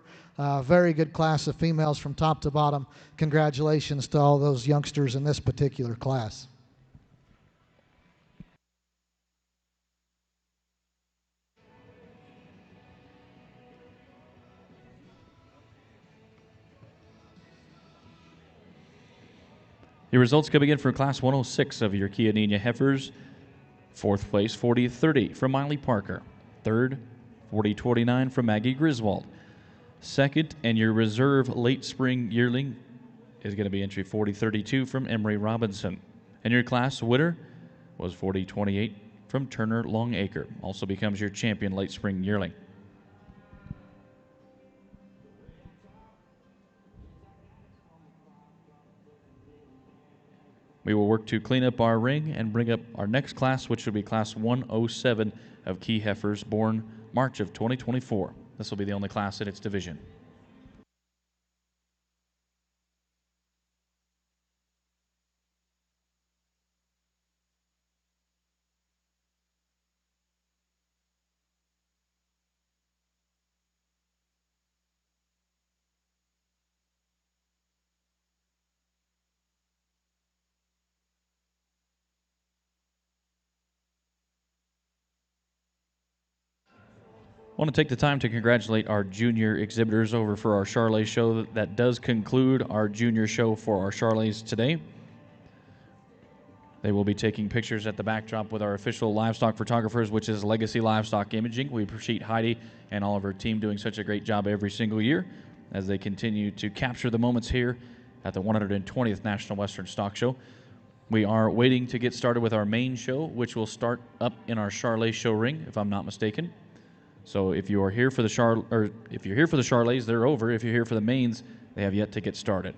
Very good class of females from top to bottom. Congratulations to all those youngsters in this particular class. Your results coming in for Class 106 of your Chianina heifers. Fourth place, 40-30 from Miley Parker. Third, 40-29 from Maggie Griswold. Second, and your reserve late spring yearling is going to be entry 40-32 from Emery Robinson. And your class winner was 40-28 from Turner Longacre. Also becomes your champion late spring yearling. We will work to clean up our ring and bring up our next class, which will be Class 107 of key heifers born March of 2024. This will be the only class in its division. I want to take the time to congratulate our junior exhibitors over for our Charolais show. That does conclude our junior show for our Charolais today. They will be taking pictures at the backdrop with our official livestock photographers, which is Legacy Livestock Imaging. We appreciate Heidi and all of her team doing such a great job every single year as they continue to capture the moments here at the 120th National Western Stock Show. We are waiting to get started with our main show, which will start up in our Charolais show ring, if I'm not mistaken. So if you are here for the Charolais, they're over. If you're here for the mains, they have yet to get started.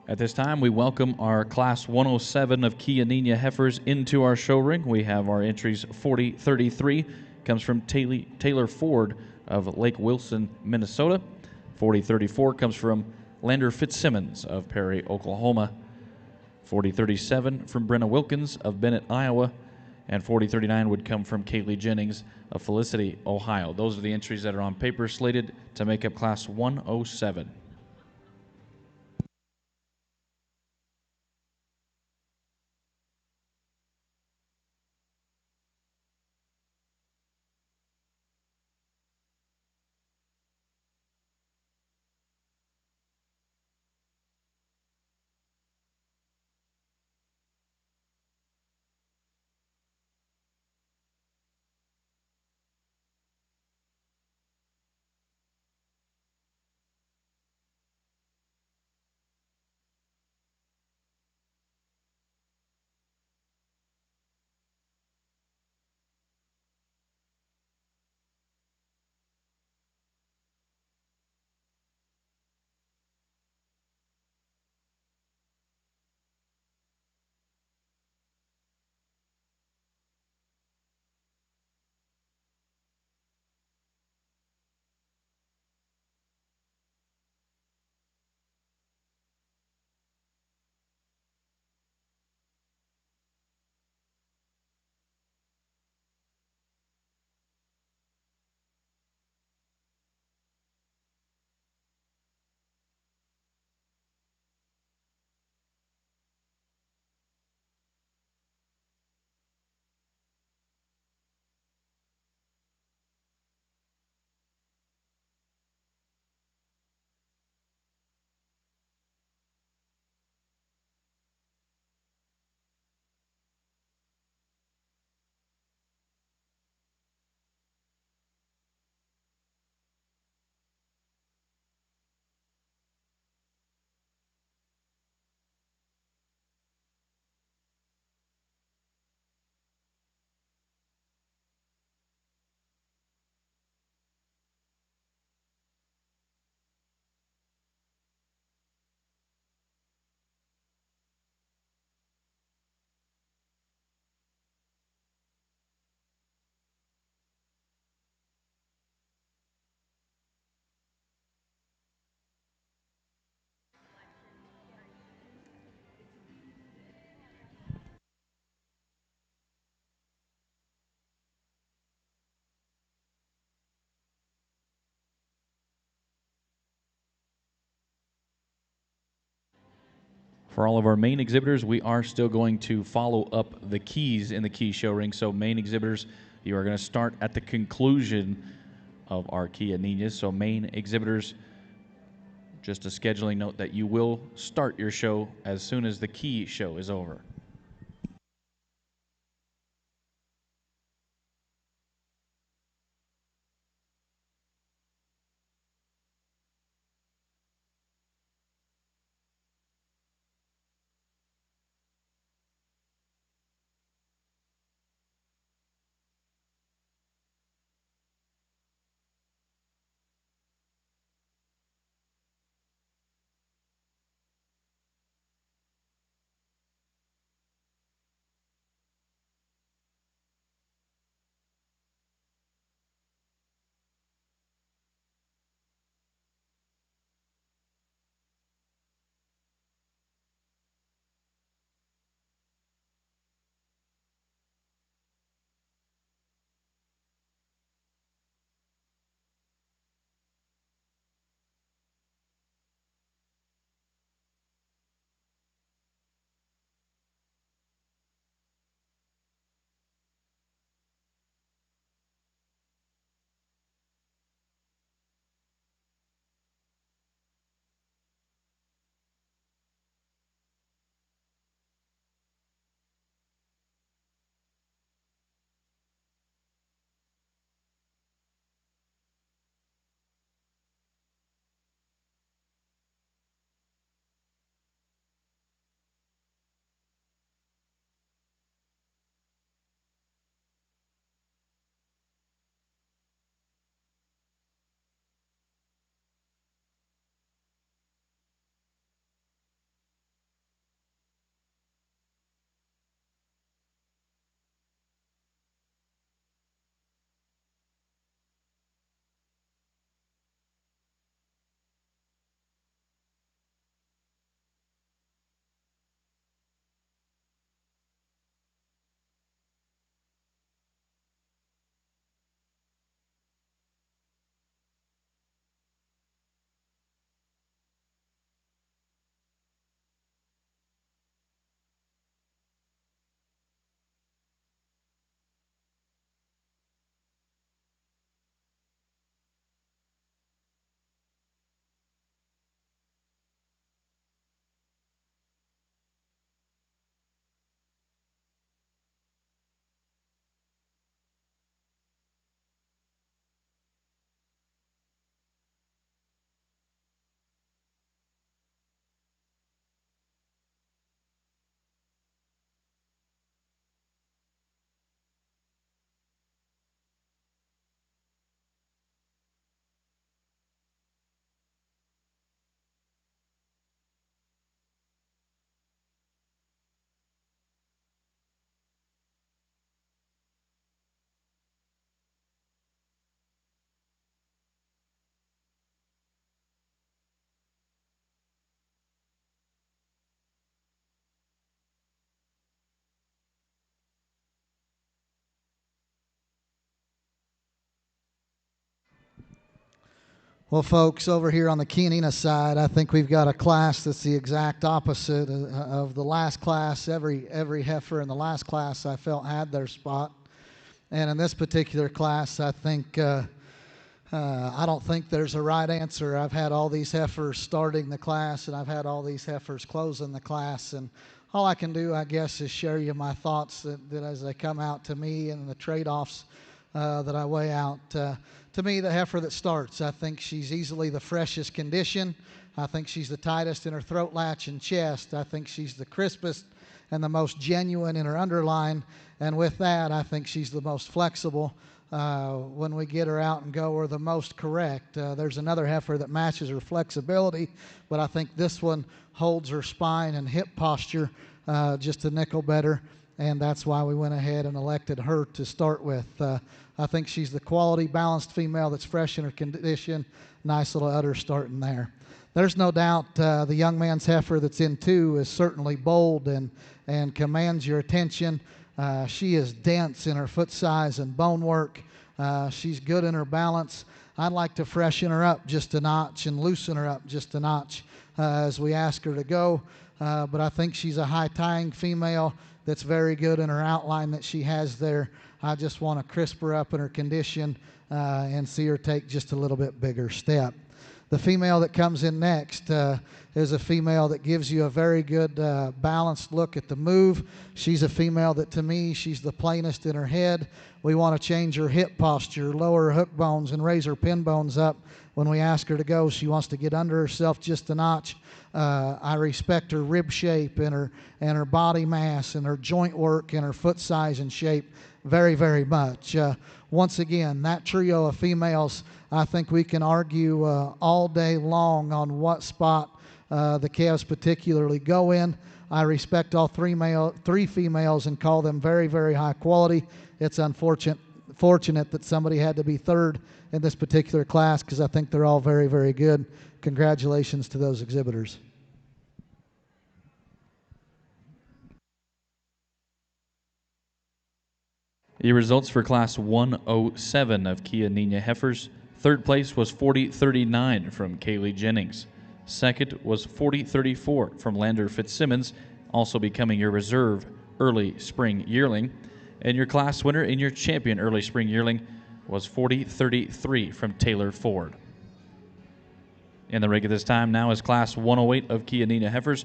At this time, we welcome our Class 107 of Chianina heifers into our show ring. We have our entries 4033, comes from Taylor Ford of Lake Wilson, Minnesota. 4034 comes from Lander Fitzsimmons of Perry, Oklahoma. 4037 from Brenna Wilkins of Bennett, Iowa. And 4039 would come from Kaylee Jennings of Felicity, Ohio. Those are the entries that are on paper slated to make up Class 107. For all of our main exhibitors, we are still going to follow up the keys in the key show ring. So main exhibitors, you are going to start at the conclusion of our Chianinas. So main exhibitors, just a scheduling note that you will start your show as soon as the key show is over. Well, folks, over here on the Chianina side, I think we've got a class that's the exact opposite of the last class. Every heifer in the last class I felt had their spot. And in this particular class, I think I don't think there's a right answer. I've had all these heifers starting the class, and I've had all these heifers closing the class. And all I can do, I guess, is share you my thoughts that as they come out to me and the trade-offs that I weigh out. To me, the heifer that starts, I think she's easily the freshest condition. I think she's the tightest in her throat latch and chest. I think she's the crispest and the most genuine in her underline. And with that, I think she's the most flexible when we get her out and go, or the most correct. There's another heifer that matches her flexibility, but I think this one holds her spine and hip posture just a nickel better, and that's why we went ahead and elected her to start with. I think she's the quality, balanced female that's fresh in her condition. Nice little udder starting there. There's no doubt the young man's heifer that's in 2 is certainly bold and commands your attention. She is dense in her foot size and bone work. She's good in her balance. I'd like to freshen her up just a notch and loosen her up just a notch as we ask her to go. But I think she's a high tying female that's very good in her outline that she has there. I just want to crisp her up in her condition and see her take just a little bit bigger step. The female that comes in next is a female that gives you a very good balanced look at the move. She's a female that, to me, she's the plainest in her head. We want to change her hip posture, lower her hook bones, and raise her pin bones up. When we ask her to go, she wants to get under herself just a notch. I respect her rib shape and her body mass and her joint work and her foot size and shape very, very much. Once again, that trio of females, I think we can argue all day long on what spot the calves particularly go in. I respect all three females and call them very, very high quality. It's fortunate that somebody had to be third in this particular class because I think they're all very, very good. Congratulations to those exhibitors. Your results for Class 107 of Chianina heifers. Third place was 4039 from Kaylee Jennings. Second was 4034 from Lander Fitzsimmons, also becoming your reserve early spring yearling. And your class winner in your champion early spring yearling was 4033 from Taylor Ford. In the ring at this time now is Class 108 of Chianina heifers.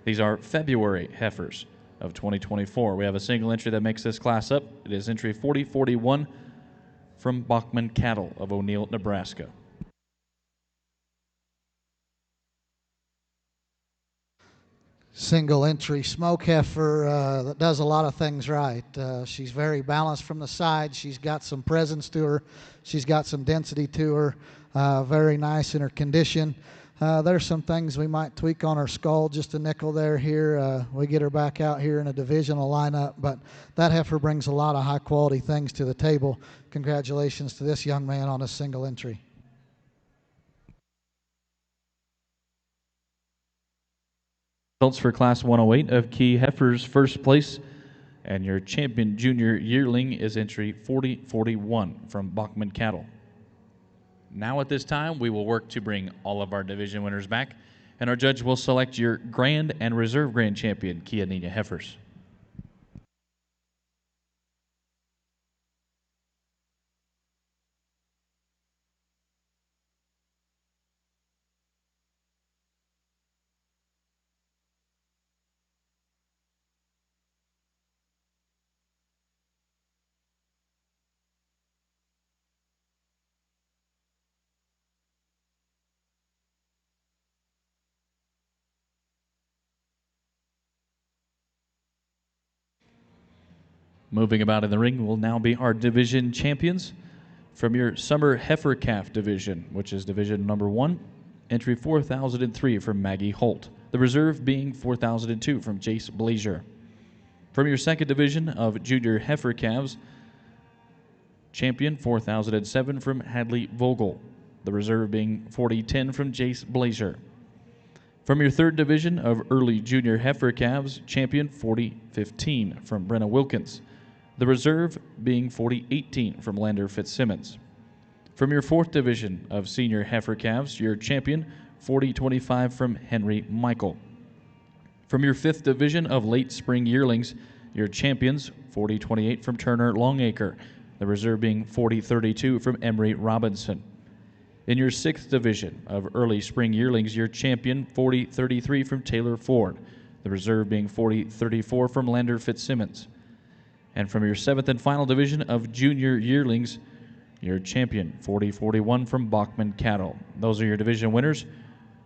These are February heifers of 2024. We have a single entry that makes this class up. It is entry 4041 from Bachman Cattle of O'Neill, Nebraska. Single entry smoke heifer that does a lot of things right. She's very balanced from the side. She's got some presence to her. She's got some density to her. Very nice in her condition. There's some things we might tweak on her skull, just a nickel there here. We get her back out here in a divisional lineup, but that heifer brings a lot of high quality things to the table. Congratulations to this young man on a single entry. Results for Class 108 of Key Heifers. First place and your champion junior yearling is entry 4041 from Bachman Cattle. Now at this time, we will work to bring all of our division winners back, and our judge will select your grand and reserve grand champion, Chianina heifers. Moving about in the ring will now be our division champions from your summer heifer calf division, which is division number 1, entry 4003 from Maggie Holt, the reserve being 4002 from Jace Blazier. From your second division of junior heifer calves, champion 4007 from Hadley Vogel, the reserve being 4010 from Jace Blazier. From your third division of early junior heifer calves, champion 4015 from Brenna Wilkins, the reserve being 4018 from Lander Fitzsimmons. From your 4th division of senior heifer calves, your champion, 40-25 from Henry Michael. From your 5th division of late spring yearlings, your champions, 40-28 from Turner Longacre, the reserve being 40-32 from Emery Robinson. In your 6th division of early spring yearlings, your champion, 40-33 from Taylor Ford, the reserve being 40-34 from Lander Fitzsimmons. And from your 7th and final division of junior yearlings, your champion, 40-41 from Bachman Cattle. Those are your division winners.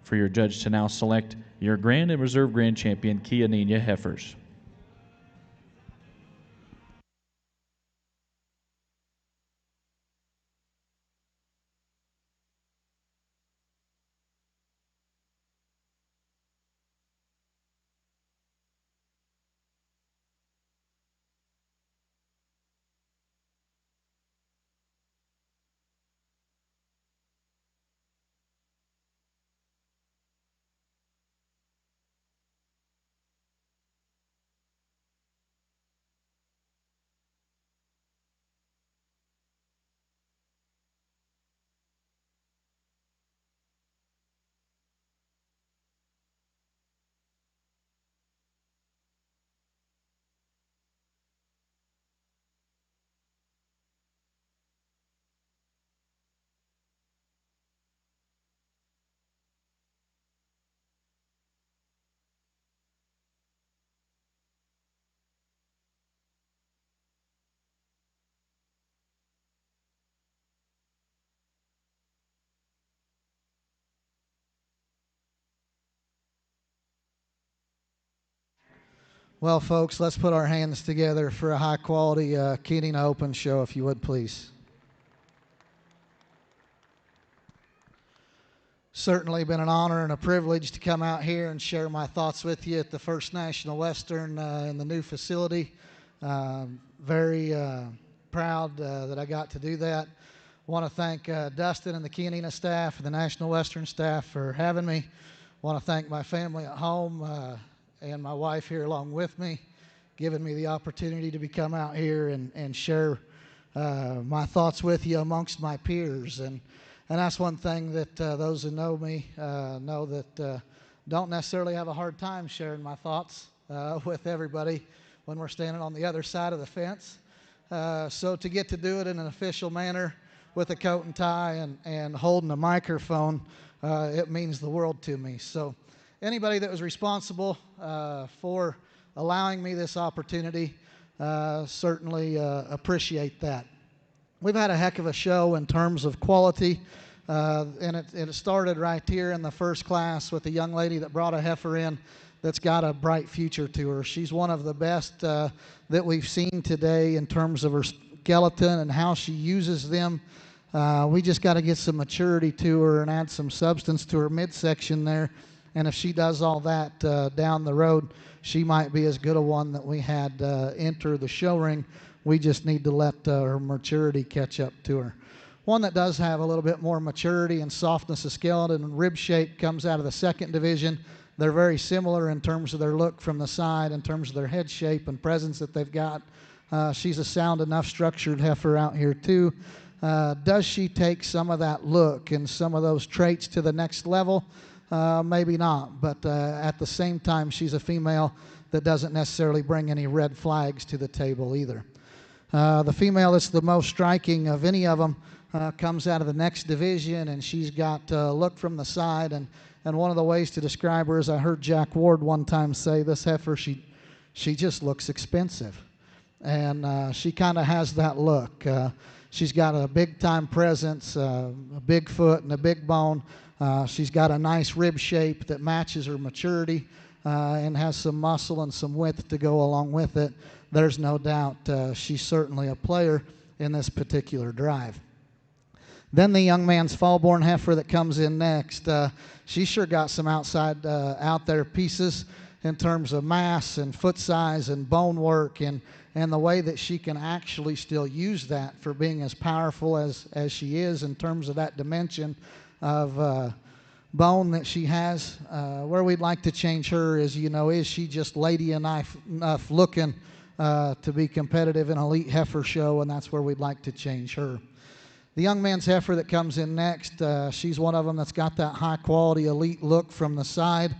For your judge to now select your grand and reserve grand champion, Chianina heifers. Well, folks, let's put our hands together for a high-quality Chianina Open show, if you would, please. Certainly been an honor and a privilege to come out here and share my thoughts with you at the First National Western in the new facility. Very proud that I got to do that. Want to thank Dustin and the Chianina staff and the National Western staff for having me. Want to thank my family at home and my wife here along with me, giving me the opportunity to come out here and share my thoughts with you amongst my peers. And that's one thing that those who know me know that don't necessarily have a hard time sharing my thoughts with everybody when we're standing on the other side of the fence. So to get to do it in an official manner with a coat and tie and holding a microphone, it means the world to me. So anybody that was responsible for allowing me this opportunity, certainly appreciate that. We've had a heck of a show in terms of quality, and it started right here in the first class with a young lady that brought a heifer in that's got a bright future to her. She's one of the best that we've seen today in terms of her skeleton and how she uses them. We just got to get some maturity to her and add some substance to her midsection there. And if she does all that down the road, she might be as good a one that we had enter the show ring. We just need to let her maturity catch up to her. One that does have a little bit more maturity and softness of skeleton and rib shape comes out of the 2nd division. They're very similar in terms of their look from the side, in terms of their head shape and presence that they've got. She's a sound enough structured heifer out here too. Does she take some of that look and some of those traits to the next level? Maybe not, but at the same time, she's a female that doesn't necessarily bring any red flags to the table either. The female that's the most striking of any of them comes out of the next division, and she's got look from the side. And one of the ways to describe her is I heard Jack Ward one time say, this heifer, she just looks expensive. And she kind of has that look. She's got a big-time presence, a big foot and a big bone. She's got a nice rib shape that matches her maturity and has some muscle and some width to go along with it. There's no doubt she's certainly a player in this particular drive. Then the young man's fall-born heifer that comes in next, she sure got some outside out there pieces in terms of mass and foot size and bone work and the way that she can actually still use that for being as powerful as she is in terms of that dimension of bone that she has. Where we'd like to change her is, is she just lady enough looking to be competitive in elite heifer show, and that's where we'd like to change her. The young man's heifer that comes in next, she's one of them that's got that high-quality elite look from the side.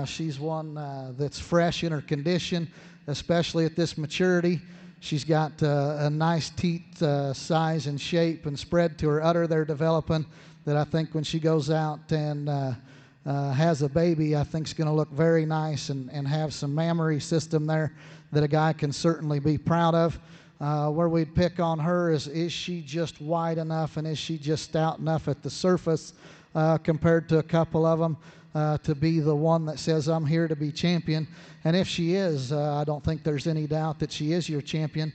She's one that's fresh in her condition, especially at this maturity. She's got a nice teat size and shape and spread to her udder they're developing that I think when she goes out and has a baby, I think is going to look very nice and have some mammary system there that a guy can certainly be proud of. Where we'd pick on her is she just wide enough and is she just stout enough at the surface compared to a couple of them to be the one that says, I'm here to be champion. And if she is, I don't think there's any doubt that she is your champion.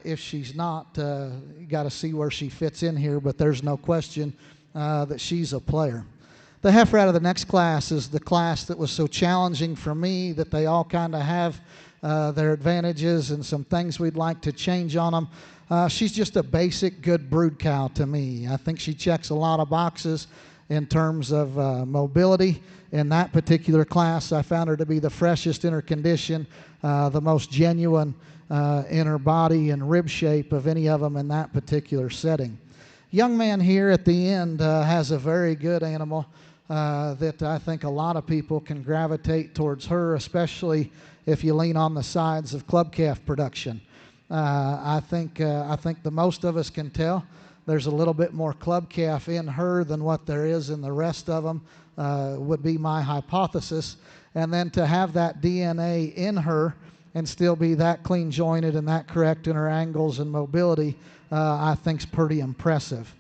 If she's not, you got to see where she fits in here, but there's no question that she's a player. The heifer out of the next class is the class that was so challenging for me that they all kind of have their advantages and some things we'd like to change on them. She's just a basic good brood cow to me. I think she checks a lot of boxes in terms of mobility. In that particular class, I found her to be the freshest in her condition, the most genuine in her body and rib shape of any of them in that particular setting. Young man here at the end has a very good animal that I think a lot of people can gravitate towards her, especially if you lean on the sides of club calf production. I think the most of us can tell there's a little bit more club calf in her than what there is in the rest of them, would be my hypothesis. And then to have that DNA in her and still be that clean jointed and that correct in her angles and mobility, I think is pretty impressive.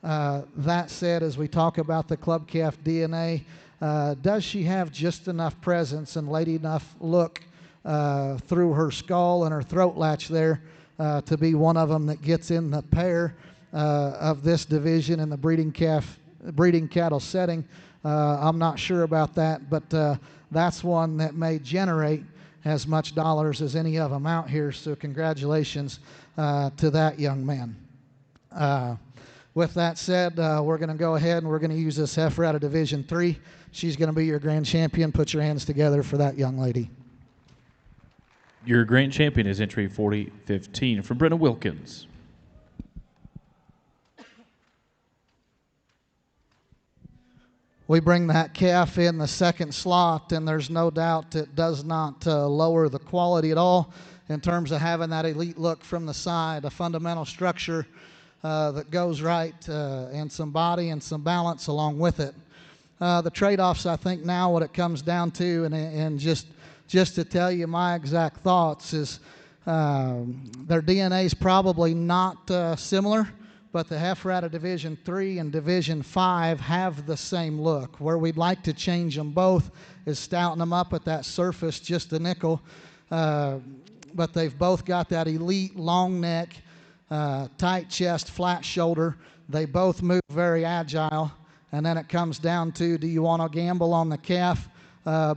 That said, as we talk about the club calf DNA, does she have just enough presence and lady enough look through her skull and her throat latch there to be one of them that gets in the pair of this division in the breeding cattle setting? I'm not sure about that, but that's one that may generate as much dollars as any of them out here, so congratulations to that young man. With that said, we're going to go ahead and we're going to use this heifer out of Division 3. She's going to be your grand champion. Put your hands together for that young lady. Your grand champion is entry 4015 from Brenna Wilkins. We bring that calf in the second slot, and there's no doubt it does not lower the quality at all in terms of having that elite look from the side, a fundamental structure that goes right, and some body and some balance along with it. The trade-offs, I think now what it comes down to, and just to tell you my exact thoughts, is their DNA is probably not similar, but the heifer out of Division 3 and Division 5 have the same look. Where we'd like to change them both is stouting them up at that surface just a nickel, but they've both got that elite long neck, tight chest, flat shoulder. They both move very agile, and then it comes down to, do you want to gamble on the calf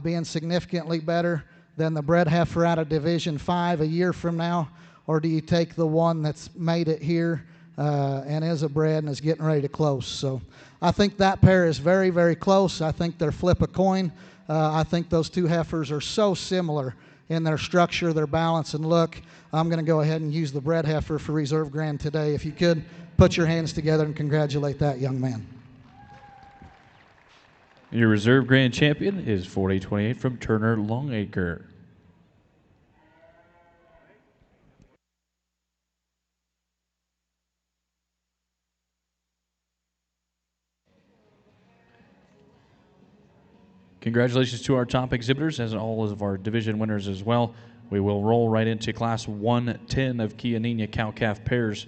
being significantly better than the bred heifer out of Division 5 a year from now, or do you take the one that's made it here and is a bred and is getting ready to close? So I think that pair is very, very close. I think they're flip a coin. I think those two heifers are so similar in their structure, their balance, and look. I'm going to go ahead and use the bred heifer for Reserve Grand today. If you could, put your hands together and congratulate that young man. Your Reserve Grand champion is 4028 from Turner Longacre. Congratulations to our top exhibitors, as all of our division winners as well. We will roll right into Class 110 of Chianina cow-calf pairs.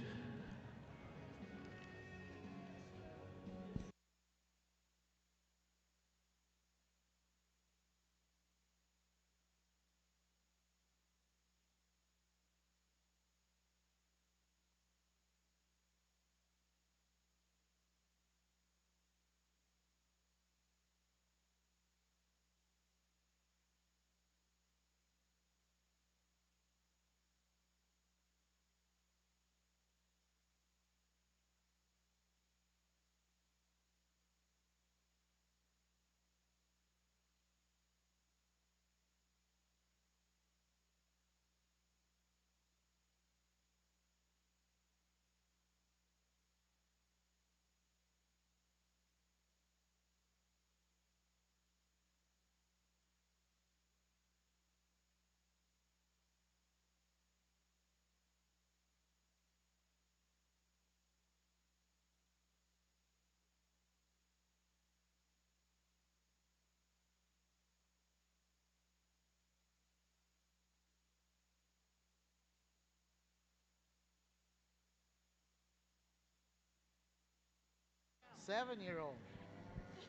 7-year-old.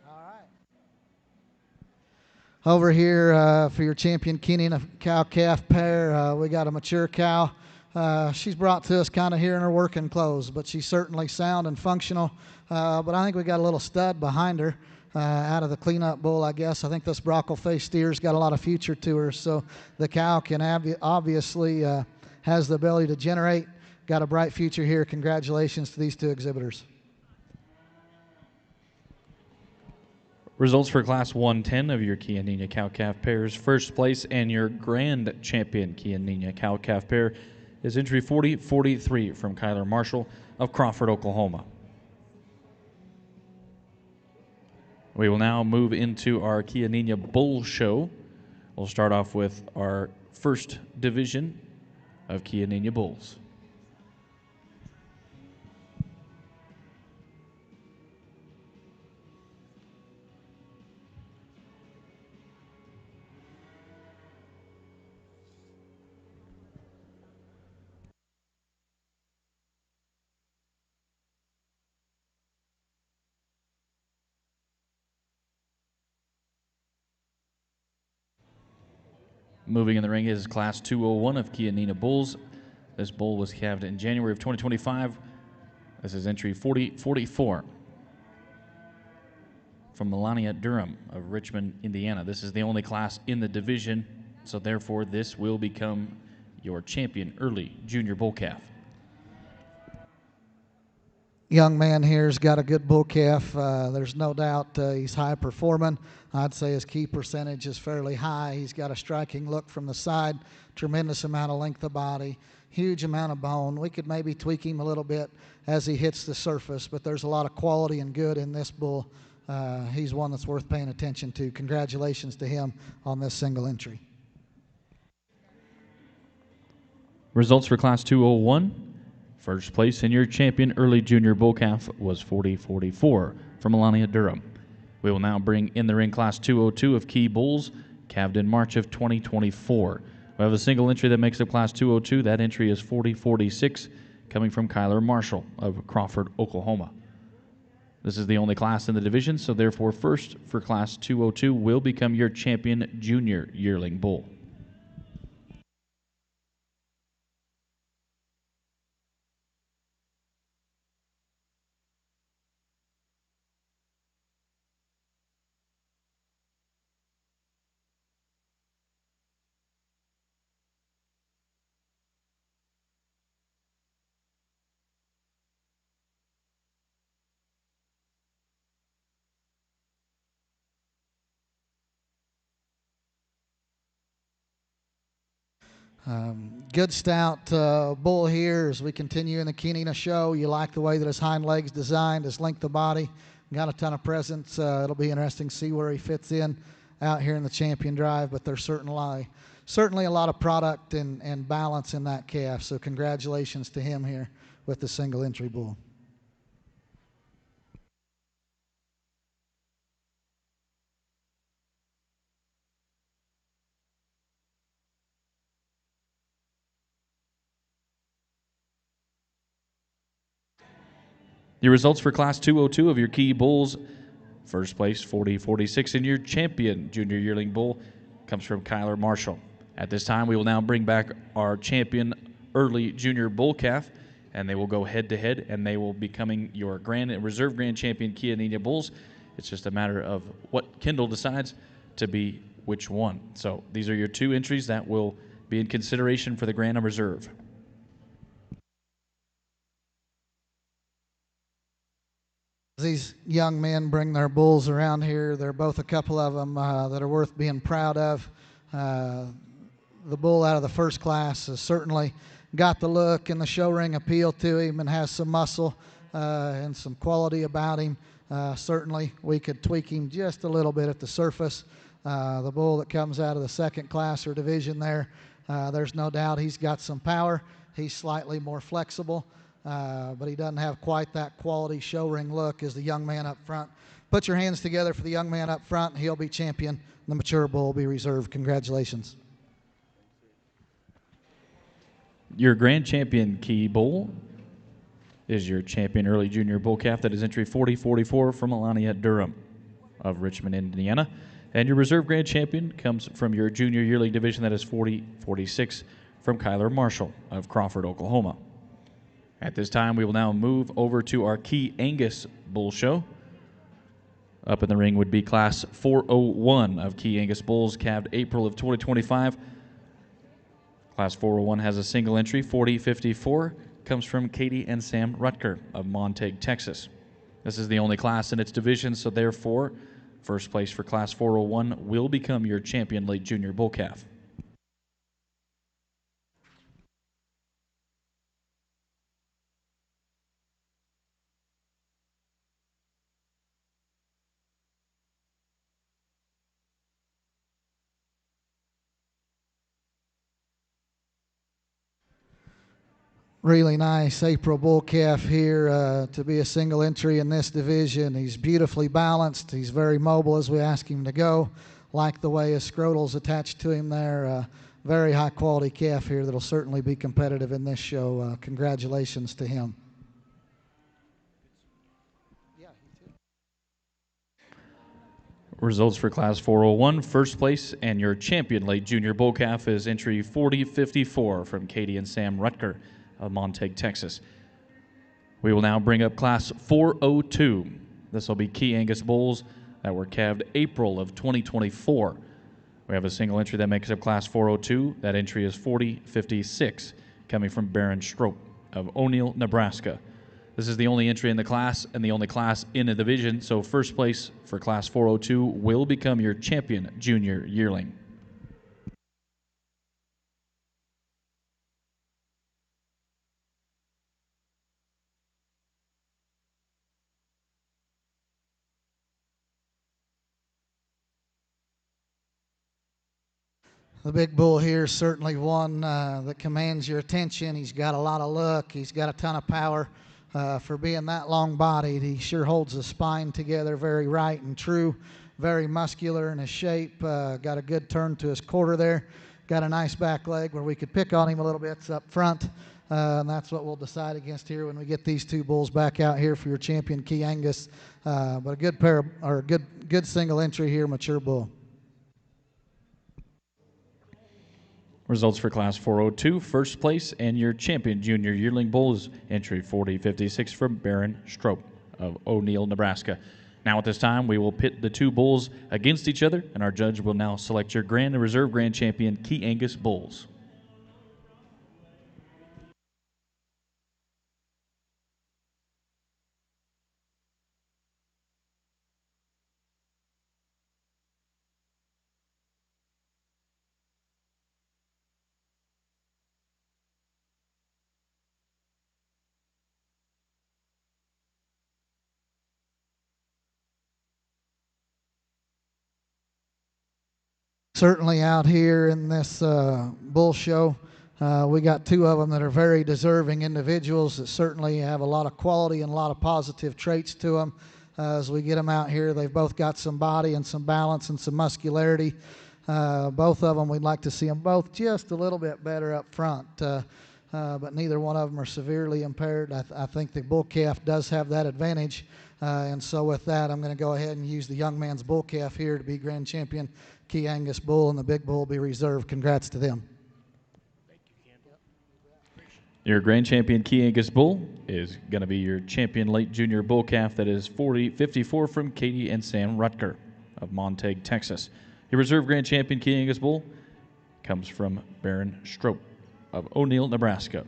All right. Over here for your champion Chianina cow-calf pair, we got a mature cow. She's brought to us kind of here in her working clothes, but she's certainly sound and functional. But I think we got a little stud behind her out of the cleanup bull, I guess. I think this brockle-faced steer's got a lot of future to her, so the cow can obviously has the ability to generate. Got a bright future here. Congratulations to these two exhibitors. Results for Class 110 of your Chianina cow-calf pairs. First place and your grand champion Chianina cow-calf pair is entry 4043 from Kyler Marshall of Crawford, Oklahoma. We will now move into our Chianina Bull Show. We'll start off with our first division of Chianina Bulls. Moving in the ring is Class 201 of Chianina Bulls. This bull was calved in January of 2025. This is entry 4044 from Melania Durham of Richmond, Indiana. This is the only class in the division, so therefore this will become your champion early junior bull calf. Young man here's got a good bull calf. There's no doubt he's high performing. I'd say his key percentage is fairly high. He's got a striking look from the side, tremendous amount of length of body, huge amount of bone. We could maybe tweak him a little bit as he hits the surface, but there's a lot of quality and good in this bull. He's one that's worth paying attention to. Congratulations to him on this single entry. Results for Class 201. First place in your champion early junior bull calf was 4044 from Melania Durham. We will now bring in the ring Class 202 of Key Bulls, calved in March of 2024. We have a single entry that makes up Class 202. That entry is 4046, coming from Kyler Marshall of Crawford, Oklahoma. This is the only class in the division, so therefore first for Class 202 will become your champion junior yearling bull. Good stout bull here as we continue in the Chianina show. You like the way that his hind legs designed, his length of body, got a ton of presence. It'll be interesting to see where he fits in out here in the champion drive, but there's certainly a lot of product and balance in that calf, so congratulations to him here with the single entry bull. Your results for Class 202 of your Key Bulls. First place, 4046, in your champion junior yearling bull comes from Kyler Marshall. At this time, we will now bring back our champion early junior bull calf, and they will go head-to-head, and they will be becoming your grand and reserve grand champion Chianina Bulls. It's just a matter of what Kendall decides to be which one. So these are your two entries that will be in consideration for the grand and reserve. These young men bring their bulls around here. There are both a couple of them that are worth being proud of. The bull out of the first class has certainly got the look and the show ring appeal to him and has some muscle and some quality about him. Certainly we could tweak him just a little bit at the surface. The bull that comes out of the second class or division there's no doubt he's got some power. He's slightly more flexible. But he doesn't have quite that quality show ring look as the young man up front. Put your hands together for the young man up front. He'll be champion. The mature bull will be reserved. Congratulations. Your grand champion Key Bull is your champion early junior bull calf. That is entry 4044 from Melania Durham of Richmond, Indiana. And your reserve grand champion comes from your junior yearling division. That is 4046 from Kyler Marshall of Crawford, Oklahoma. At this time, we will now move over to our Chiangus Bull Show. Up in the ring would be Class 401 of Chiangus Bulls, calved April of 2025. Class 401 has a single entry, 4054, comes from Katie and Sam Rutger of Montague, Texas. This is the only class in its division, so therefore, first place for Class 401 will become your champion late junior bull calf. Really nice April bull calf here to be a single entry in this division. He's beautifully balanced. He's very mobile as we ask him to go. Like the way his scrotal's attached to him there. Very high quality calf here that'll certainly be competitive in this show. Congratulations to him. Results for Class 401, first place and your champion late junior bull calf is entry 4054 from Katie and Sam Rutger of Montague, Texas. We will now bring up Class 402. This will be Chiangus Bulls that were calved April of 2024. We have a single entry that makes up Class 402. That entry is 4056, coming from Baron Strope of O'Neill, Nebraska. This is the only entry in the class and the only class in the division, so first place for Class 402 will become your champion junior yearling. The big bull here is certainly one that commands your attention. He's got a lot of look. He's got a ton of power. For being that long-bodied, he sure holds the spine together very right and true. Very muscular in his shape. Got a good turn to his quarter there. Got a nice back leg where we could pick on him a little bit up front. And that's what we'll decide against here when we get these two bulls back out here for your champion Chiangus. But a good pair, or a good single entry here, mature bull. Results for Class 402, first place and your champion junior yearling bull is entry 4056 from Baron Strope of O'Neill, Nebraska. Now at this time, we will pit the two bulls against each other, and our judge will now select your grand and reserve grand champion, Chiangus Bulls. Certainly out here in this bull show, we got two of them that are very deserving individuals that certainly have a lot of quality and a lot of positive traits to them. As we get them out here, they've both got some body and some balance and some muscularity. Both of them, we'd like to see them both just a little bit better up front, but neither one of them are severely impaired. I think the bull calf does have that advantage, and so with that, I'm going to go ahead and use the young man's bull calf here to be grand champion Chiangus bull, and the big bull will be reserved. Congrats to them. Your grand champion Chiangus bull is going to be your champion late junior bull calf. That is 4054 from Katie and Sam Rutger of Montague, Texas. Your reserve grand champion Chiangus bull comes from Baron Strope of O'Neill, Nebraska.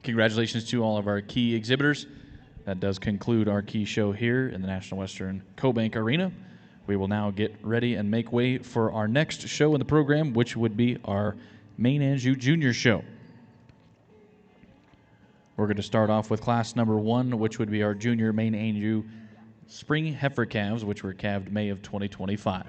Congratulations to all of our key exhibitors. That does conclude our key show here in the National Western Cobank Arena. We will now get ready and make way for our next show in the program, which would be our Main Anjou Junior Show. We're going to start off with class number 1, which would be our junior Main Anjou spring heifer calves, which were calved May of 2025.